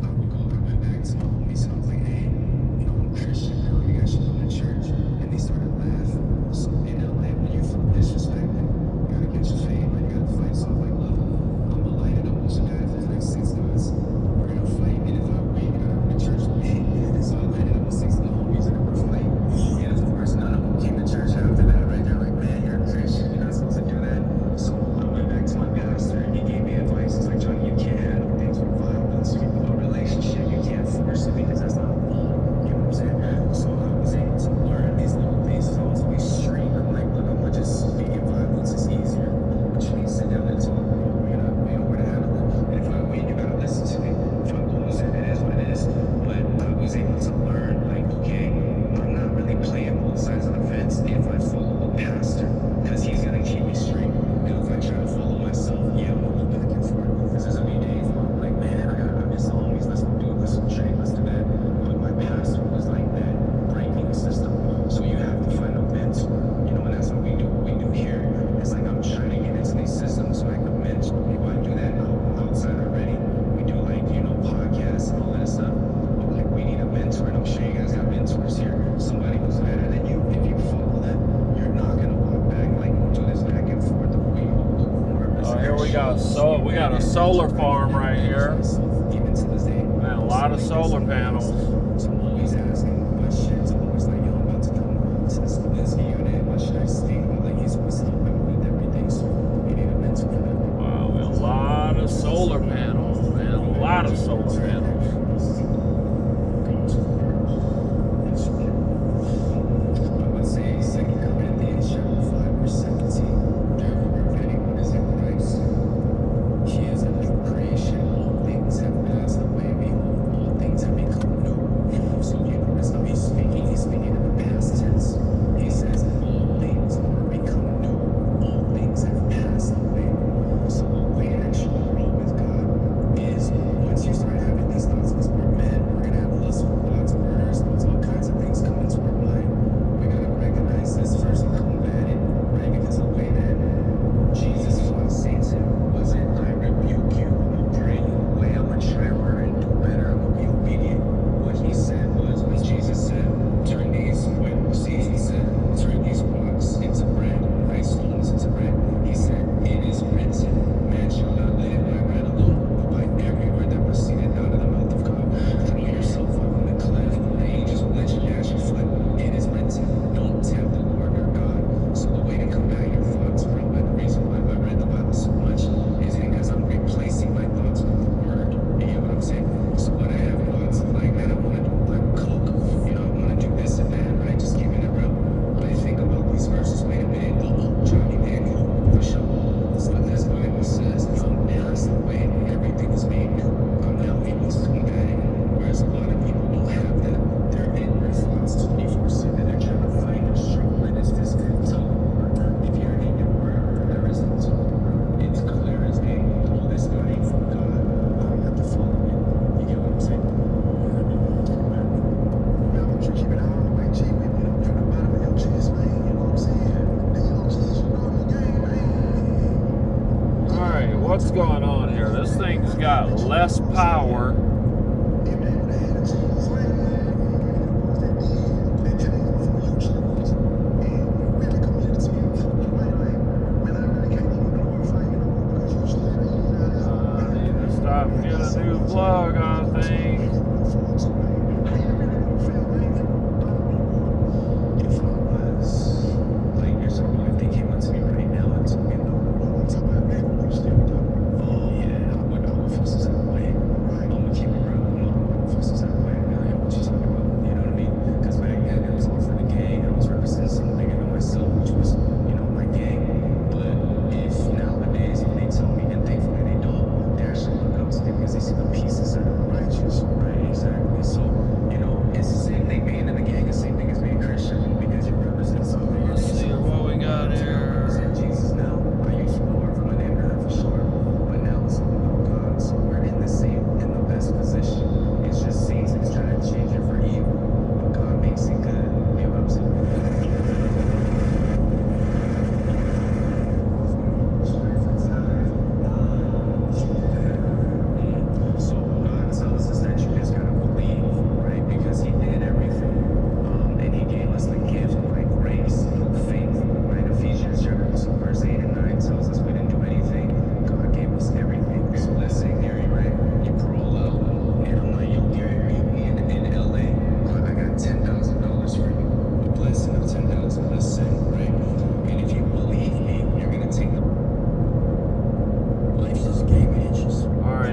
I went back to my homies and I was like, hey, I'm Christian now, you guys should go to church. And they started laughing. So in LA, when you feel disrespected, you gotta get your fame, and you gotta fight. So I was like, look, I'm gonna light it up with you guys for the next 6 months. We're gonna fight, and if I win, you gotta go to church with me. So I lighted up with 6 of the homies and we're fighting. And of course, none of them came to church after that, right? They're like, man, you're a Christian, you're not supposed to do that. So I went back to my pastor and he gave me advice. He's like, Johnny, you can't handle things with violence. A relationship, you can't force it because that's not love. You know what I'm saying? So I was able to learn these little things. I was always straight. I'm like, look, I'm gonna just speak in violence. It's easier. But you need to sit down and talk. We know where to handle it. And if I win, you gotta listen to me. If I lose, it is what it is. But I was able to learn, like, okay, I'm not really playing both sides of the fence if I follow a pastor, because he's gonna keep me straight. And if I try to follow myself, yeah, I'm gonna go back and forth. Because there's gonna be days where I'm like, man, I miss the homies, let's go do it, let's go trade, let's do that. But my pastor was like that, breaking the system. So you have to find a mentor, and that's what we do. What we do here, it's like I'm trying to get into these systems so I can mentor people. I do that outside already. We do like, podcasts and all that stuff. But like, we need a mentor, and I'm sure you guys got mentors here. Somebody who's better than you. If you follow them, you're not gonna walk back, like do this back and forth. Oh, here we got we got a solar farm right here. Even to this day. And a lot of solar panels. So I'm always asking questions. I'm always like, I'm about to come to this unit. What should I say? Like, he's always helping with everything. So you need a mentor for that. Wow, a lot of solar panels, man. A lot of solar panels. I would say 2 Corinthians chapter 5 verse 17. Therefore, if anyone is in Christ, he is a new creation. All things have passed away. Behold, all things have become new. So you notice how he's speaking in the past tense. He says, all things are become new. All things have passed away. So the way that you grow with God is once you start having these thoughts, because we're men, we're gonna have lustful thoughts, murders, thoughts, all kinds of things come into our mind. We gotta recognize this first and combat it, right? Because the way that Jesus fought Satan wasn't, I rebuke you, I'm gonna pray you away, I'm gonna try harder and do better, I'm gonna be obedient. What he said was, when Jesus said, turn these rocks into bread, right? Stones into bread. He said, it is written, man shall not live by bread alone, but by every word that proceeded out of the mouth of God. Throw yourself off from the cliff, the angels will let you dash your foot. It is written, don't tempt the Lord your God. So the way to combat your thoughts, bro, and the reason why I read the Bible so much is because I'm replacing my thoughts with the word. You know what I'm saying? So when I have thoughts like, man, I want to do like coke, I want to do this and that, right? Just keeping it real. But I think about these verses, wait a minute, Johnny Daniel, for sure. So this Bible says, from past away, everything is made new. I'm now able to combat it. Whereas a lot of people don't have that. They're in response 24/7. They're trying to find a struggle, and it's this tug of war. If you're in your word, there is no tug of war. It's clear as day. All this good ain't from God. I don't have to follow it. You get what I'm saying? I want you to keep it all the way G with me, from the bottom of your chest, man. You know what I'm saying? The OGs, you know the game, man. Alright, what's going on here? This thing's got less power. Stop and get a new plug on thing. If I was, like, you're talking about if they came up to me right now and told me, oh yeah, I would feel some type of way. I'm gonna keep it real. I would feel some type of way. Like, what you talking about? You know what I mean? Because back then it was all for the gang. I was representing something bigger than myself, which was, my gang. But if nowadays when they tell me, and thankfully they don't, they actually look up to me because they see the pieces that are righteous, right? Exactly. So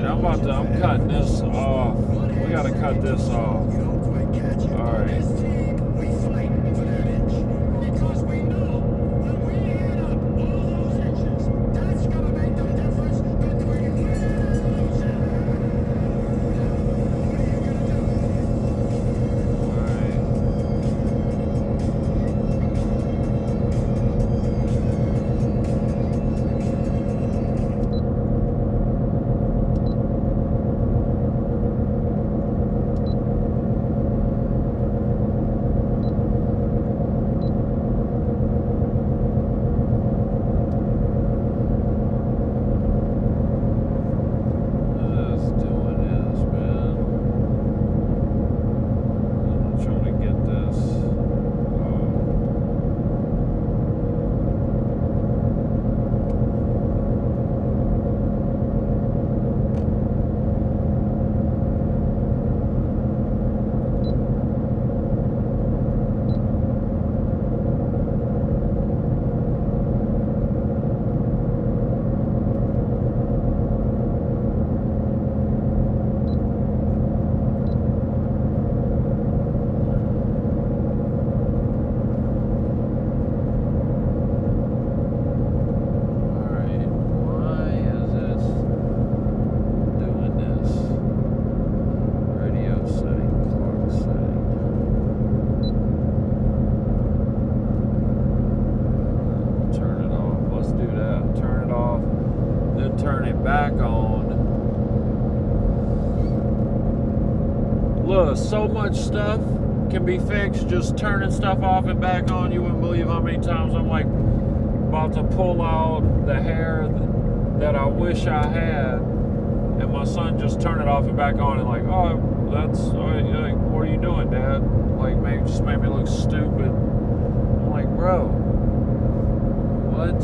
right, I'm cutting this off. We gotta cut this off. All right. Because we know when we add up all those inches, that's gonna make the difference between winning and losing. What are you gonna do? So much stuff can be fixed just turning stuff off and back on. You wouldn't believe how many times I'm like about to pull out the hair that I wish I had, and my son just turned it off and back on, and like, oh, that's like, what are you doing, Dad? Like, just made me look stupid. I'm like, bro, what?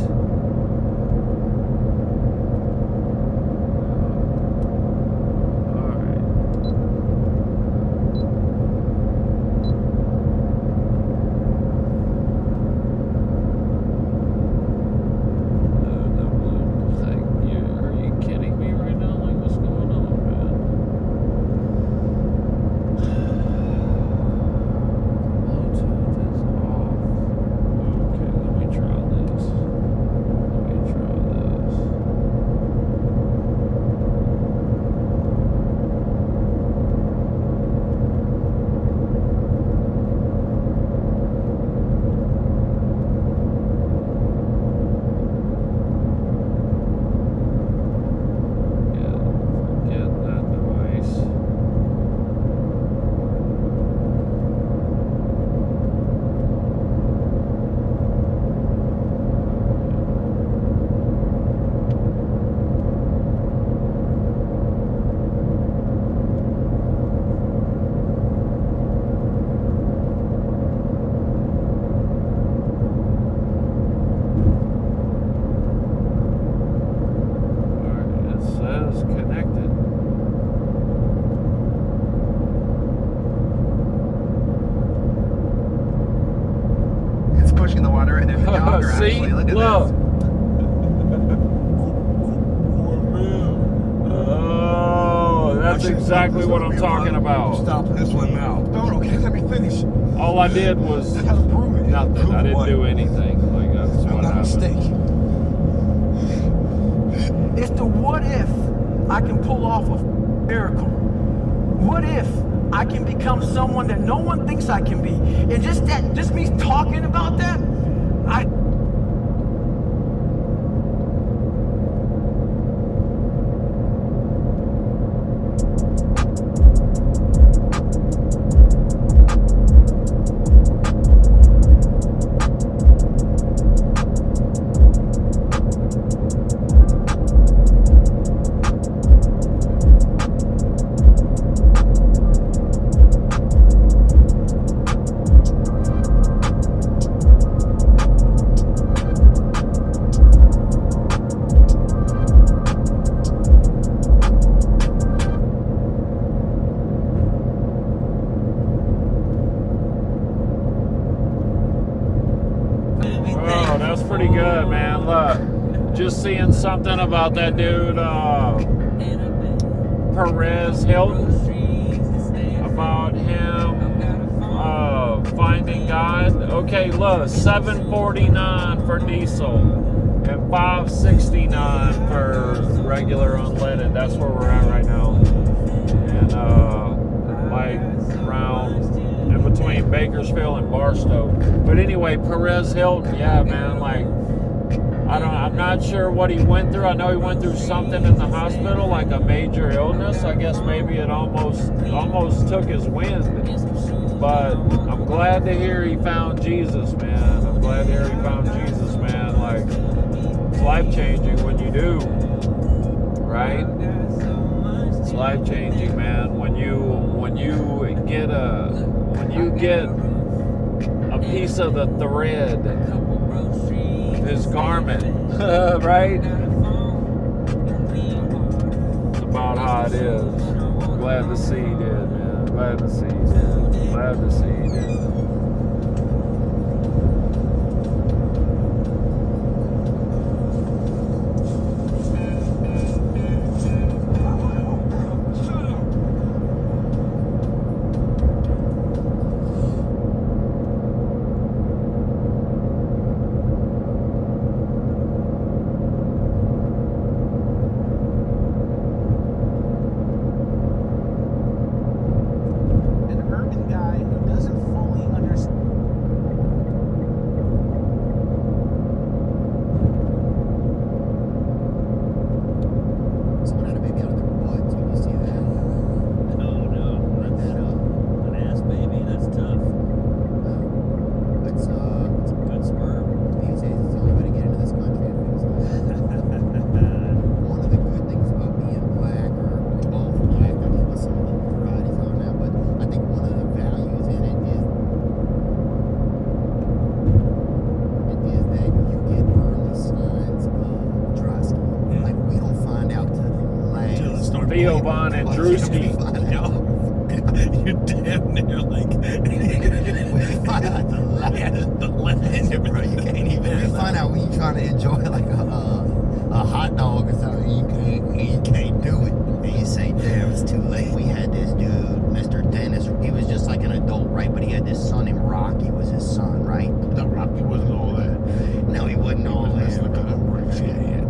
Pushing the water right into the jogger. See? Actually, look at Look. this. Oh, that's exactly what I'm talking about. Stop this one now. Don't, okay, let me finish. All I did was nothing. I didn't do anything. Like, that's what happened. It's the what if I can pull off a miracle. What if I can become someone that no one thinks I can be? And just me talking about that, pretty good, man. Look, just seeing something about that dude. Perez Hilton about him finding God. Okay, look, $7.49 for diesel and $5.69 for regular unleaded. That's where we're at right now. And like around in between Bakersfield and Barstow. But anyway, Perez Hilton, yeah, man, like I'm not sure what he went through. I know he went through something in the hospital, like a major illness. I guess maybe it almost took his wind. But I'm glad to hear he found Jesus, man. I'm glad to hear he found Jesus, man. Like, it's life-changing when you do, right? It's life-changing, man. When you get a piece of the thread, his garment, right? It's about how it is. I'm glad to see he did, man. Glad to see he did. Glad to see he did. And Drewski. You're damn near like the last, bro. You can't even. You find out when you're trying to enjoy like a hot dog or something, you can't do it, and you say, "Damn, it's too late." We had this dude, Mr. Dennis. He was just like an adult, right? But he had this son named Rocky. Was his son, right? The Rocky wasn't all that. No, he wasn't all that.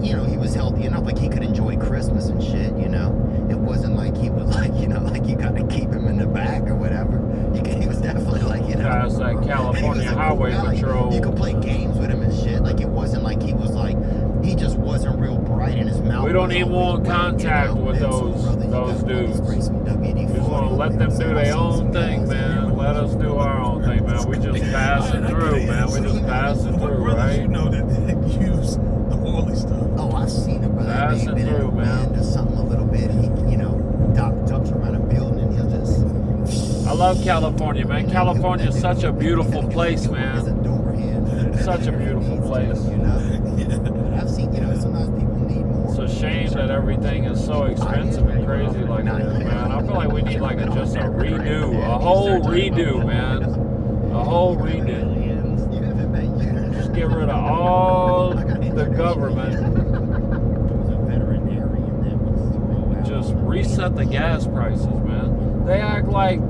You know, he was healthy enough, like he could enjoy Christmas and shit. You know. It wasn't like he was like, you know, like you got to keep him in the back or whatever. He was definitely like, you know. Yeah, it's like California Highway Patrol. You could play games with him and shit. Like it wasn't like he was like, he just wasn't real bright in his mouth. We don't even want contact with those dudes. We just want to let them do their own thing, man. Let us do our own thing, man. We just passing through, man. We just passing through, right? You know that they use the oily stuff. Oh, I've seen it, brother. Passing through, man. Does something a little bit. He, you know, dumps around a building and he'll just. I love California, man. California is such a beautiful place, man. Such a beautiful place. You know, I've seen, you know, sometimes people need more. It's a shame that everything is so expensive and crazy like this, man. I feel like we need like just a redo, a whole redo, man. A whole redo. Just get rid of all the government. Just reset the gas prices, man. They act like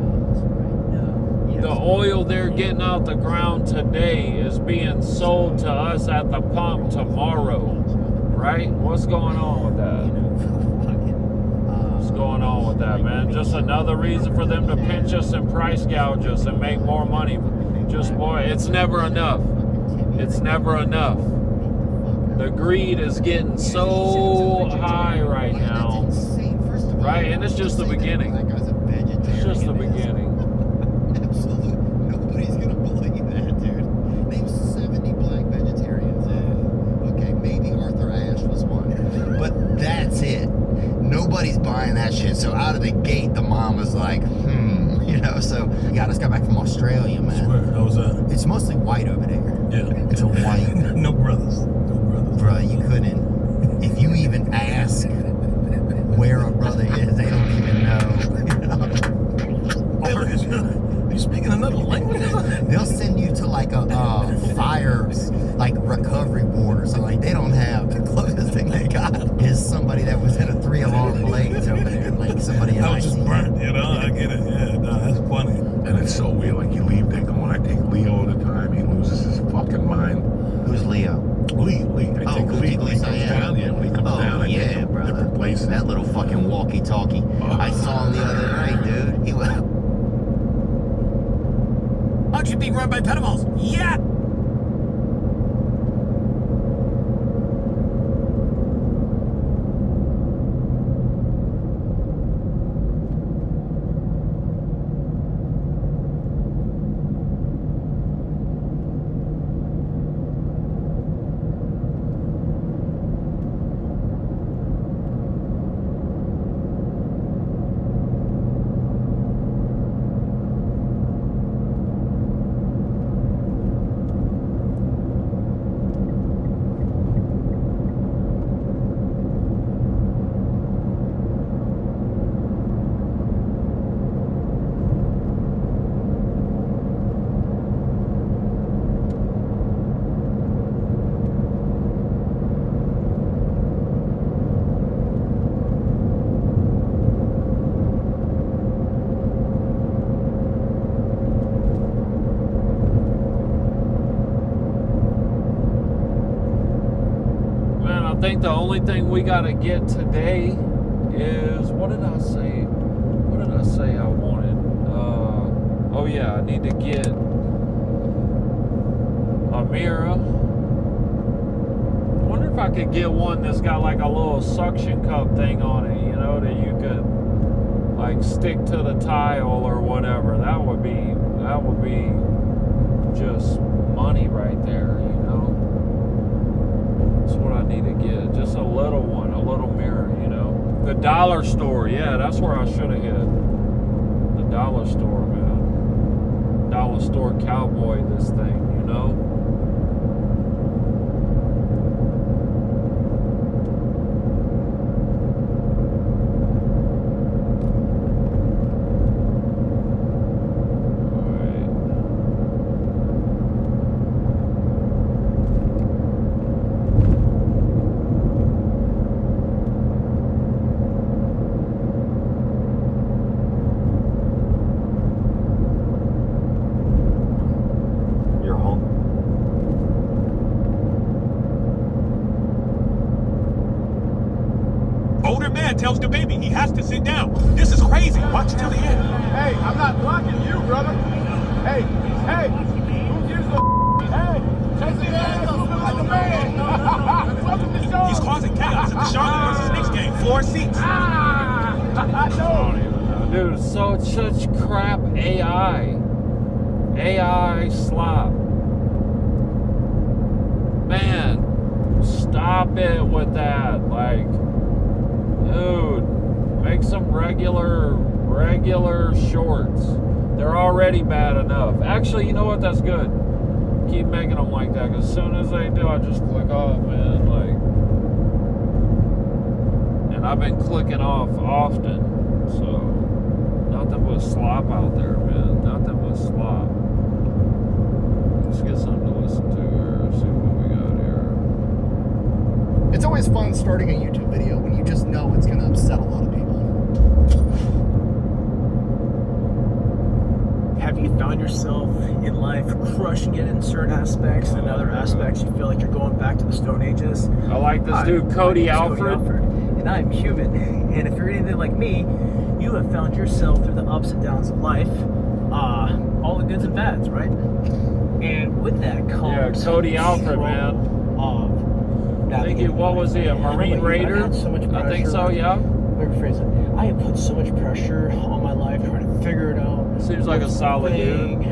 the oil they're getting out the ground today is being sold to us at the pump tomorrow, right? What's going on with that? What's going on with that, man? Just another reason for them to pinch us and price gouge us and make more money. Just, boy, it's never enough. It's never enough. The greed is getting so high right now, right? And it's just the beginning. It's just the beginning. Absolutely. Nobody's gonna believe that, dude. Name 70 black vegetarians. Okay, maybe Arthur Ashe was one. But that's it. Nobody's buying that shit. So out of the gate, the mom was like, you know, so yeah, I just got back from Australia, man. Swear, how was that? It's mostly white over there. Yeah. It's a white. No brothers. Bro, you couldn't. If you even ask where a brother is, they don't even know. Are you speaking another language? They'll send you to like a fire, like recovery ward or something. Like they don't have, the closest thing they got is somebody that was in a 3 alarm blaze over there. Like so house is burnt, you know? I get it. Yeah, no, that's funny. And it's so weird. Like, you leave there going, I take Leo all the time. He loses his fucking mind. Who's Leo? Lee. I take Lee when he comes down. Yeah, when he comes down, I take him brother. different places. That little fucking walkie-talkie. I saw him the other night, dude. He was... Aren't you being run by pedophiles? Yeah! I think the only thing we gotta get today is, what did I say? What did I say I wanted? Oh yeah, I need to get a mirror. I wonder if I could get one that's got like a little suction cup thing on it, you know, that you could like stick to the tile or whatever. That would be just money right there, you know. That's what I need to get. Just a little one, a little mirror, you know. The dollar store, yeah, that's where I should have hit. The dollar store, man. Dollar store cowboy, this thing, you know. Older man tells the baby he has to sit down. This is crazy. Watch till the end. Hey, I'm not blocking you, brother. Hey, who gives a hey, take the ass like a man. Welcome to the show. He's causing chaos at the Charlotte versus Knicks game. Floor seats. I know. Dude, such crap AI slop. Man, stop it with that. Like, dude, make some regular shorts. They're already bad enough. Actually, you know what? That's good. Keep making them like that, because as soon as they do, I just click off, man. Like, and I've been clicking off often, so nothing but slop out there, man. Nothing but slop. Let's get something to listen to here. See what we got here. It's always fun starting a YouTube video when you just know it's going to upset a lot of people. Have you found yourself in life crushing it in certain aspects, and other aspects you feel like you're going back to the Stone Ages? I like this dude, Cody Alfred. And I'm human. And if you're anything like me, you have found yourself through the ups and downs of life, all the goods and bads, right? And with that comes Cody Alfred, man. I think what was he, a Marine Raider? I think so, yeah. Let me rephrase it. I have put so much pressure on my life trying to figure it out. Seems like a solid dude.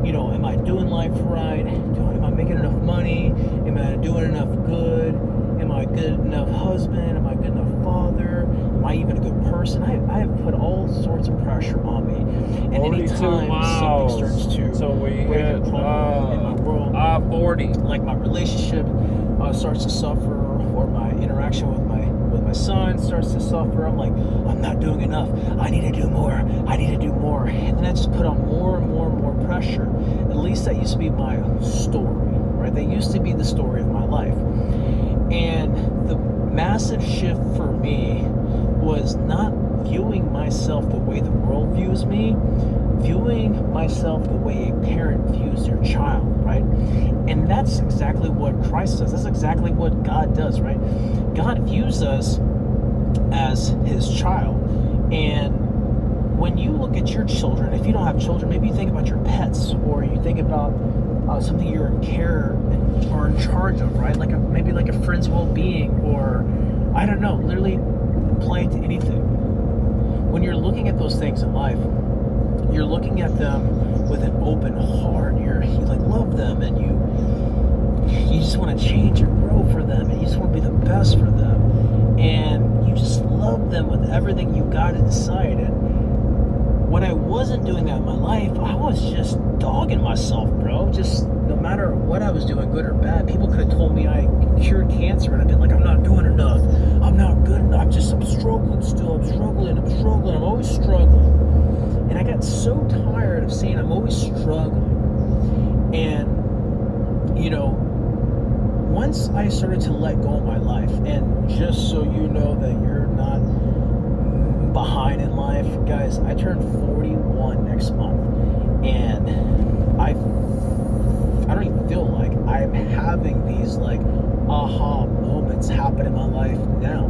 You know, am I doing life right? Am I making enough money? Am I doing enough good? Am I a good enough husband? Am I a good enough father? Am I even a good person? I have put all sorts of pressure on me. And anytime something starts to break and crumble in my world, 40. like my relationship starts to suffer, or my interaction with my son starts to suffer, I'm like, I'm not doing enough. I need to do more. I need to do more. And then I just put on more and more and more pressure. At least that used to be my story, right? That used to be the story of my life. And the massive shift for me was not viewing myself the way the world views me, viewing myself the way a parent views their child, right? And that's exactly what Christ does. That's exactly what God does, right? God views us as his child. And when you look at your children, if you don't have children, maybe you think about your pets, or you think about something you're in care or in charge of, right? Maybe like a friend's well-being, or I don't know, literally apply it to anything. When you're looking at those things in life, you're looking at them with an open heart. You like love them, and you just want to change and grow for them, and you just want to be the best for them, and you just love them with everything you got inside. And when I wasn't doing that in my life, I was just dogging myself, bro. Just no matter what I was doing, good or bad, people could have told me I cured cancer, and I've been like, I'm not doing enough, I'm not good enough, I'm struggling still, I'm struggling, I'm always struggling. And I got so tired of saying I'm always struggling. And, you know, once I started to let go of my life, and just so you know that you're not behind in life, guys, I turn 41 next month, and I don't even feel like I'm having these like aha moments happen in my life now,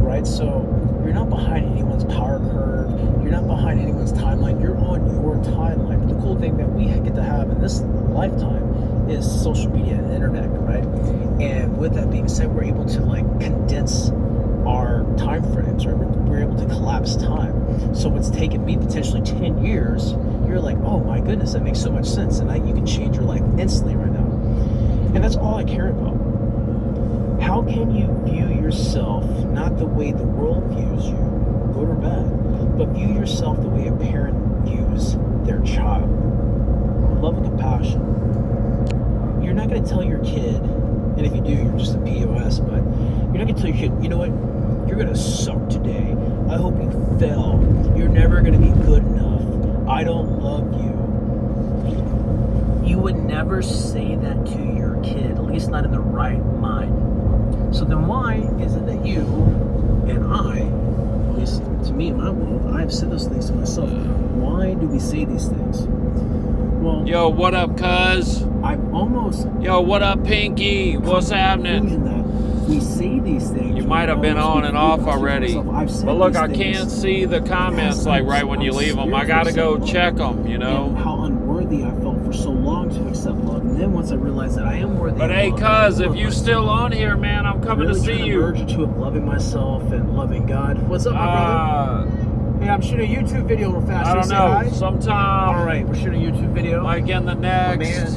right? So you're not behind anyone's power curve, you're not behind anyone's timeline, you're on your timeline. But the cool thing that we get to have in this lifetime is social media and the internet, right? And with that being said, we're able to like condense our time frames, right? We're able to collapse time. So what's taken me potentially 10 years, you're like, oh my goodness, that makes so much sense, and you can change your life instantly right now. And that's all I care about. How can you view yourself not the way the world views you, good or bad, but view yourself the way a parent views their child? Love and compassion. You're not going to tell your kid, and if you do, you're just a POS, but you're not going to tell your kid, you know what, you're going to suck today. I hope you fail. You're never going to be good enough. I don't love you. You would never say that to your kid, at least not in the right mind. So then why is it that you and I, at least to me in my world, I've said those things to myself. Why do we say these things? Well, yo, what up, cuz? I've almost... Yo, what up, Pinky? What's happening? We say these things. You might have been on and off already. But look, I can't see the comments like right when you leave them. I gotta go check them, you know? And how unworthy I felt for so long to accept love. And then once I realized that I am worthy But of hey, love, cuz, if you still on here, man, I'm coming really to see you. Merge into loving myself and loving God. What's up, my brother? Hey, I'm shooting a YouTube video real fast. I don't know. Sometime. All right, we're shooting a YouTube video. Like in the next. Man.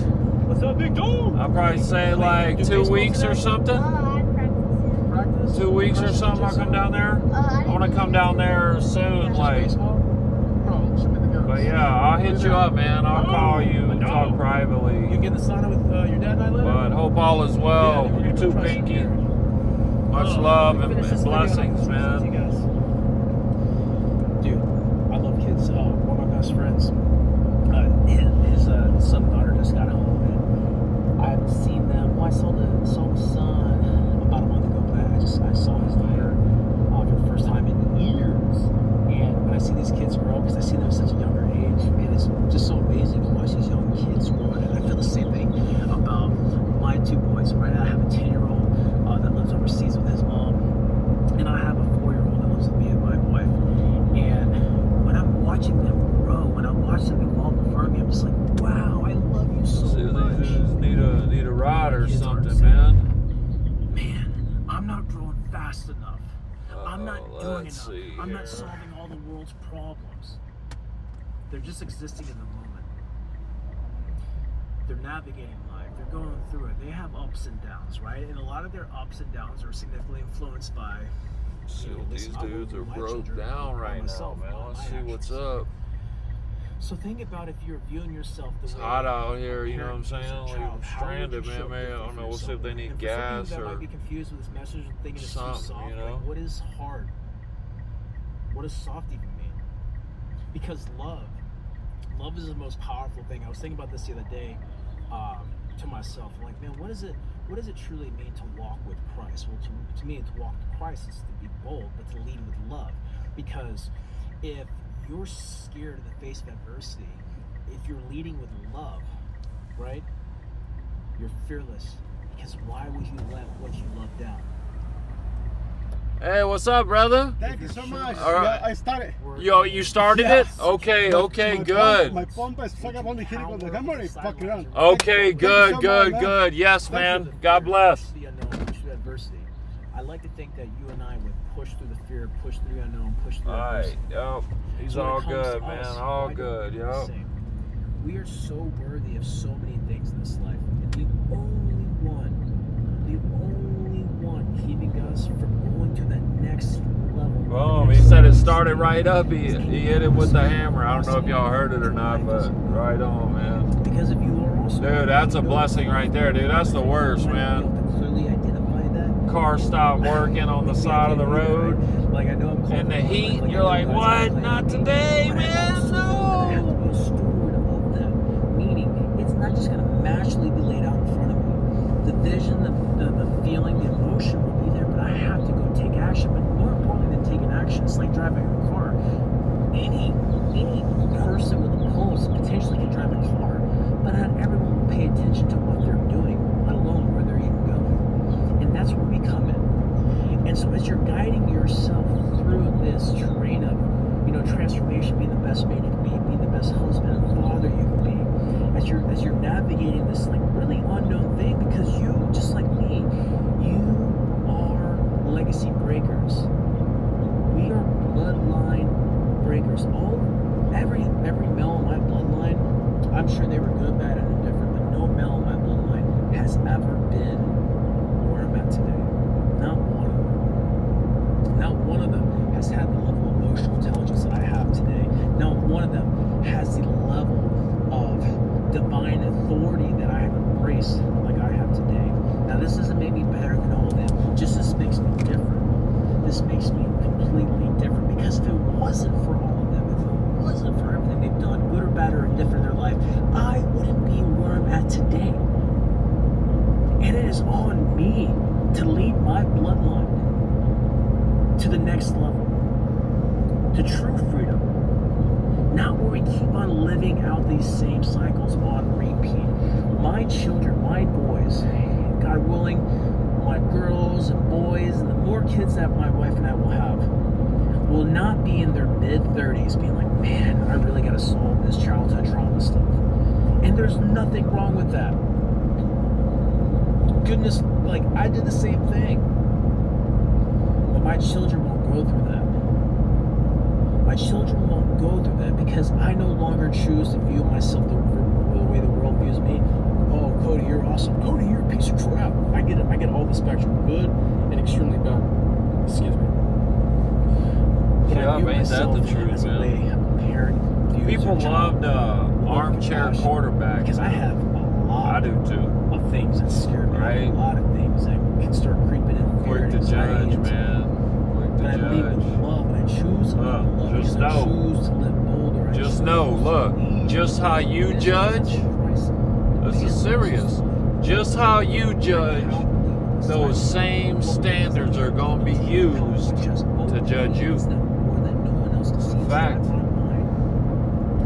What's up, big dog? I'll probably say like 2 weeks or something. 2 weeks or something. I'll come down there. I want to come down there soon, like. But yeah, I'll hit you up, man. I'll call you and talk privately. You getting the sauna with your dad and I later? But hope all is well. You too, Pinky. Much love and blessings, man. Dude, I love kids. One of my best friends, his son and daughter just got home, and I haven't seen them. Well, I saw the son about a month ago, but I saw his daughter for the first time in years. And when I see these kids grow, because I see them at such a younger age, man, it's just so amazing to watch these young kids grow. And I feel the same thing about my two boys. Right now, I have a 10-year-old that lives overseas with his mom, and I have a 4-year-old that lives with me and my wife. And when I'm watching them grow, when I watch them evolve in front of me, I'm just like, wow, I love you so much. Need a ride or something, man. Man, I'm not growing fast enough. I'm not doing enough. I'm not solving all the world's problems. They're just existing in the moment. They're navigating life. They're going through it. They have ups and downs, right? And a lot of their ups and downs are significantly influenced by... These dudes are broke down right now, man. Let's see what's up. So think about if you're viewing yourself the way... It's hot out here, you know what I'm saying? Like, I'm stranded, man. Maybe, I don't know. We'll see if they need gas or might be confused with this message and thinking it's too soft. You know? Like, what is hard? What does soft even mean? Because love is the most powerful thing. I was thinking about this the other day to myself. I'm like, man, what does it truly mean to walk with Christ? Well, to me, to walk with Christ is to be bold, but to lead with love. Because if you're scared of the face of adversity, if you're leading with love, right? You're fearless. Because why would you let what you love down? Hey, what's up, brother? Thank you so much. All right. Yeah, I started. Yo, you started Yes. it? Okay, okay, My good. My pompa is fucking on the hitting on the camera. Fuck around. Okay, good, so good, much, good. Yes, Thank man. God bless. The unknown, push through adversity. I like to think that you and I would push through the fear, push through the unknown, push through All right, adversity. yep. He's So when it all comes good, to man. us, All why do good, we do the yep. same? We are so worthy of so many things in this life. And the only one keeping us from going to the next level. Boom. He said it started right up. He hit it with the hammer. I don't know if y'all heard it or not, but right on, man. Because if you are also Dude, that's a blessing right there, dude. That's the worst, man. clearly identify that. Car stopped working on the side of the road. Like I know I'm called In the heat, you're like, what? Not today, man. No. I have to be a steward of them. Meaning, it's not just going to magically be laid out in front of me. The vision, the feeling, the emotion will be there, but I have to go take action. But more importantly than taking action, it's like driving a car. Any person with a pulse potentially can drive a car, but not everyone will pay attention to what they're doing, let alone where they're even going. And that's where we come in. And so as you're guiding yourself through this terrain of, transformation, being the best man you can be, being the best husband and father you can be, as you're navigating this like really unknown thing, because you, just like me, you are legacy breakers. We are bloodline breakers. Every male in my bloodline, I'm sure they were good, bad, and indifferent, but no male in my bloodline has ever been where I'm at today. Not one of them. Not one of them has had the level of emotional intelligence that I have today. Not one of them has the level of divine authority that I have embraced like I have today. Now, this doesn't make me better than all of them. Just this makes me different. This makes me completely different, because if it wasn't for all of them, if it wasn't for everything they've done, good or bad or indifferent in their life, I wouldn't be where I'm at today. And it is on me to lead my bloodline to the next level, to true freedom. Not where we keep on living out these same cycles on repeat. My children, my boys, God willing, my girls and boys, and the more kids that my wife and I will have, will not be in their mid-30s being like, man, I really got to solve this childhood trauma stuff. And there's nothing wrong with that. Goodness, like, I did the same thing. But my children won't go through that. My children won't go through that, because I no longer choose to view myself the way the world views me. Oh, Cody, you're awesome. Cody, you're a piece of crap. I get it. I get all the spectrum, good and extremely bad. Excuse me. But I view ain't that the myself truth, as a way a parent views People their child. loved armchair quarterback. Because I have a lot I do too. of things that scare me. Right. A lot of things that can start creeping in. Quick to judge, man. Quick to But I lead with judge. love, and I choose to live with love, Just because I know. choose to live bolder. I Just choose know, to look, lead. just how you judge, this is serious. Just how you judge, those same standards are going to be used to judge you. Fact.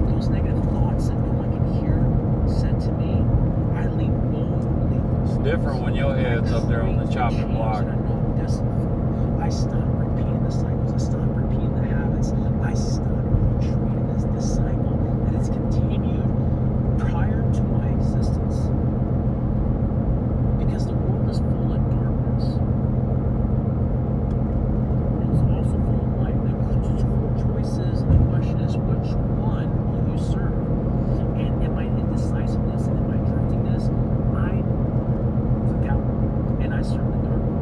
Those negative thoughts that no one can hear said to me, I lead boldly. It's different when your head's up there on the chopping block. I stop repeating the cycles. I stop repeating the habits. I stop treating this cycle that has continued prior to my existence. Because the world is full of darkness. And it's also full of light. The choices, and the question is, which one will you serve? And in my indecisiveness and in my driftingness, I took out and I served the darkness.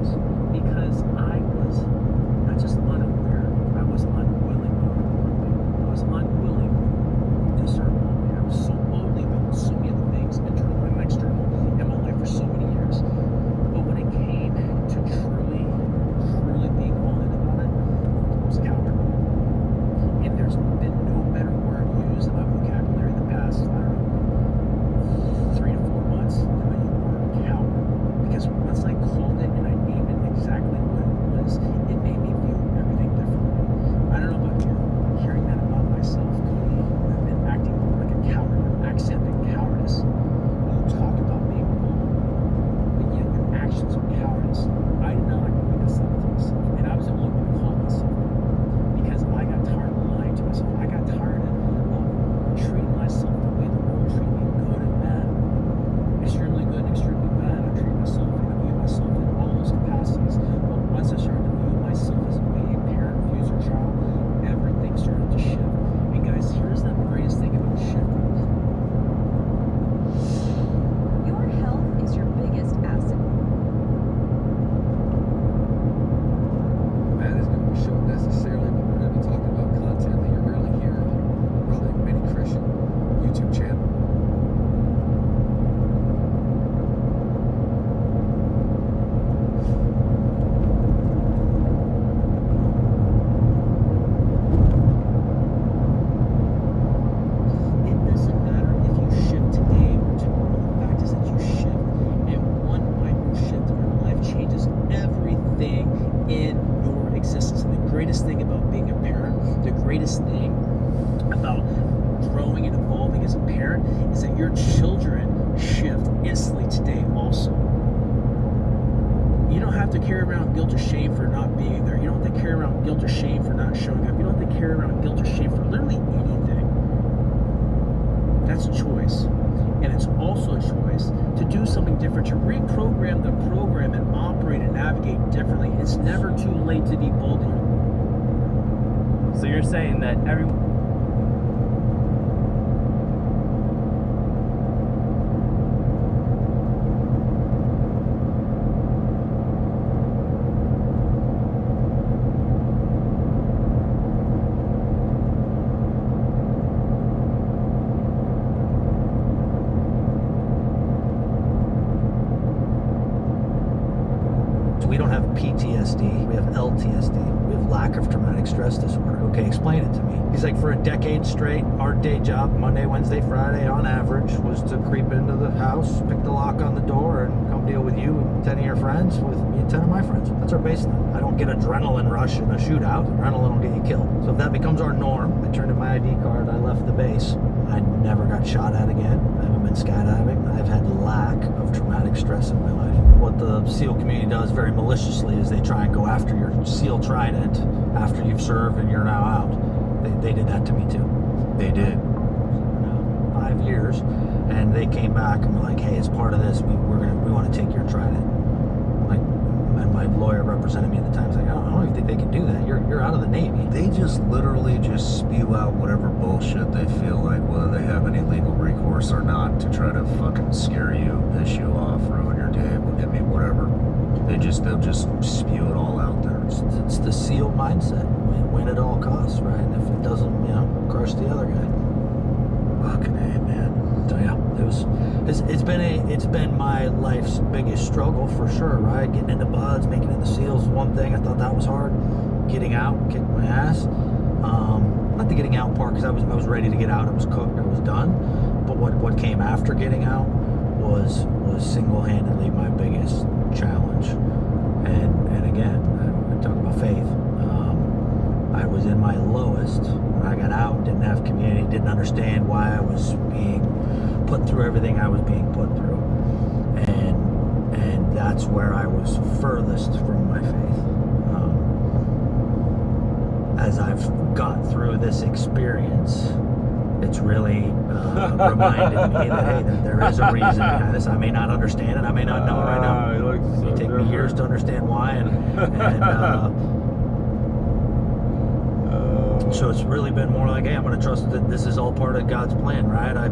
greatest thing about growing and evolving as a parent is that your children shift instantly today also. You don't have to carry around guilt or shame for not being there. You don't have to carry around guilt or shame for not showing up. You don't have to carry around guilt or shame for literally anything. That's a choice. And it's also a choice to do something different, to reprogram the program and operate and navigate differently. It's never too late to be bold. So you're saying that everyone... We don't have PTSD, we have LTSD, we have lack of traumatic stress disorder. Okay, explain it to me. He's like, for a decade straight, our day job, Monday, Wednesday, Friday, on average, was to creep into the house, pick the lock on the door, and come deal with you and 10 of your friends with me and 10 of my friends. That's our baseline. I don't get adrenaline rush in a shootout. Adrenaline will get you killed. So if that becomes our norm, I turned in my ID card, I left the base. I never got shot at again. I haven't been skydiving. I've had lack of traumatic stress in my life. What the SEAL community does very maliciously is they try and go after your SEAL trident after you've served and you're now out. They did that to me too. They did. 5 years, and they came back and were like, "Hey, as part of this, we want to take your trident." Like, and my lawyer represented me at the time. He's like, "I don't even think they can do that. You're out of the Navy." They just literally just spew out whatever bullshit they feel like, whether they have any legal recourse or not, to try to fucking scare you, piss you off, ruin your day, whatever. They'll just spew it all out there. It's the SEAL mindset. Win at all costs, right? And if it doesn't, crush the other guy. Fucking A, man. So yeah, it's been my life's biggest struggle for sure, right? Getting into buds, making it into SEALs is one thing. I thought that was hard. Getting out, kicking my ass. Not the getting out part, because I was ready to get out. It was cooked. It was done. But what came after getting out was single-handedly my biggest challenge. And again, I talk about faith. I was in my lowest when I got out, didn't have community, didn't understand why I was being put through everything I was being put through. And that's where I was furthest from my faith. As I've got through this experience, it's really reminded me that, hey, that there is a reason behind this. I may not understand it. I may not know it right now. It may take me years to understand why. So it's really been more like, hey, I'm going to trust that this is all part of God's plan, right? I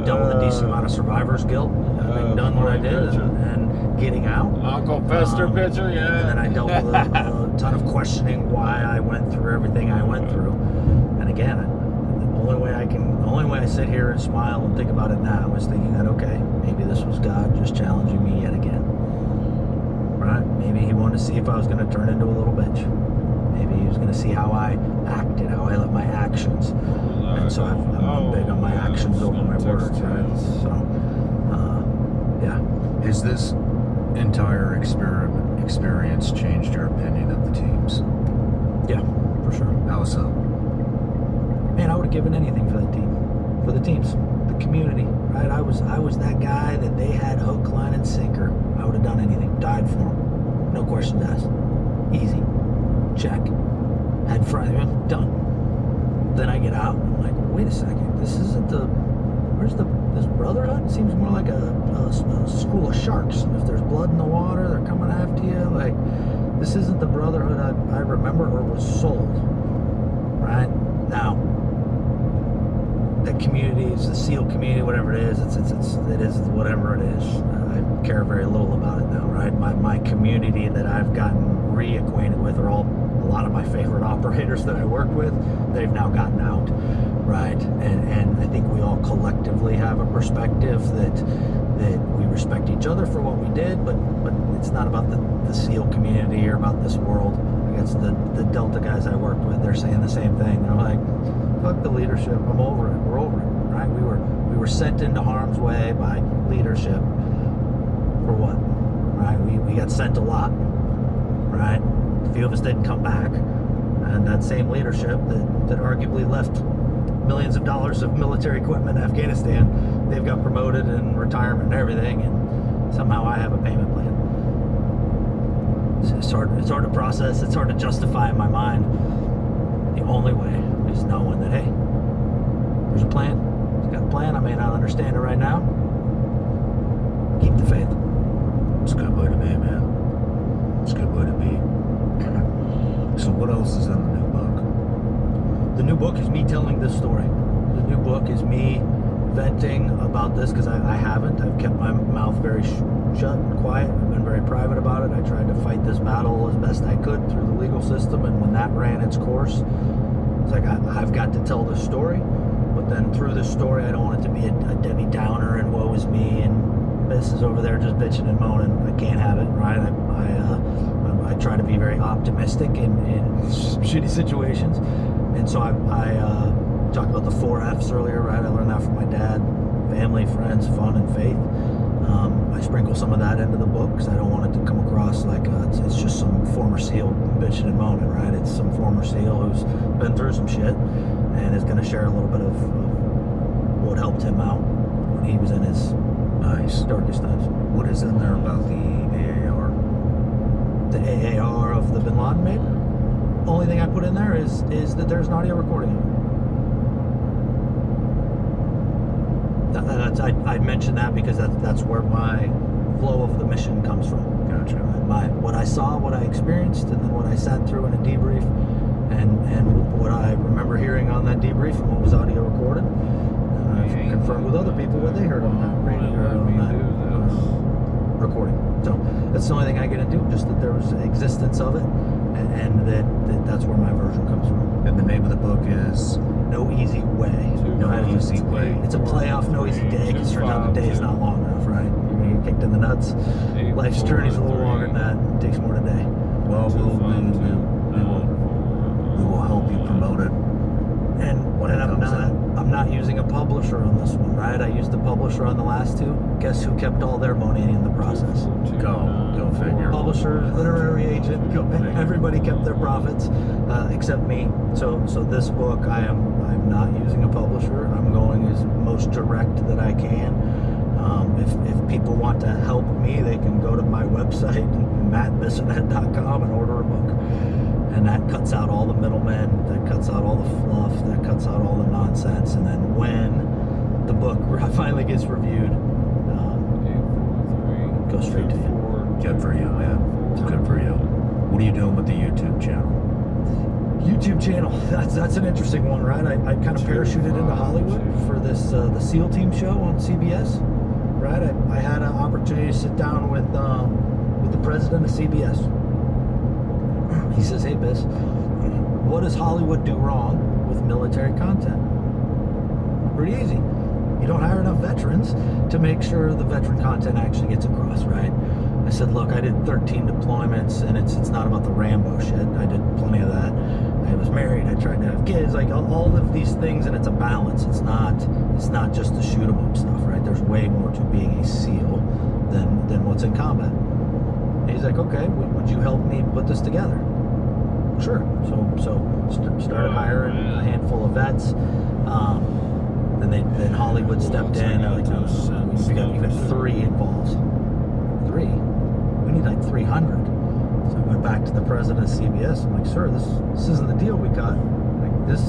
dealt with a decent amount of survivor's guilt, having done what I did, and getting out. Uncle Fester picture, yeah. And then I dealt with a ton of questioning why I went through everything I went through. And again, the only way I sit here and smile and think about it now is thinking that, okay, maybe this was God just challenging me yet again. Right? Maybe he wanted to see if I was going to turn into a little bitch. Maybe he was going to see how I acted, how I let my actions. And so I'm big on my actions over my words, right? So, yeah. Has this entire experience changed your opinion of the teams? Yeah, for sure. How so? Man, I would have given anything for that team, for the teams, the community, right? I was that guy that they had hook, line, and sinker. I would have done anything, died for them, no questions asked, easy, check, had friends, done. Then I get out, and I'm like, wait a second, this isn't this brotherhood? It seems more like a school of sharks. If there's blood in the water, they're coming after you. Like, this isn't the brotherhood I remember or was sold, right? Now, the community is the SEAL community, whatever it is, it is whatever it is. I care very little about it now, right? My community that I've gotten reacquainted with are a lot of my favorite operators that I worked with. They've now gotten out, right? And I think we all collectively have a perspective that we respect each other for what we did, but it's not about the SEAL community or about this world. I guess the Delta guys I worked with, they're saying the same thing. They're like, fuck the leadership, I'm over it, we're over it, right? We were sent into harm's way by leadership for what, right? We got sent a lot, right? A few of us didn't come back, And that same leadership that arguably left millions of dollars of military equipment in Afghanistan, they've got promoted and retirement and everything, and somehow I have a payment plan. It's hard to process, it's hard to justify in my mind. The only way is knowing that, hey, there's a plan. It's got a plan. I may not understand it right now. Keep the faith. It's a good way to be, man. It's a good way to be. So what else is in the new book? The new book is me telling this story. The new book is me venting about this because I haven't. I've kept my mouth very shut and quiet. I've been very private about it. I tried to fight this battle as best I could through the legal system, and when that ran its course, it's like I've got to tell this story. But then through this story, I don't want it to be a Debbie Downer and woe is me and this is over there just bitching and moaning. I can't have it, right? I try to be very optimistic in shitty situations. And so I talked about the 4 F's earlier, right? I learned that from my dad: family, friends, fun, and faith. I sprinkle some of that into the book because I don't want it to come across like it's just some former SEAL bitching and moaning, right? It's some former SEAL who's been through some shit and is going to share a little bit of what helped him out when he was in his darkest times. What is in there about the AAR? The AAR of the Bin Laden made? Only thing I put in there is that there's an audio recording of it. I mentioned that because that's where my flow of the mission comes from. Gotcha. What I saw, what I experienced, and then what I sat through in a debrief, and what I remember hearing on that debrief and what was audio recorded. And I've confirmed with other people what they heard on that radio or on that recording. So that's the only thing I get into, just that there was an existence of it, and that's where my version comes from. And the name of the book is No Easy Way. No Easy Way. It's a play off No Easy Day, because it turns out the day is not long enough, right? You're gonna get kicked in the nuts. Life's journey's a little longer than that. It takes more than a day. Well, we will help you promote it. And I'm not using a publisher on this one, right? I used the publisher on the last 2. Guess who kept all their money in the process? Go figure. Publisher, literary agent, everybody kept their profits except me. So this book, I'm not using a publisher. I'm going as most direct that I can. If people want to help me, they can go to my website, mattbissonette.com, and order a book. And that cuts out all the middlemen, that cuts out all the fluff, that cuts out all the nonsense. And then when the book finally gets reviewed, go straight to you. Good for you, man. Good for you. What are you doing with the YouTube channel? YouTube channel, that's an interesting one, right? I kind of parachuted into Hollywood for this the SEAL Team show on CBS, right? I had an opportunity to sit down with the president of CBS. He says, hey, Biss, what does Hollywood do wrong with military content? Pretty easy. You don't hire enough veterans to make sure the veteran content actually gets across, right? I said, look, I did 13 deployments, and it's not about the Rambo shit. I did plenty of that. I was married. I tried to have kids, like all of these things, and it's a balance. It's not just the shoot 'em up stuff, right? There's way more to being a SEAL than what's in combat. And he's like, okay, would you help me put this together? Sure. So started hiring a handful of vets. Then Hollywood stepped in. Like, no, you got 3 involved. 3? We need like 300. So I went back to the president of CBS. I'm like, sir, this isn't the deal we got. Like this,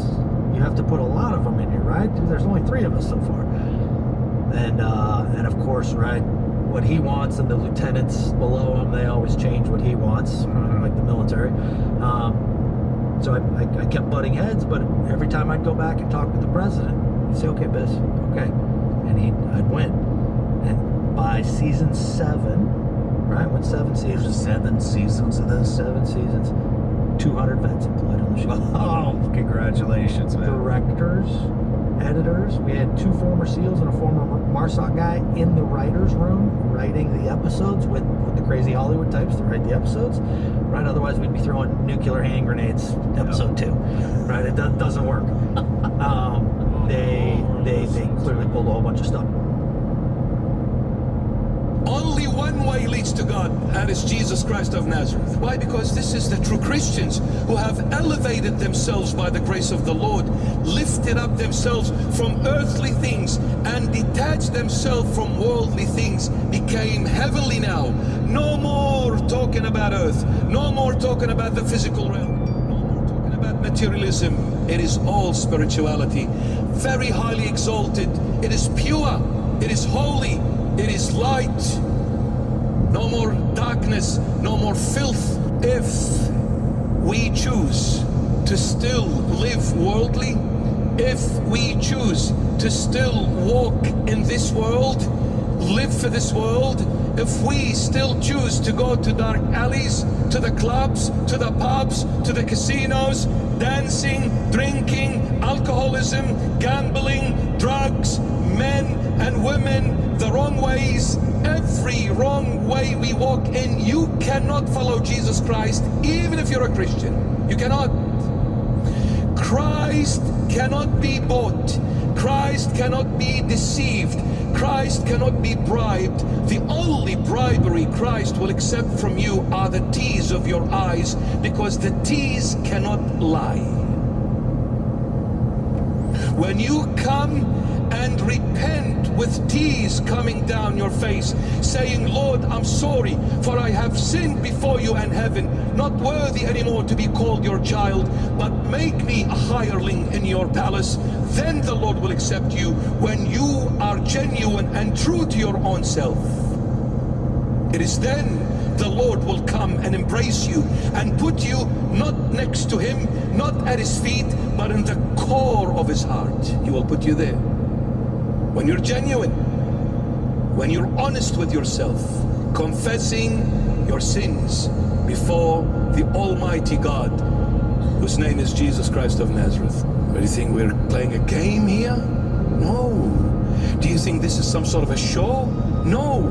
you have to put a lot of them in here, right? There's only 3 of us so far. And of course, right, what he wants, and the lieutenants below him, they always change what he wants, like the military. So I kept butting heads, but every time I'd go back and talk with the president, he'd say, okay, Biss, okay. And I'd win. And by season 7, right, went 7 seasons. There's 7 seasons of this? 7 seasons. 200 vets employed on the show. Oh, congratulations, man. Directors, editors. We had 2 former SEALs and a former MARSOC guy in the writer's room writing the episodes with the crazy Hollywood types to write the episodes, right? Otherwise, we'd be throwing nuclear hand grenades episode 2, right? It doesn't work. They clearly pulled a whole bunch of stuff. Only one way leads to God, and it's Jesus Christ of Nazareth. Why? Because this is the true Christians who have elevated themselves by the grace of the Lord, lifted up themselves from earthly things, and detached themselves from worldly things, became heavenly now. No more talking about earth, no more talking about the physical realm, no more talking about materialism. It is all spirituality, very highly exalted. It is pure, it is holy, it is light. No more darkness, no more filth. If we choose to still live worldly, if we choose to still walk in this world, live for this world, if we still choose to go to dark alleys, to the clubs, to the pubs, to the casinos, dancing, drinking, alcoholism, gambling, drugs, men and women, the wrong ways, every wrong way we walk in, you cannot follow Jesus Christ, even if you're a Christian. You cannot. Christ cannot be bought. Christ cannot be deceived. Christ cannot be bribed. The only bribery Christ will accept from you are the tears of your eyes, because the tears cannot lie. When you come and repent with tears coming down your face, saying, Lord, I'm sorry, for I have sinned before you and heaven, not worthy anymore to be called your child, but make me a hireling in your palace, then the Lord will accept you, when you are genuine and true to your own self. It is then the Lord will come and embrace you and put you not next to him, not at his feet, but in the core of his heart. He will put you there. When you're genuine, when you're honest with yourself, confessing your sins before the Almighty God, whose name is Jesus Christ of Nazareth. Do you think we're playing a game here? No. Do you think this is some sort of a show? No.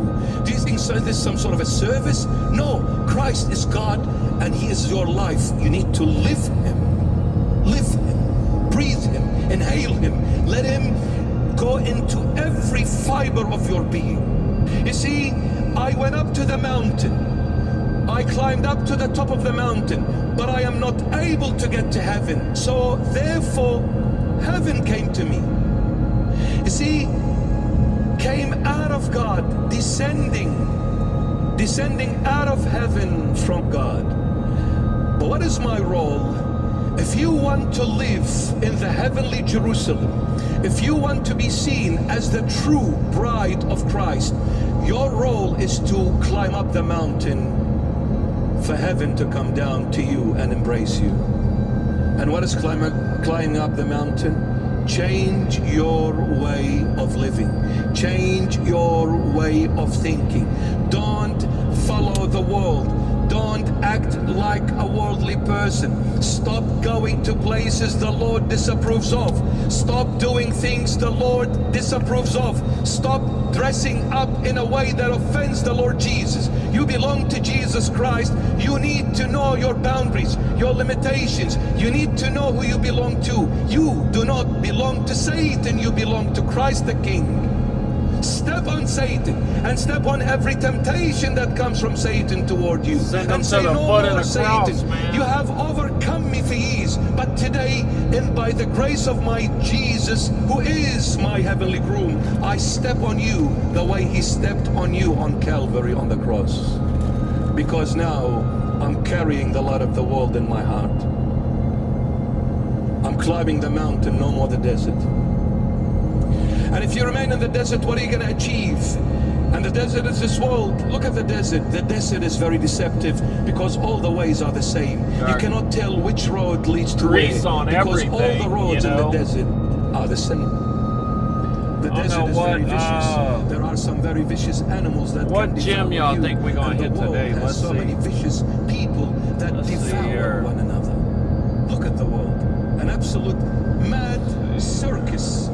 Do you think this is some sort of a service? No. Christ is God and he is your life. You need to live him. Live him. Breathe him. Inhale him. Let him go into every fiber of your being. You see, I went up to the mountain. I climbed up to the top of the mountain, but I am not able to get to heaven. So therefore, heaven came to me. You see, came out of God, descending out of heaven from God. But what is my role? If you want to live in the heavenly Jerusalem, if you want to be seen as the true bride of Christ, your role is to climb up the mountain for heaven to come down to you and embrace you. And what is climbing up the mountain? Change your way of living. Change your way of thinking. Don't follow the world. Don't act like a worldly person. Stop going to places the Lord disapproves of. Stop doing things the Lord disapproves of. Stop dressing up in a way that offends the Lord Jesus. You belong to Jesus Christ. You need to know your boundaries, your limitations. You need to know who you belong to. You do not belong to Satan. You belong to Christ the King. Step on Satan and step on every temptation that comes from Satan toward you. And say, no more, Satan. You have overcome me for years, but today, and by the grace of my Jesus, who is my heavenly groom, I step on you the way he stepped on you on Calvary on the cross. Because now I'm carrying the light of the world in my heart. I'm climbing the mountain, no more the desert. And if you remain in the desert, what are you going to achieve? And the desert is this world. Look at the desert. The desert is very deceptive because all the ways are the same. You cannot tell which road leads to where, because all the roads in the desert are the same. The desert is very vicious. There are some very vicious animals that what can gym y'all you. think we're going to hit today? Let's see. Many vicious people that devour one another. Look at the world. An absolute mad circus.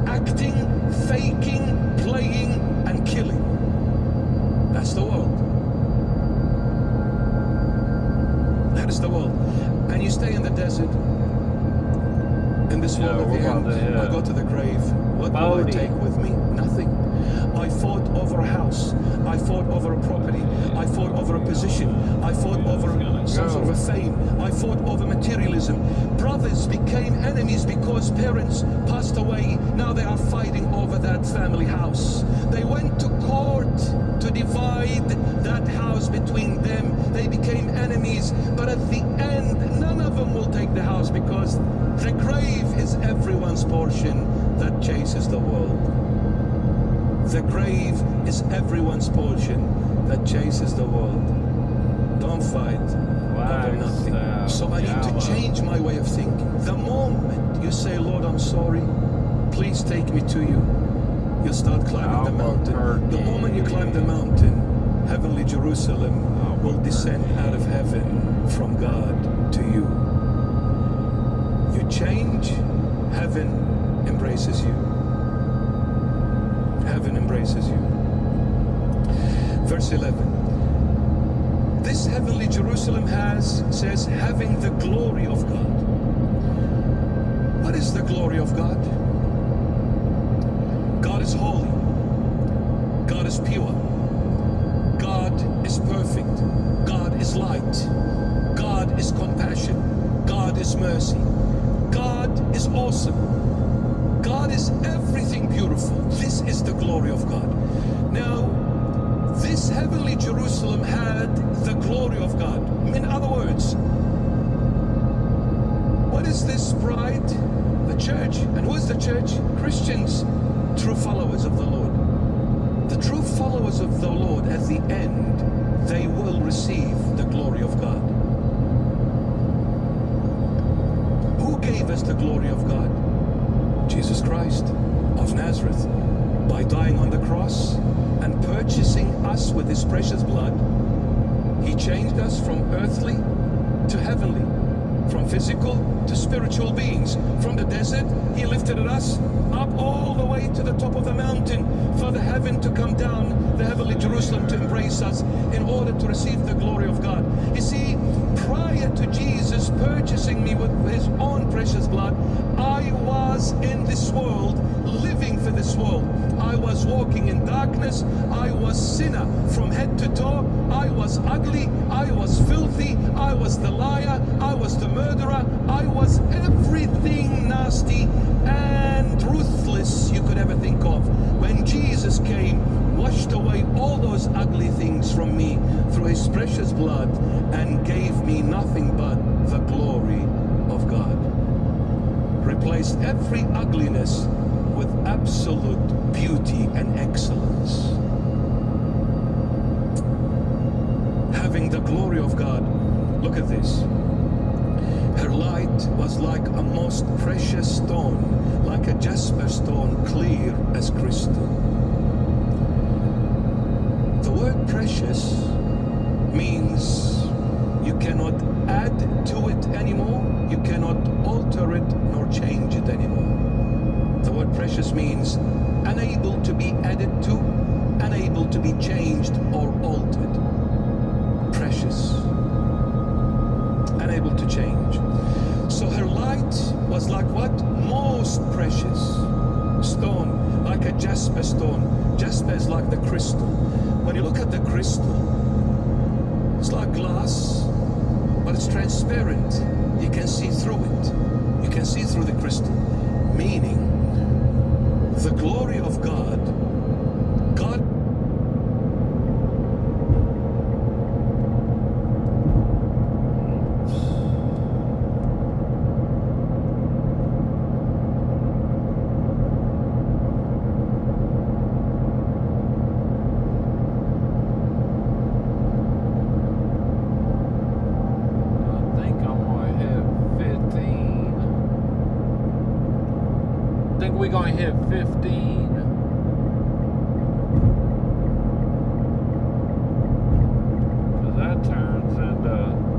Acting, faking, playing, and killing. That's the world. That is the world. And you stay in the desert. In this world at the end, I go to the grave. What will I take with me? Nothing. I fought over a house. I fought over a property. I fought over a position. I fought over some sort of a fame. I fought over materialism. Brothers became enemies because parents passed away. Now they are fighting over that family house. They went to court to divide that house between them. They became enemies, but at the end, none of them will take the house because the grave is everyone's portion that chases the world. The grave is everyone's portion that chases the world. Don't fight over nothing. So I need to change my way of thinking. The moment you say, Lord, I'm sorry, please take me to you, you'll start climbing the mountain. The moment you climb the mountain, heavenly Jerusalem will descend out of heaven from God to you. You change, heaven embraces you. Heaven embraces you. Verse 11. This heavenly Jerusalem says, having the glory of God. What is the glory of God? God is holy. God is pure. God is perfect. God is light. God is compassion. God is mercy. God is awesome. God is everything beautiful. This is the glory of God. Now, this heavenly Jerusalem had the glory of God. In other words, what is this bride? The church. And who is the church? Christians, true followers of the Lord. The true followers of the Lord, at the end, they will receive the glory of God. Who gave us the glory of God? Jesus Christ of Nazareth, by dying on the cross and purchasing us with his precious blood. He changed us from earthly to heavenly, from physical to spiritual beings. From the desert, he lifted us up all the way to the top of the mountain for the heaven to come down, the heavenly Jerusalem to embrace us in order to receive the glory of God. You see, prior to Jesus purchasing me with his own precious blood, I was in this world, living for this world. I was walking in darkness. I was sinner from head to toe. I was ugly. I was filthy. I was the liar. I was the murderer. I was everything nasty and ruthless you could ever think of. When Jesus came, washed away all those ugly things from me through his precious blood and gave me nothing but the glory of God. Replaced every ugliness with absolute beauty and excellence. Having the glory of God, look at this. Her light was like a most precious stone, like a jasper stone, clear as crystal. The word precious means you cannot add to it anymore, you cannot alter it nor change it anymore. The word precious means unable to be added to, unable to be changed or altered. Precious. Unable to change. So her light was like what? Most precious stone, like a jasper stone. Jasper is like the crystal. When you look at the crystal, it's like glass, but it's transparent. You can see through it. You can see through the crystal. Meaning, the glory of God, God We're going to hit 15. Because that turns into...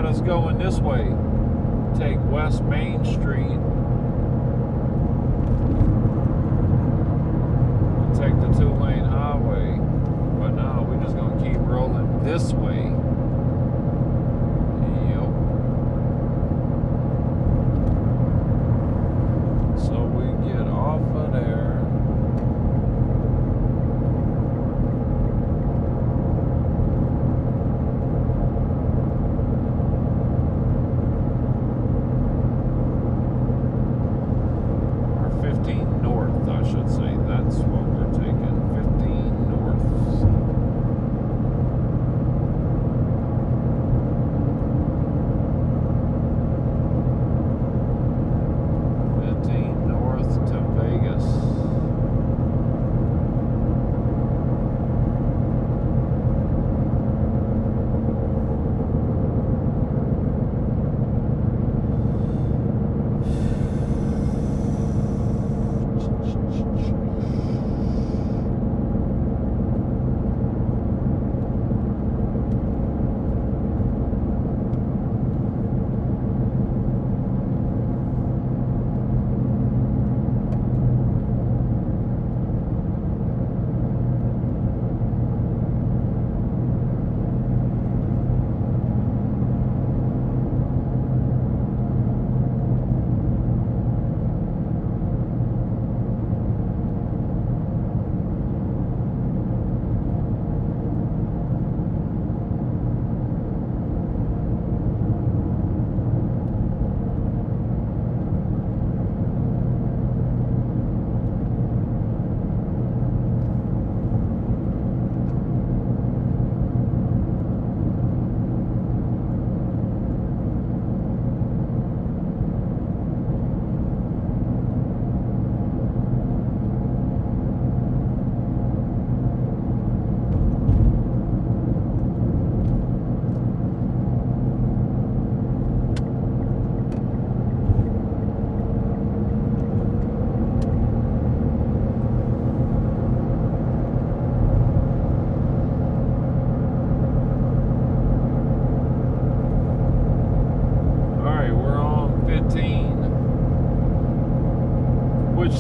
got us going this way. Take West Main Street. Take the 2-lane highway. But no, we're just gonna keep rolling this way. Yep. So we get off of there. Or 15 north, I should say. That's what we're taking. 15 north. 15 north to Vegas.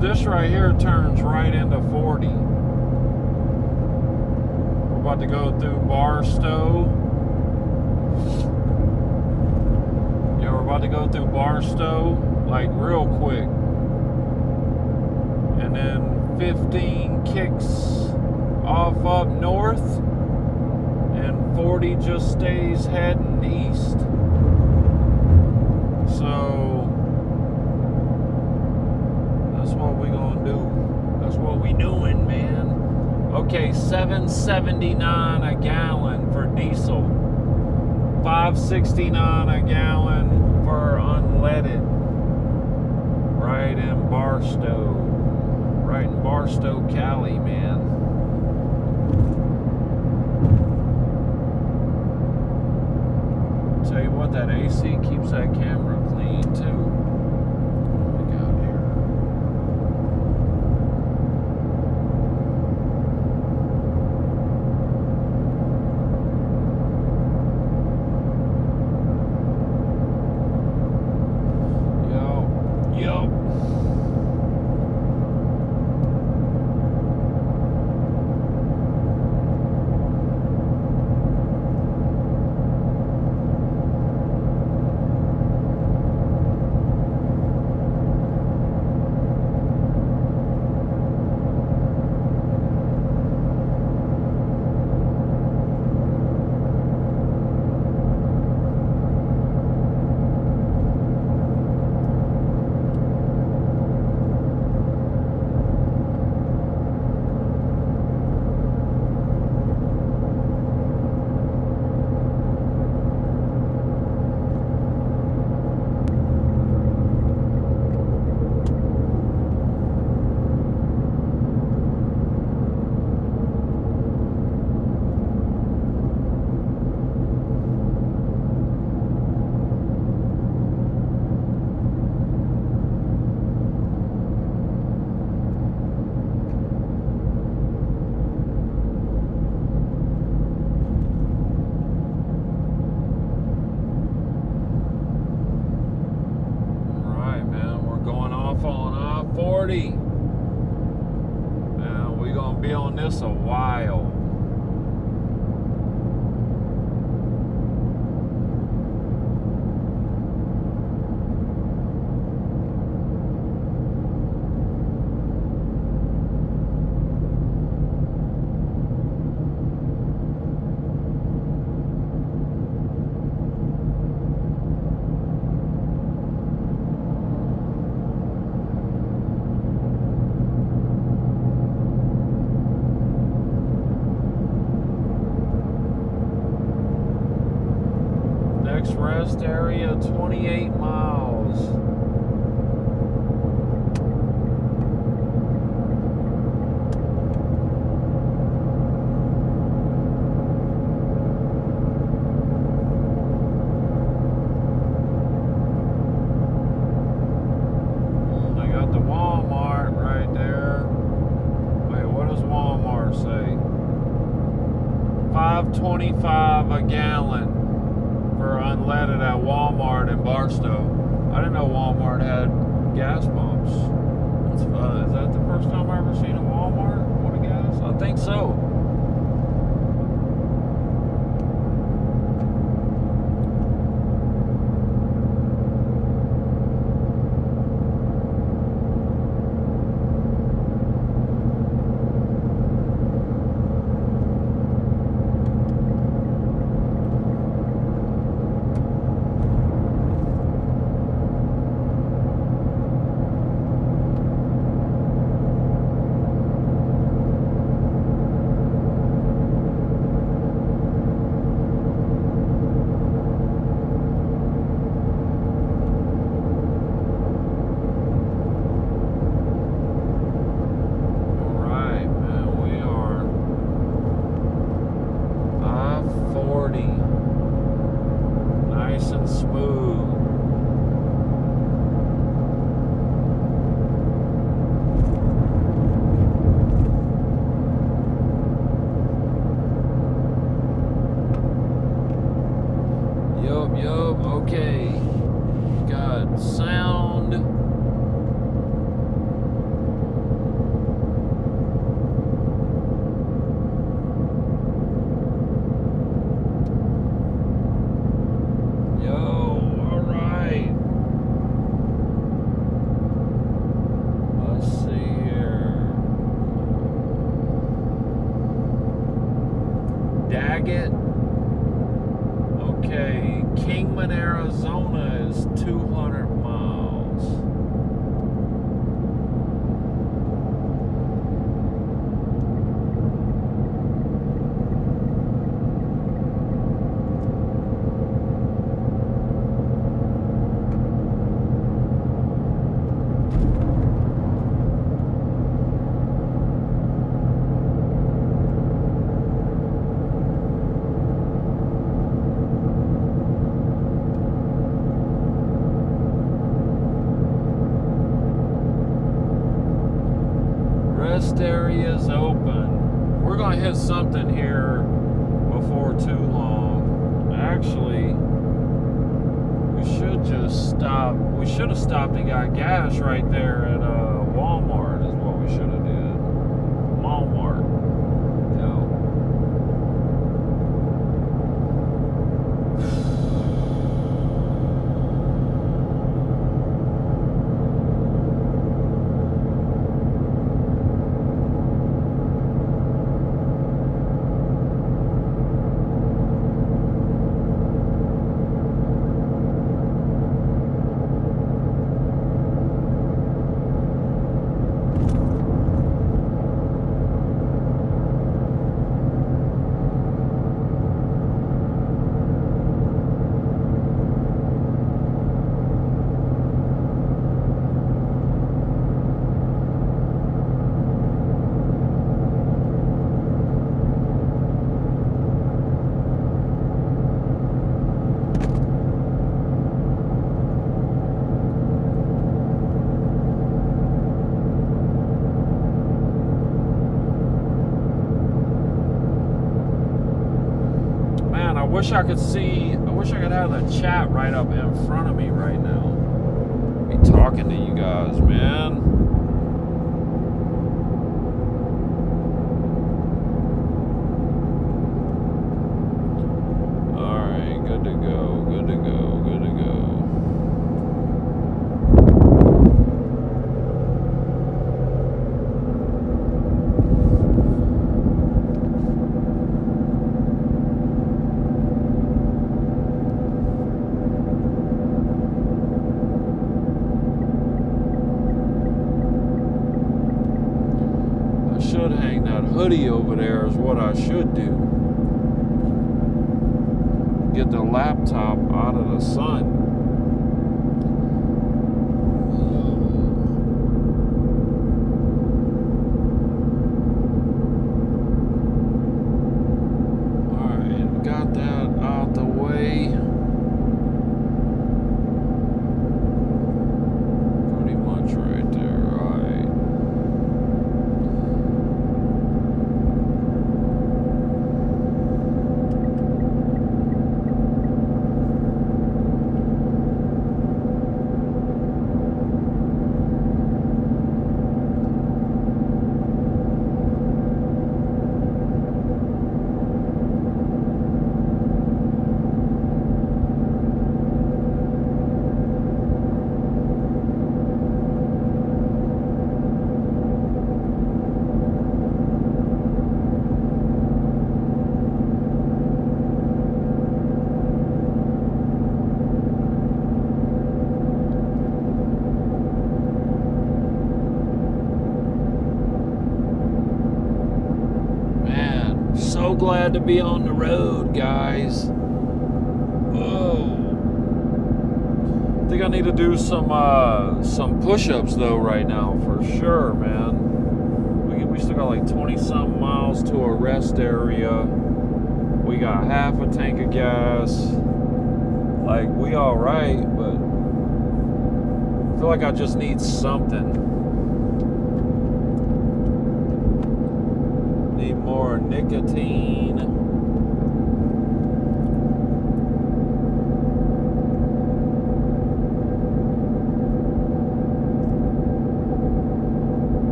This right here turns right into 40. We're about to go through Barstow. Yeah, we're about to go through Barstow, like real quick. And then 15 kicks off up north, and 40 just stays heading east. So that's what we gonna do. That's what we doing, man. Okay, $7.79 a gallon for diesel. $5.69 a gallon for unleaded. Right in Barstow. Right in Barstow, Cali, man. Tell you what, that AC keeps that camera clean too. 5:40. Man, we're gonna be on this a while. Next rest area, 28 miles. They got the Walmart right there. Wait, what does Walmart say? $5.25 a gallon for unleaded at Walmart in Barstow. I didn't know Walmart had gas pumps. That's fun. Is that the first time I ever seen a Walmart with a gas? I think so. Nice and smooth. Yup, okay. Got sound. Daggett. Okay, Kingman, Arizona is 200 miles. Rest areas open. We're gonna hit something here before too long. Actually, we should just stop. We should have stopped and got gas right there at Walmart is what we should have did. Walmart. I wish I could see, I wish I could have the chat right up in front of me right now. Be talking to you guys, man. should hang that hoodie over there is what I should do. Get the laptop out of the sun. Alright, got that out the way. Pretty much right there, alright. So glad to be on the road, guys. Oh, I think I need to do some push-ups though right now for sure, man. We still got like 20-something miles to a rest area. We got half a tank of gas. Like, we all right, but I feel like I just need something. Need more nicotine.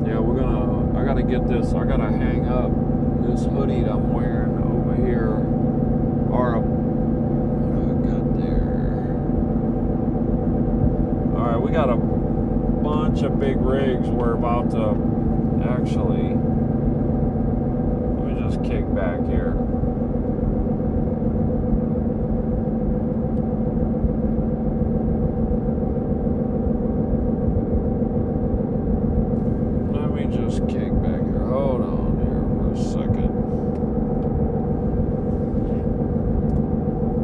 Yeah, I gotta get this, I gotta hang up this hoodie that I'm wearing over here. Or what do I got there? Alright, we got a bunch of big rigs we're about to actually, let me just kick back here. Let me just kick back here. Hold on here for a second.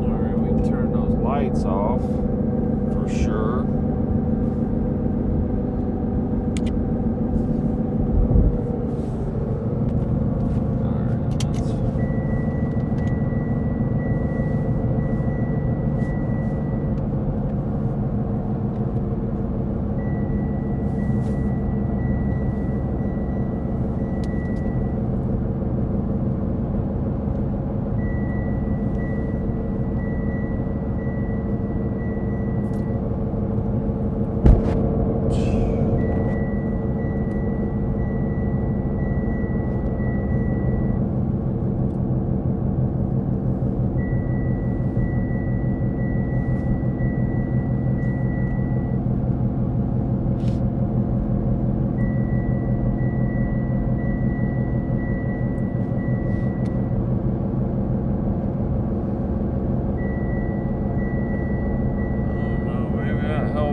Alright, we can turn those lights off for sure.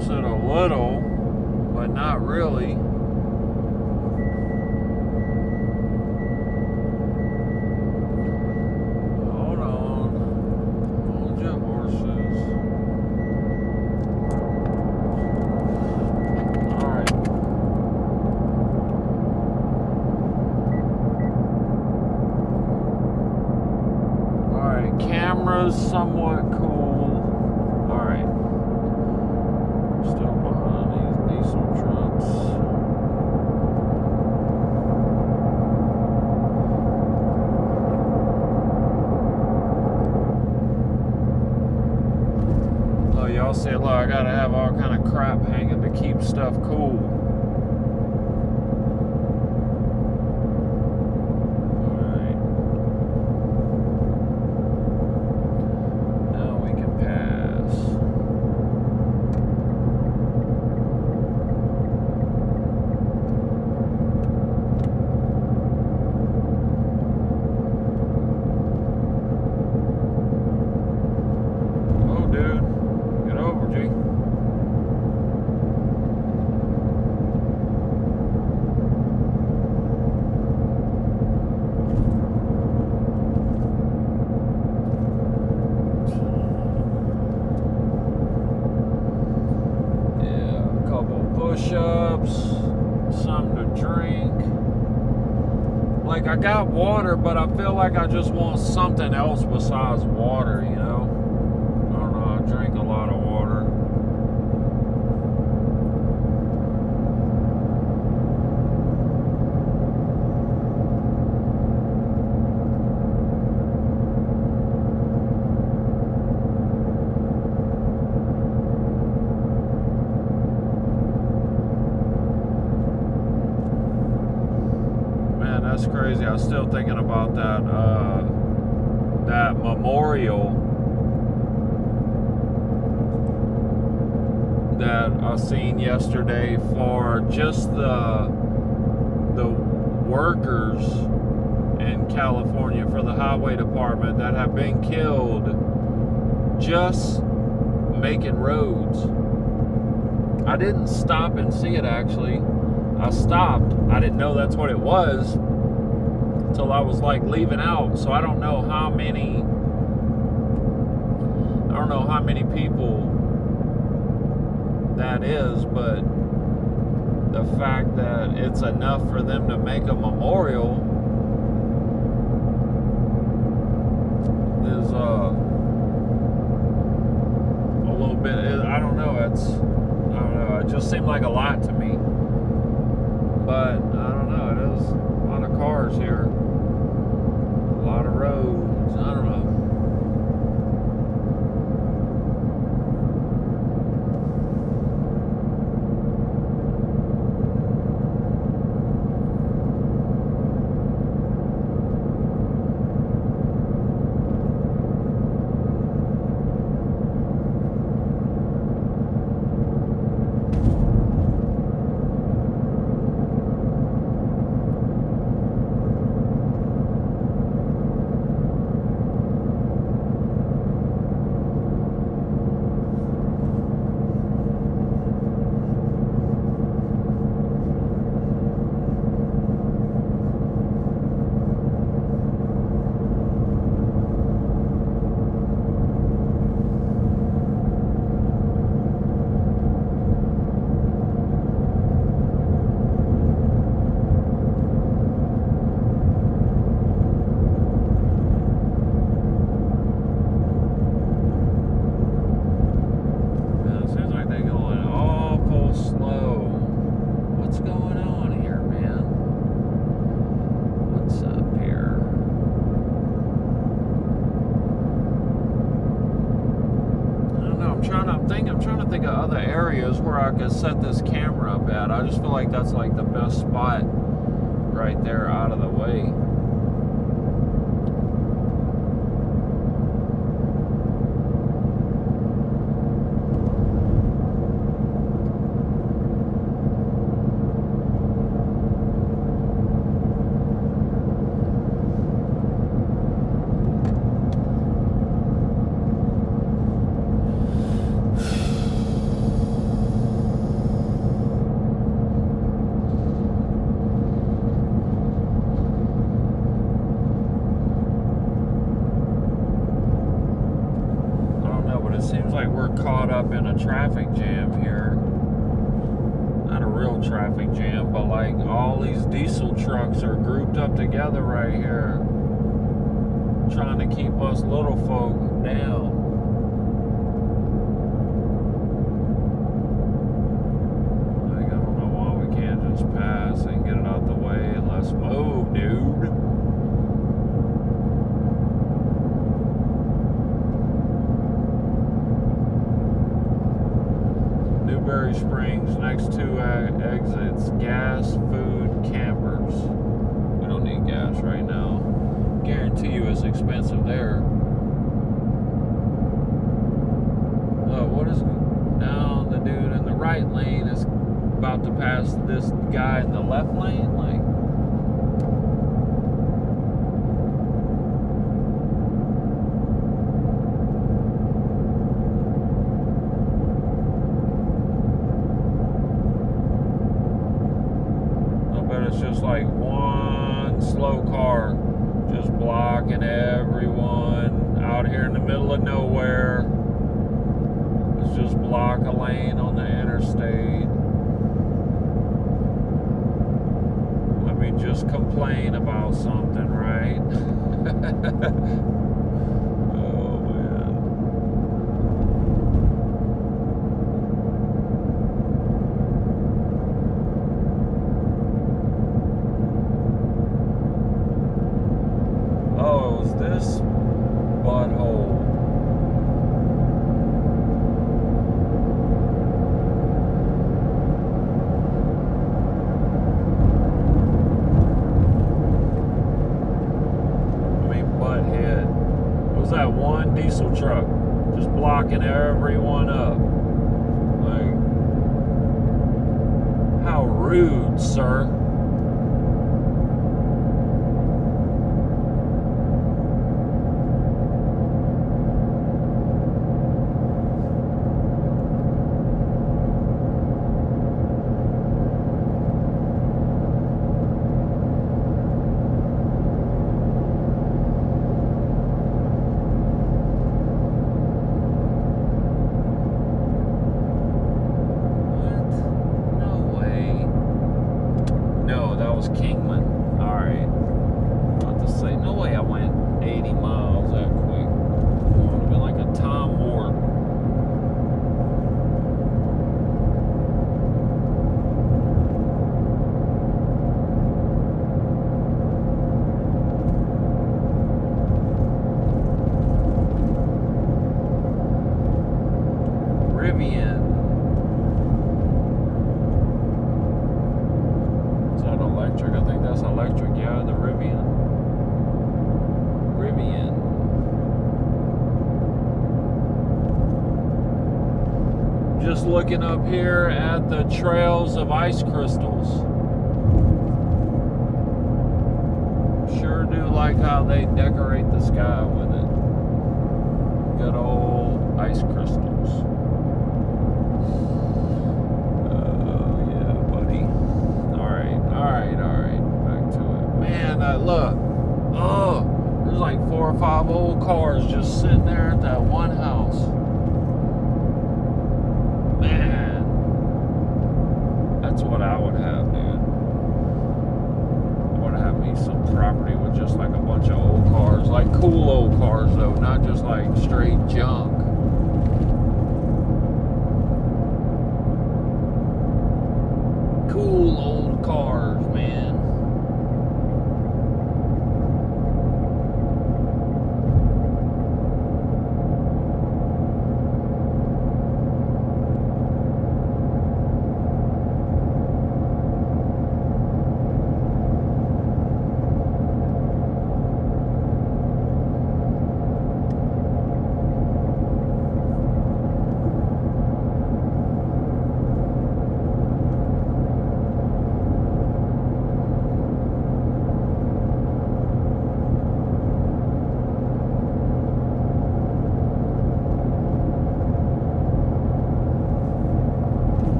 It a little, but not really. Hold on. Hold your horses. Alright. Alright, camera's somewhat cool. Alright. Still behind these diesel trucks. Oh, y'all see, look, I gotta have all kind of crap hanging to keep stuff cool. like, I got water, but I feel like I just want something else besides water, you know? I don't know, I drink a lot of water. Man, that's crazy. I was still thinking about that memorial that I seen yesterday for just the workers in California for the highway department that have been killed just making roads. I didn't stop and see it actually. I stopped. I didn't know that's what it was until I was like leaving out. So I don't know how many people that is, but the fact that it's enough for them to make a memorial is a little bit, I don't know, it just seemed like a lot to me. But I don't know, it is a lot of cars here, a lot of roads, I don't know. I'm trying to think of other areas where I could set this camera up at. I just feel like that's like the best spot right there out of the way. Caught up in a traffic jam here. Not a real traffic jam, but like all these diesel trucks are grouped up together right here, trying to keep us little folk down. Like, I don't know why we can't just pass and get it out the way. Let's move, dude. Newberry Springs, next two exits, gas, food, campers. We don't need gas right now. Guarantee you it's expensive there. What is now? The dude in the right lane is about to pass this guy in the left lane. Like, it's just like one slow car just blocking everyone out here in the middle of nowhere. Let's just block a lane on the interstate. Let me just complain about something, right? Oh, man. Oh, it was this butthole. That one diesel truck just blocking everyone up. Like, how rude, sir. Kingman. Alright. About to say, no way I went 80 miles that quick. It would have been like a time warp. Rivian. Electric, I think that's electric, yeah, the Rivian. Just looking up here at the trails of ice crystals. Sure do like how they decorate the sky with it. Good old ice crystals. Alright, back to it. Man, look. Oh, there's like 4 or 5 old cars just sitting there at that one house. Man, that's what I would have, dude. I would have me some property with just like a bunch of old cars. Like cool old cars, though, not just like straight junk. Cool old cars, man.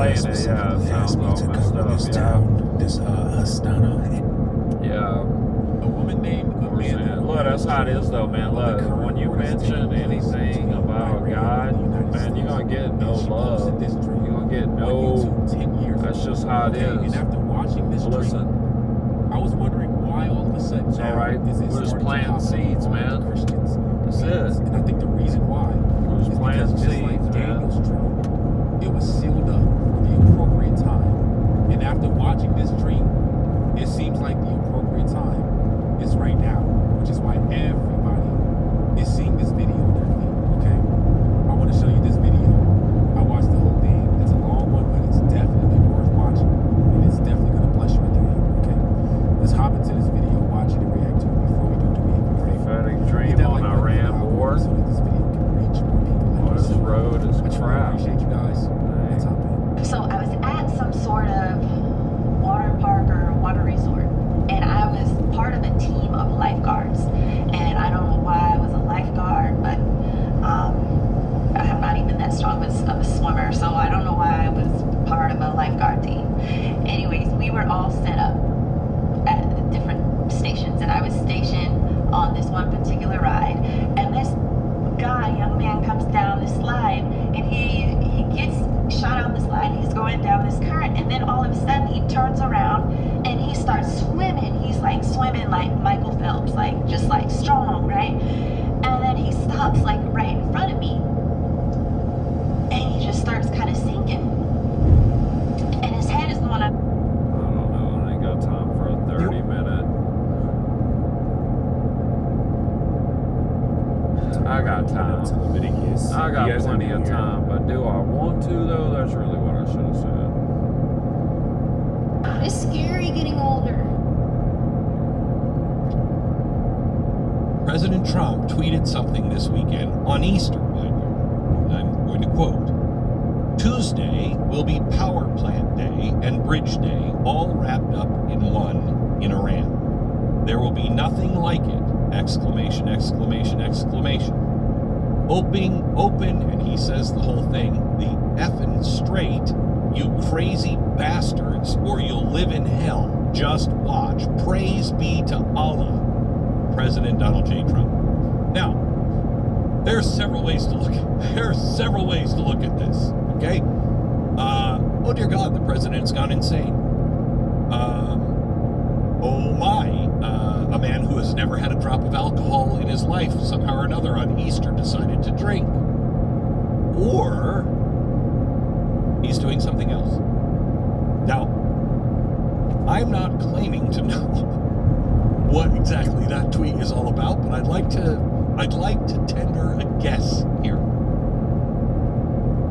playing it, yeah, it sounds all messed up, This Astana. yeah. A woman named Amanda. Look, that's how it is though, man. Look, when you mention anything about God, man, you're gonna get no love. You're gonna get no. That's just how it is. And after watching this Listen, I was wondering why all of a sudden it's all right. is it We're just starting to planting pop up seeds, on man. Christians. That's it. And I think the reason why We're just is planting because just seeds, like man. Daniel's dream, it was sealed up for the appropriate time. And after watching this dream, it seems like the appropriate time is right now, which is why everybody is seeing this video on their feed. Okay, I want to show you this video. I watched the whole thing. It's a long one, but it's definitely worth watching, and it's definitely going to bless you at the end. Okay, let's hop into this video, watch it, and react to it before we do me a quick favor. Prophetic dream on Iran war. So that this video can reach more people like Oh, this yourself. road is I truly crap. appreciate you guys. Let's hop in. So I was at some sort of water park or water resort, and I was part of a team of lifeguards. And I don't know why I was a lifeguard, but I'm not even that strong of a swimmer, so I don't know why I was part of a lifeguard team. Anyways, we were all set up at different stations, and I was stationed on this one particular ride, and this young man comes down the slide, and he gets shot out the slide. He's going down this current, and then all of a sudden he turns around and he starts swimming. He's like swimming like Michael Phelps, like just like strong, right? And then he stops like right in front of me, and he just starts kind of sinking, and his head is going up. I don't know. I ain't got time for a 30-minute. I got time. I got plenty of time, but do I want to though? That's really what I should have said. It's scary getting older. President Trump tweeted something this weekend on Easter, mind you. I'm going to quote, "Tuesday will be Power Plant Day and Bridge Day, all wrapped up in one in Iran. There will be nothing like it! Exclamation, exclamation, exclamation. Open, and he says the whole thing, the effing straight, you crazy bastards, or you'll live in hell. Just watch. Praise be to Allah." President Donald J. Trump. Now, there's several ways to look at this, okay? Oh dear God, the president's gone insane. Oh my, a man who has never had a drop of alcohol in his life somehow or another on Easter decided to drink. Or he's doing something else. Now, I'm not claiming to know what exactly that tweet is all about, but I'd like to tender a guess here.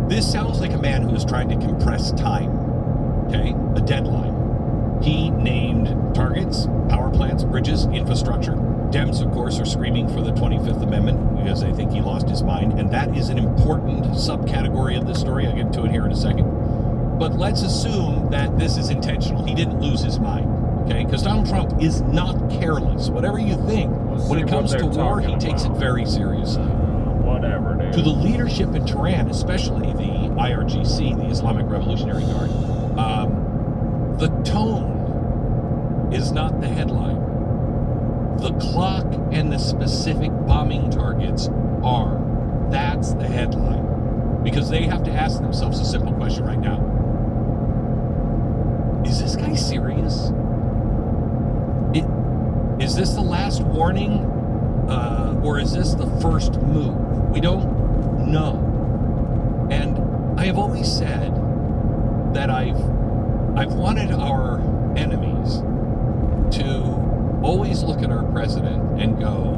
This sounds like a man who is trying to compress time, okay? A deadline. He named targets, power plants, bridges, infrastructure. Dems, of course, are screaming for the 25th Amendment because they think he lost his mind, and that is an important subcategory of this story. I'll get to it here in a second. But let's assume that this is intentional. He didn't lose his mind, okay? Because Donald Trump is not careless. Whatever you think, when it comes to war, he takes it very seriously. Whatever, dude. To the leadership in Tehran, especially the IRGC, the Islamic Revolutionary Guard, the tone is not the headline. The clock and the specific bombing targets are. That's the headline. Because they have to ask themselves a simple question right now. Is this guy serious? Is this the last warning? Or is this the first move? We don't know. And I have always said that I've wanted our enemies to always look at our president and go,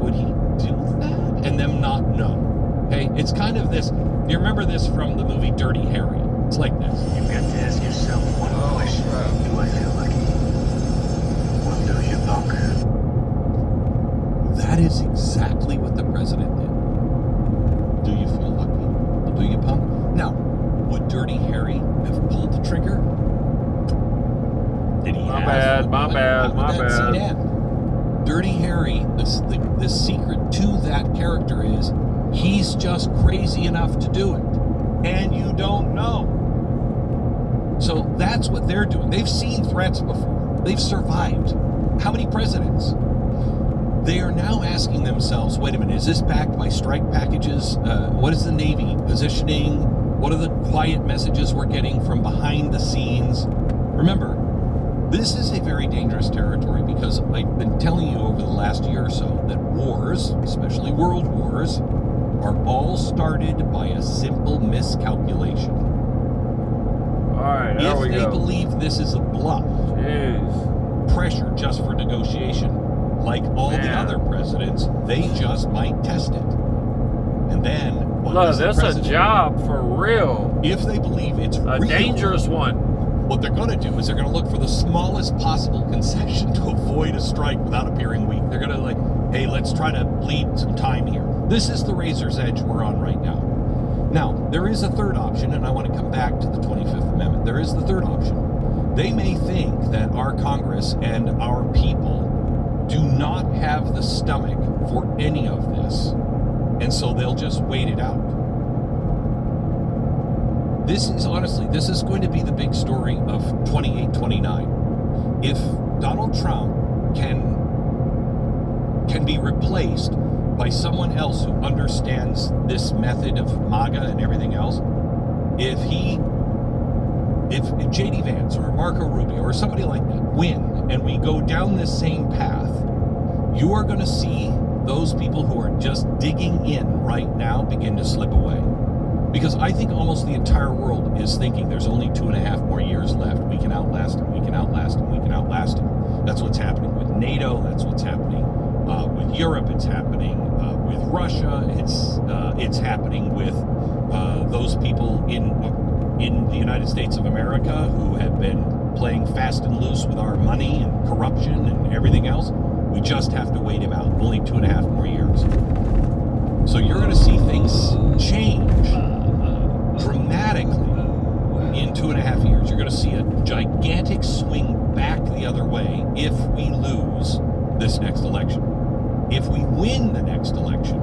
would he do that? And them not know. Okay? It's kind of this, you remember this from the movie Dirty Harry. It's like this. You've got to ask yourself one question. Do I feel lucky? Or do you think? That is exactly what the president did. Do you feel lucky? Or do you punk? Now, would Dirty Harry have pulled the trigger? Did he My bad. Dirty Harry, the secret to that character is he's just crazy enough to do it. and you don't know. So that's what they're doing. They've seen threats before. They've survived. How many presidents? They are now asking themselves, wait a minute, is this backed by strike packages? What is the Navy positioning? What are the quiet messages we're getting from behind the scenes? Remember, this is a very dangerous territory because I've been telling you over the last year or so that wars, especially world wars, are all started by a simple miscalculation. All right, there we go. If they believe this is a bluff, pressure just for negotiation, like all the other presidents, they just might test it. And then, look, that's a job for real. If they believe it's a real, dangerous one. What they're going to do is they're going to look for the smallest possible concession to avoid a strike without appearing weak. They're going to like, hey, let's try to bleed some time here. This is the razor's edge we're on right now. Now, there is a third option, and I want to come back to the 25th Amendment. There is the third option. They may think that our Congress and our people do not have the stomach for any of this, and so they'll just wait it out. This is going to be the big story of 28-29. If Donald Trump can be replaced by someone else who understands this method of MAGA and everything else, if J.D. Vance or Marco Rubio or somebody like that win and we go down this same path, you are going to see those people who are just digging in right now begin to slip away. Because I think almost the entire world is thinking there's only 2.5 more years left. We can outlast them, we can outlast them, we can outlast them. That's what's happening with NATO, that's what's happening with Europe, it's happening with Russia, it's happening with those people in the United States of America who have been playing fast and loose with our money and corruption and everything else. We just have to wait him out. Only 2.5 more years. So you're going to see things change dramatically in 2.5 years. You're going to see a gigantic swing back the other way if we lose this next election. If we win the next election,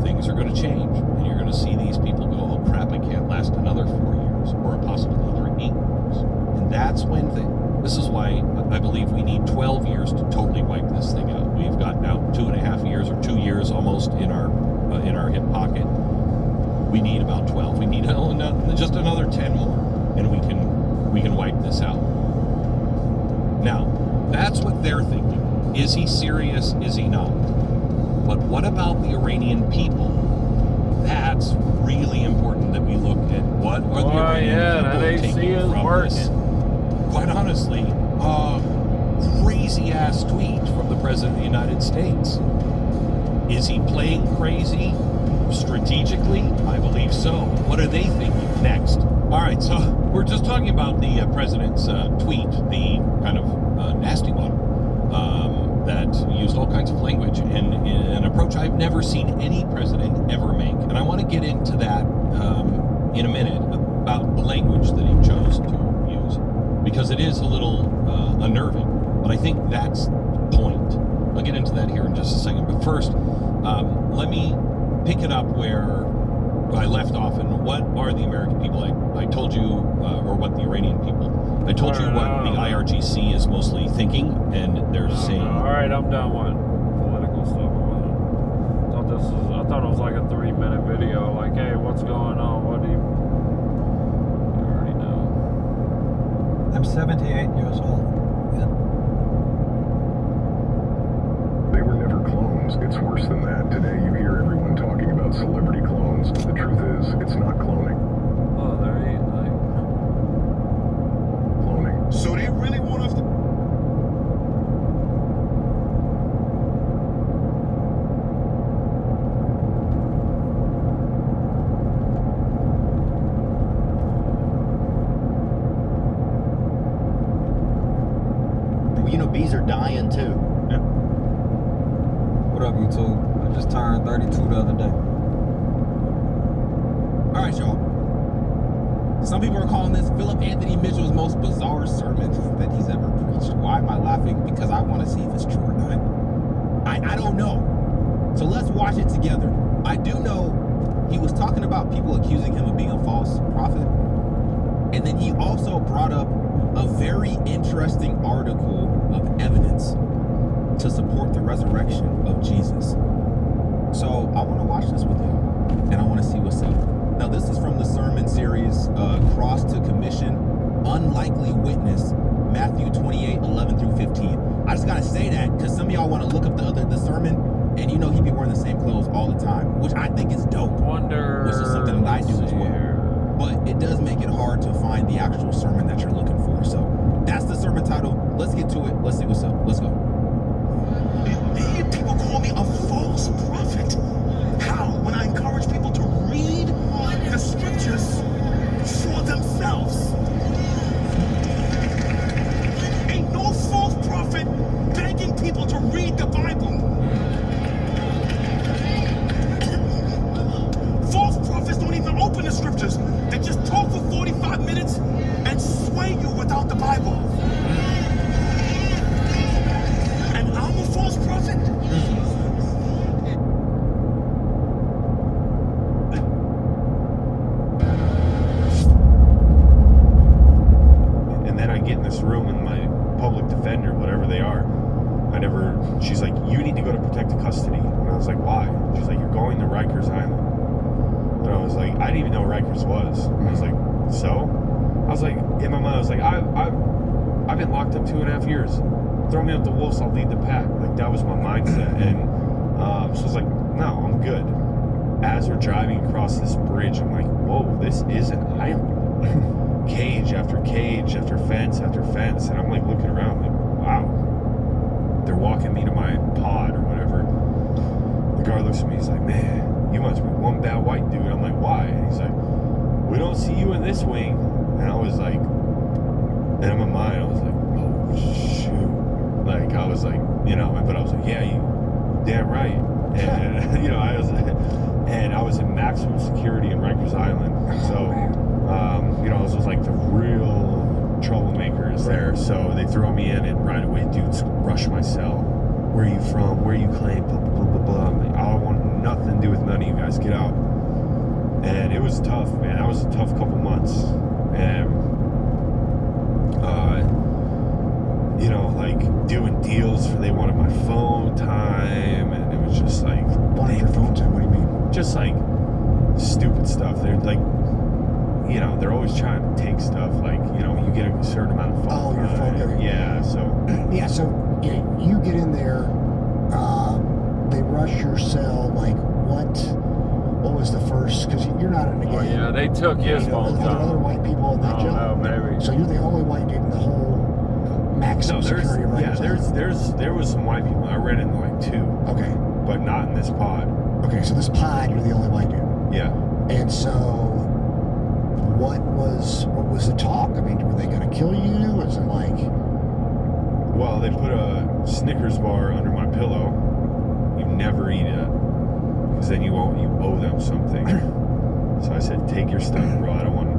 things are going to change. And you're going to see these people go, oh crap, I can't last another 4 years or possibly another 8 years. And that's when this is why I believe we need 12 years to totally wipe this thing out. We've got now 2.5 years or 2 years almost in our hip pocket. We need about 12. We need just another 10 more, and we can wipe this out. Now, that's what they're thinking. Is he serious? Is he not? But what about the Iranian people? That's really important that we look at. What are the Iranian people taking from this? Quite honestly, crazy ass tweet from the President of the United States. Is he playing crazy strategically? I believe so. What are they thinking next? All right, so we're just talking about the president's tweet, the kind of nasty one that used all kinds of language and an approach I've never seen any president ever make. And I want to get into that in a minute about the language that he chose to use, because it is a little unnerving, but I think that's the point. I'll get into that here in just a second, but first, let me pick it up where I left off. And what are the American people? I told you, or what the Iranian people, I told you what the IRGC is mostly thinking, and they're saying... All right, I'm done with political stuff. I thought it was like a 3-minute video, like, hey, what's going on? What do you already know? I'm 78 years old. They were never clones. It's worse than that. Today you hear everyone talking about celebrity clones. The truth is, it's not cloning. Oh, there he is. Cloning. So they really want us to... You know, bees are dying too. Yeah. What up, YouTube? I just turned 32 the other day. All right, y'all. Some people are calling this Philip Anthony Mitchell's most bizarre sermon that he's ever preached. Why am I laughing? Because I want to see if it's true or not. I don't know. So let's watch it together. I do know he was talking about people accusing him of being a false prophet. And then he also brought up a very interesting article of evidence to support the resurrection of Jesus. So I want to watch this with you, and I want to see what's up. Now, this is from the sermon series, Cross to Commission, Unlikely Witness, Matthew 28, 11 through 15. I just got to say that because some of y'all want to look up the sermon, and you know he'd be wearing the same clothes all the time, which I think is dope. Which is something that I do as well. But it does make it hard to find the actual sermon that you're looking for. So that's the sermon title. Let's get to it. Let's see what's up. Let's go. People call me a false prophet. How? When I encourage people to read the scriptures for themselves. Ain't no false prophet begging people to read the Bible. False prophets don't even open the scriptures. They just talk for 45 minutes and sway you without the Bible. And I'm a false prophet? And then I get in this room and my public defender, whatever they are, she's like, you need to go to protective custody. And I was like, why? She's like, you're going to Rikers Island. And I was like, I didn't even know Rikers was. And I was like, so? I was like, in my mind, I was like, I've been locked up 2.5 years. Throw me with the wolves, I'll lead the pack. Like, that was my mindset. And so I was like, no, I'm good. As we're driving across this bridge, I'm like, whoa, this is an island. Cage after cage after fence after fence. And I'm like looking around like, wow. They're walking me to my pod or whatever. The guard looks at me, he's like, man, you must be one bad white dude. I'm like, why? And he's like, we don't see you in this wing. And I was like, and in my mind, I was like, oh, shoot. Like, I was like, you know, but I was like, yeah, you damn right. And, you know, I was in maximum security in Rikers Island. So, you know, this was like the real troublemakers there. So they throw me in, and right away, dudes rush my cell. Where are you from? Where you claim? Blah, blah, blah, blah, blah. I want nothing to do with none of you guys. Get out. And it was tough, man. That was a tough couple months. And, you know, like doing deals for, they wanted my phone time, and it was just like, wanted your phone time? What do you mean? Just like stupid stuff. They're like, you know, they're always trying to take stuff. Like, you know, you get a certain amount of phone your phone. time. Yeah, so. Yeah, so you get in there, they rush your cell, like, what was the first, because you're not in the game. Oh, yeah, they took his phone Are there time. other white people in that jail? No, maybe. So you're the only white dude in the whole maximum security of Rikers Island? There was some white people. I ran into like 2. Okay. But not in this pod. Okay, so this pod, you're the only white dude. Yeah. And so, what was the talk? I mean, were they going to kill you? Was it like... Well, they put a Snickers bar under my pillow. You never eat it, because then you owe them something. So I said, take your stuff, bro. I don't want to.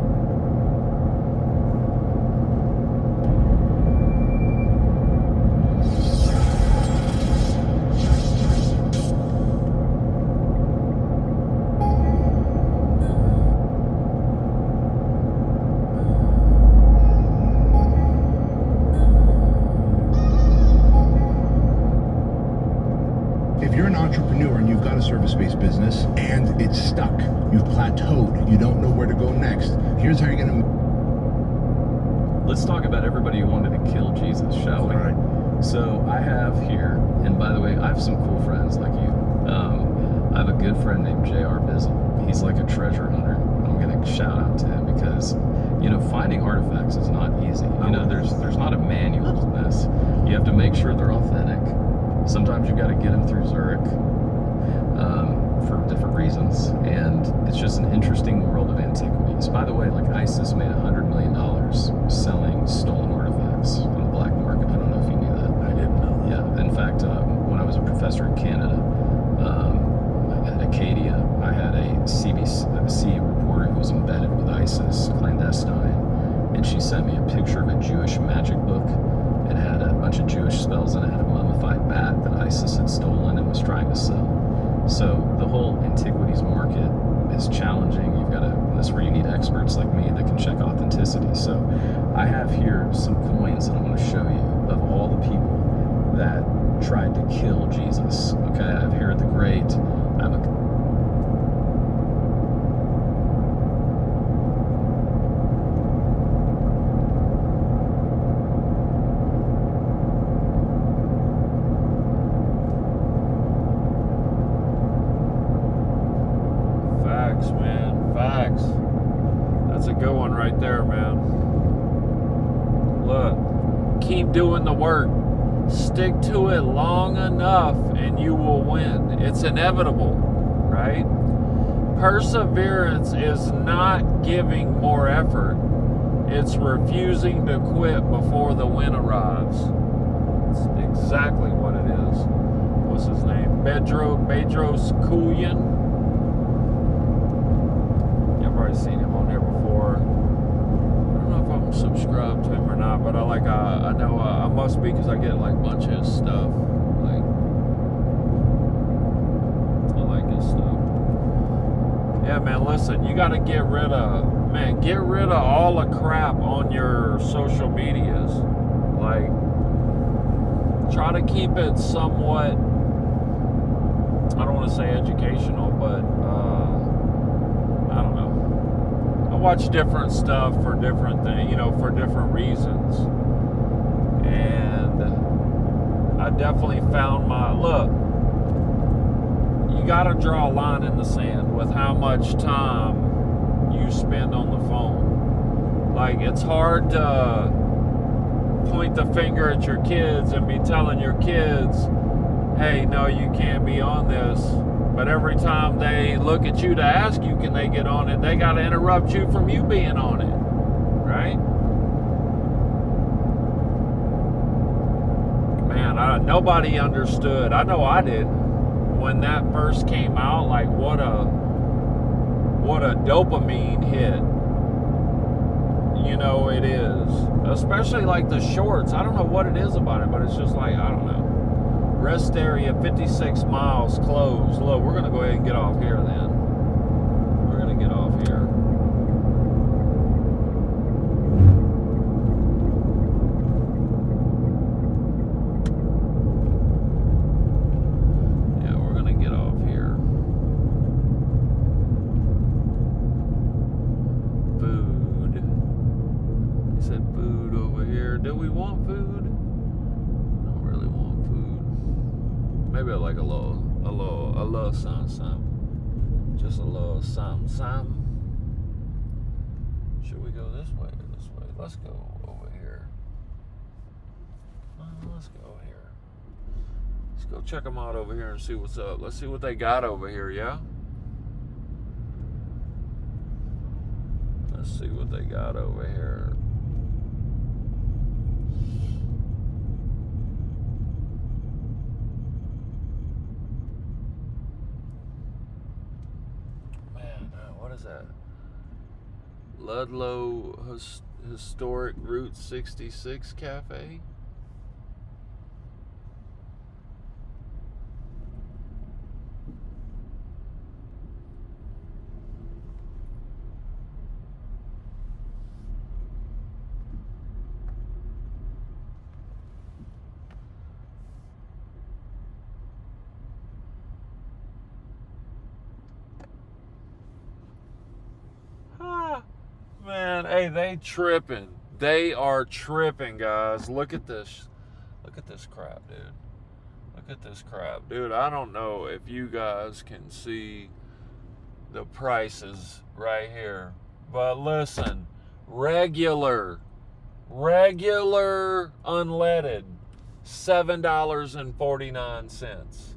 Entrepreneur and you've got a service-based business and it's stuck, you've plateaued, you don't know where to go next, here's how you're gonna... Let's talk about everybody who wanted to kill Jesus, shall we? Right. So I have here, and by the way, I have some cool friends like you. I have a good friend named J.R. Bizzle. He's like a treasure hunter. I'm gonna shout out to him because, you know, finding artifacts is not easy. You know, there's not a manual to this. You have to make sure they're authentic. Sometimes you got to get them through Zurich for different reasons, and it's just an interesting world of antiquities. By the way, like ISIS made $100 million selling stolen artifacts on the black market. I don't know if you knew that. I didn't know that. Yeah, in fact, when I was a professor in Canada, at Acadia, I had a CBC reporter who was embedded with ISIS, clandestine, and she sent me a picture of a Jewish magic book. It had a bunch of Jewish spells, and it had a mummified bat that ISIS had stolen and was trying to sell. So the whole antiquities market is challenging. You've got to, and that's where you need experts like me that can check authenticity. So I have here some coins that I want to show you of all the people that tried to kill Jesus. Okay, I have Herod the Great. I have a Facts, man. Facts. That's a good one right there, man. Look, keep doing the work. Stick to it long enough and you will win. It's inevitable, right? Perseverance is not giving more effort. It's refusing to quit before the win arrives. It's exactly what it is. What's his name? Bedros Koulian. I've already seen him on here before. I don't know if I'm subscribed to him or not, but I know I must be because I get like a bunch of his stuff. Like, I like his stuff. Yeah, man, listen, you got to get rid of all the crap on your social medias. Like, try to keep it somewhat, I don't want to say educational, but I don't know. I watch different stuff for different things, for different reasons. And I definitely found look, you got to draw a line in the sand with how much time you spend on the phone. Like, it's hard to point the finger at your kids and be telling your kids, hey, no, you can't be on this. But every time they look at you to ask you, can they get on it, they got to interrupt you from you being on it, right? Man, nobody understood. I know I did when that first came out. Like, what a dopamine hit. It is. Especially like the shorts. I don't know what it is about it, but it's just like, I don't know. Rest area 56 miles closed. Look, we're going to go ahead and get off here then. We're going to get off here. Yeah, we're going to get off here. Food. He said food over here. Do we want food? Maybe like a little something. Just a little something. Should we go this way or this way? Let's go over here. Let's go here. Let's go check them out over here and see what's up. Let's see what they got over here, yeah? Let's see what they got over here. What is that? Ludlow Historic Route 66 Cafe? Man, hey, they tripping. They are tripping, guys. Look at this. Look at this crap, dude. Look at this crap. Dude, I don't know if you guys can see the prices right here. But listen, regular unleaded, $7.49.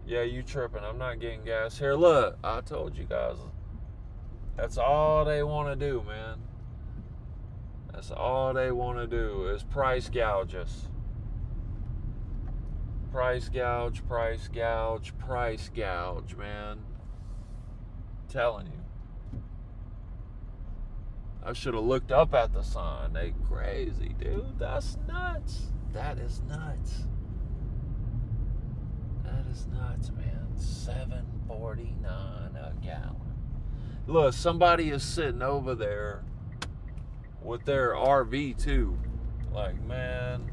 Yeah, you tripping. I'm not getting gas here. Look, I told you guys. That's all they want to do, man. That's all they want to do is price gouge us. Price gouge, price gouge, price gouge, man. I'm telling you. I should have looked up at the sign. They crazy, dude. That's nuts. That is nuts. That is nuts, man. $7.49 a gallon. Look, somebody is sitting over there with their RV too. Like, man,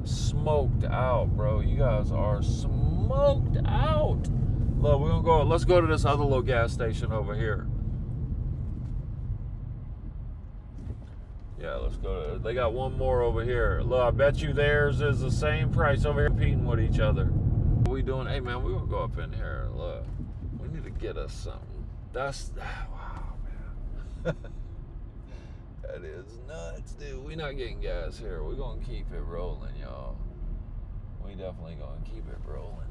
smoked out, bro. You guys are smoked out. Look, we're gonna go. Let's go to this other little gas station over here. Yeah, let's go. They got one more over here. Look, I bet you theirs is the same price over here, competing with each other. What we doing? Hey, man, we gonna go up in here. Look, we need to get us something. That's wow, man. That is nuts, dude. We not getting gas here. We're gonna keep it rolling, y'all. We definitely gonna keep it rolling.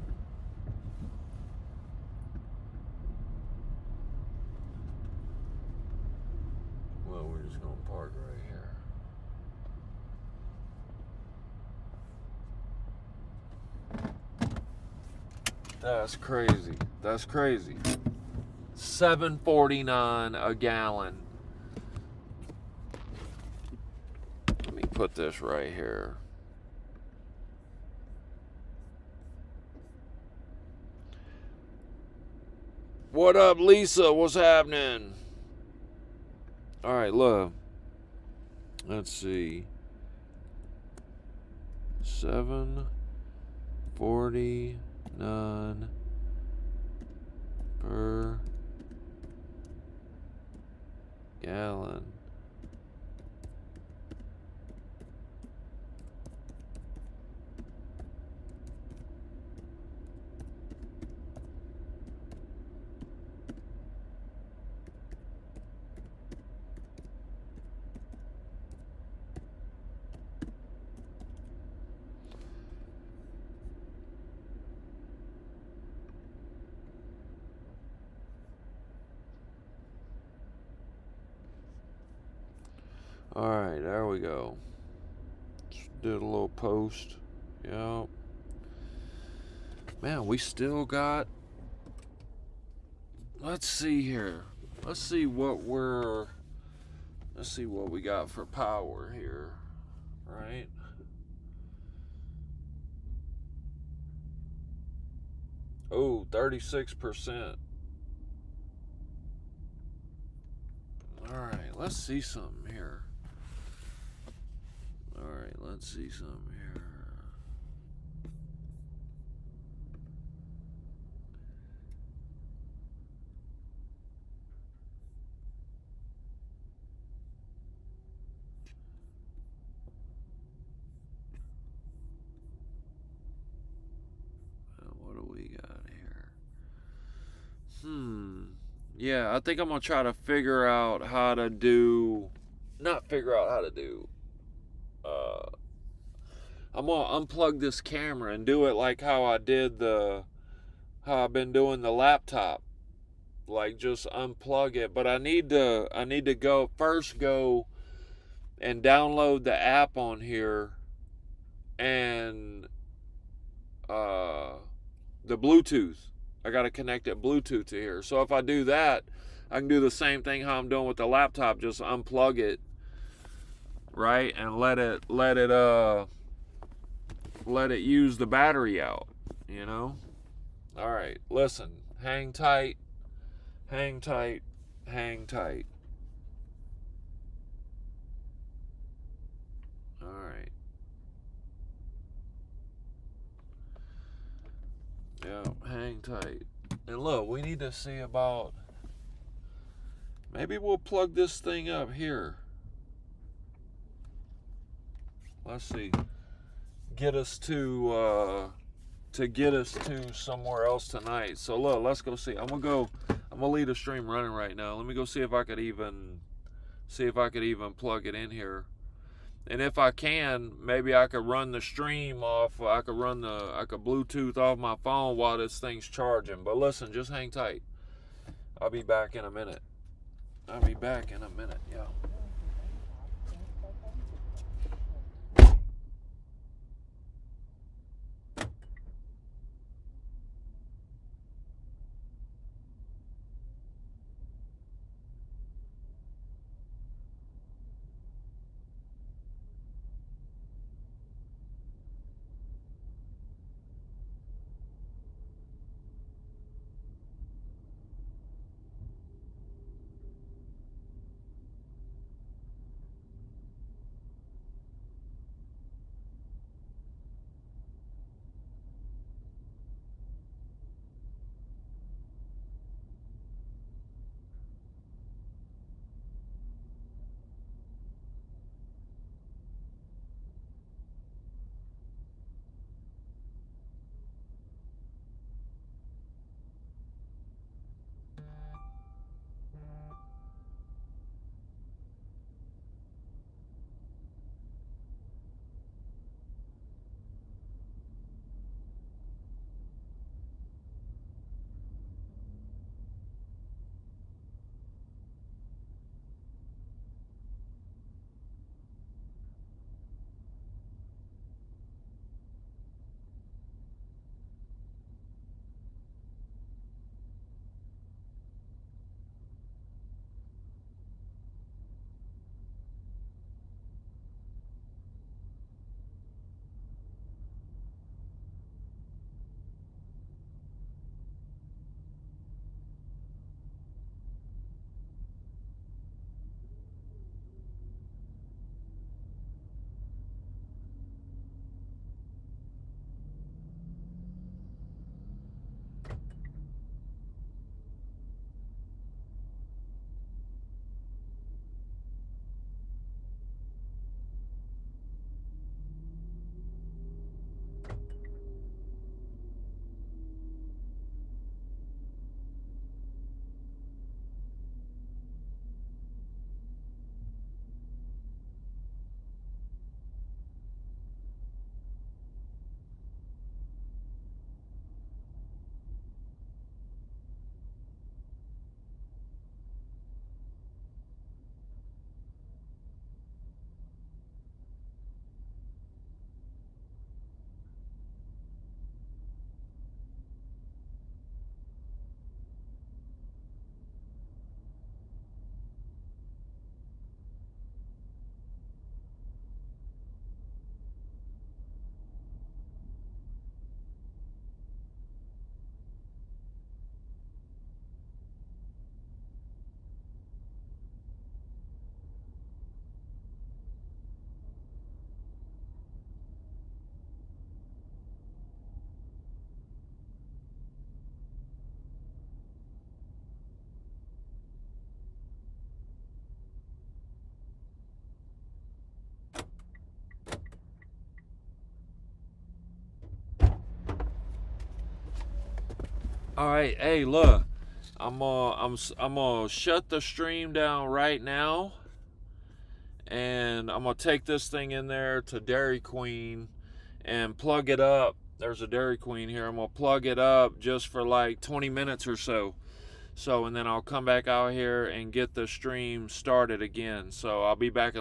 Well, we're just gonna park right here. That's crazy. That's crazy. $7.49 a gallon. Let me put this right here. What up, Lisa? What's happening? All right, look. Let's see. $7.49 per gallon. All right, there we go. Just did a little post. Yep. Man, we still got. Let's see here. Let's see what we got for power here. Right? Oh, 36%. All right, let's see something here. All right, let's see something here. What do we got here? Yeah, I think I'm gonna try to figure out how to do. Not figure out how to do. I'm gonna unplug this camera and do it like how I've been doing the laptop. Like, just unplug it. But I need to go and download the app on here and the Bluetooth. I gotta connect it Bluetooth to here. So if I do that, I can do the same thing how I'm doing with the laptop. Just unplug it, right, and let it use the battery out, you know? All right, listen, hang tight, hang tight, hang tight. All right. Yeah, hang tight. And look, we need to see about, maybe we'll plug this thing up here. Let's see. Get us to somewhere else tonight. So look, let's go see. I'm gonna leave the stream running right now. Let me go see if I could even plug it in here. And if I can, maybe I could run the stream off. I could Bluetooth off my phone while this thing's charging. But listen, just hang tight. I'll be back in a minute. Yeah. All right, hey, look, I'm gonna shut the stream down right now, and I'm gonna take this thing in there to Dairy Queen and plug it up. There's a Dairy Queen here. I'm gonna plug it up just for like 20 minutes or so. So, and then I'll come back out here and get the stream started again. So I'll be back in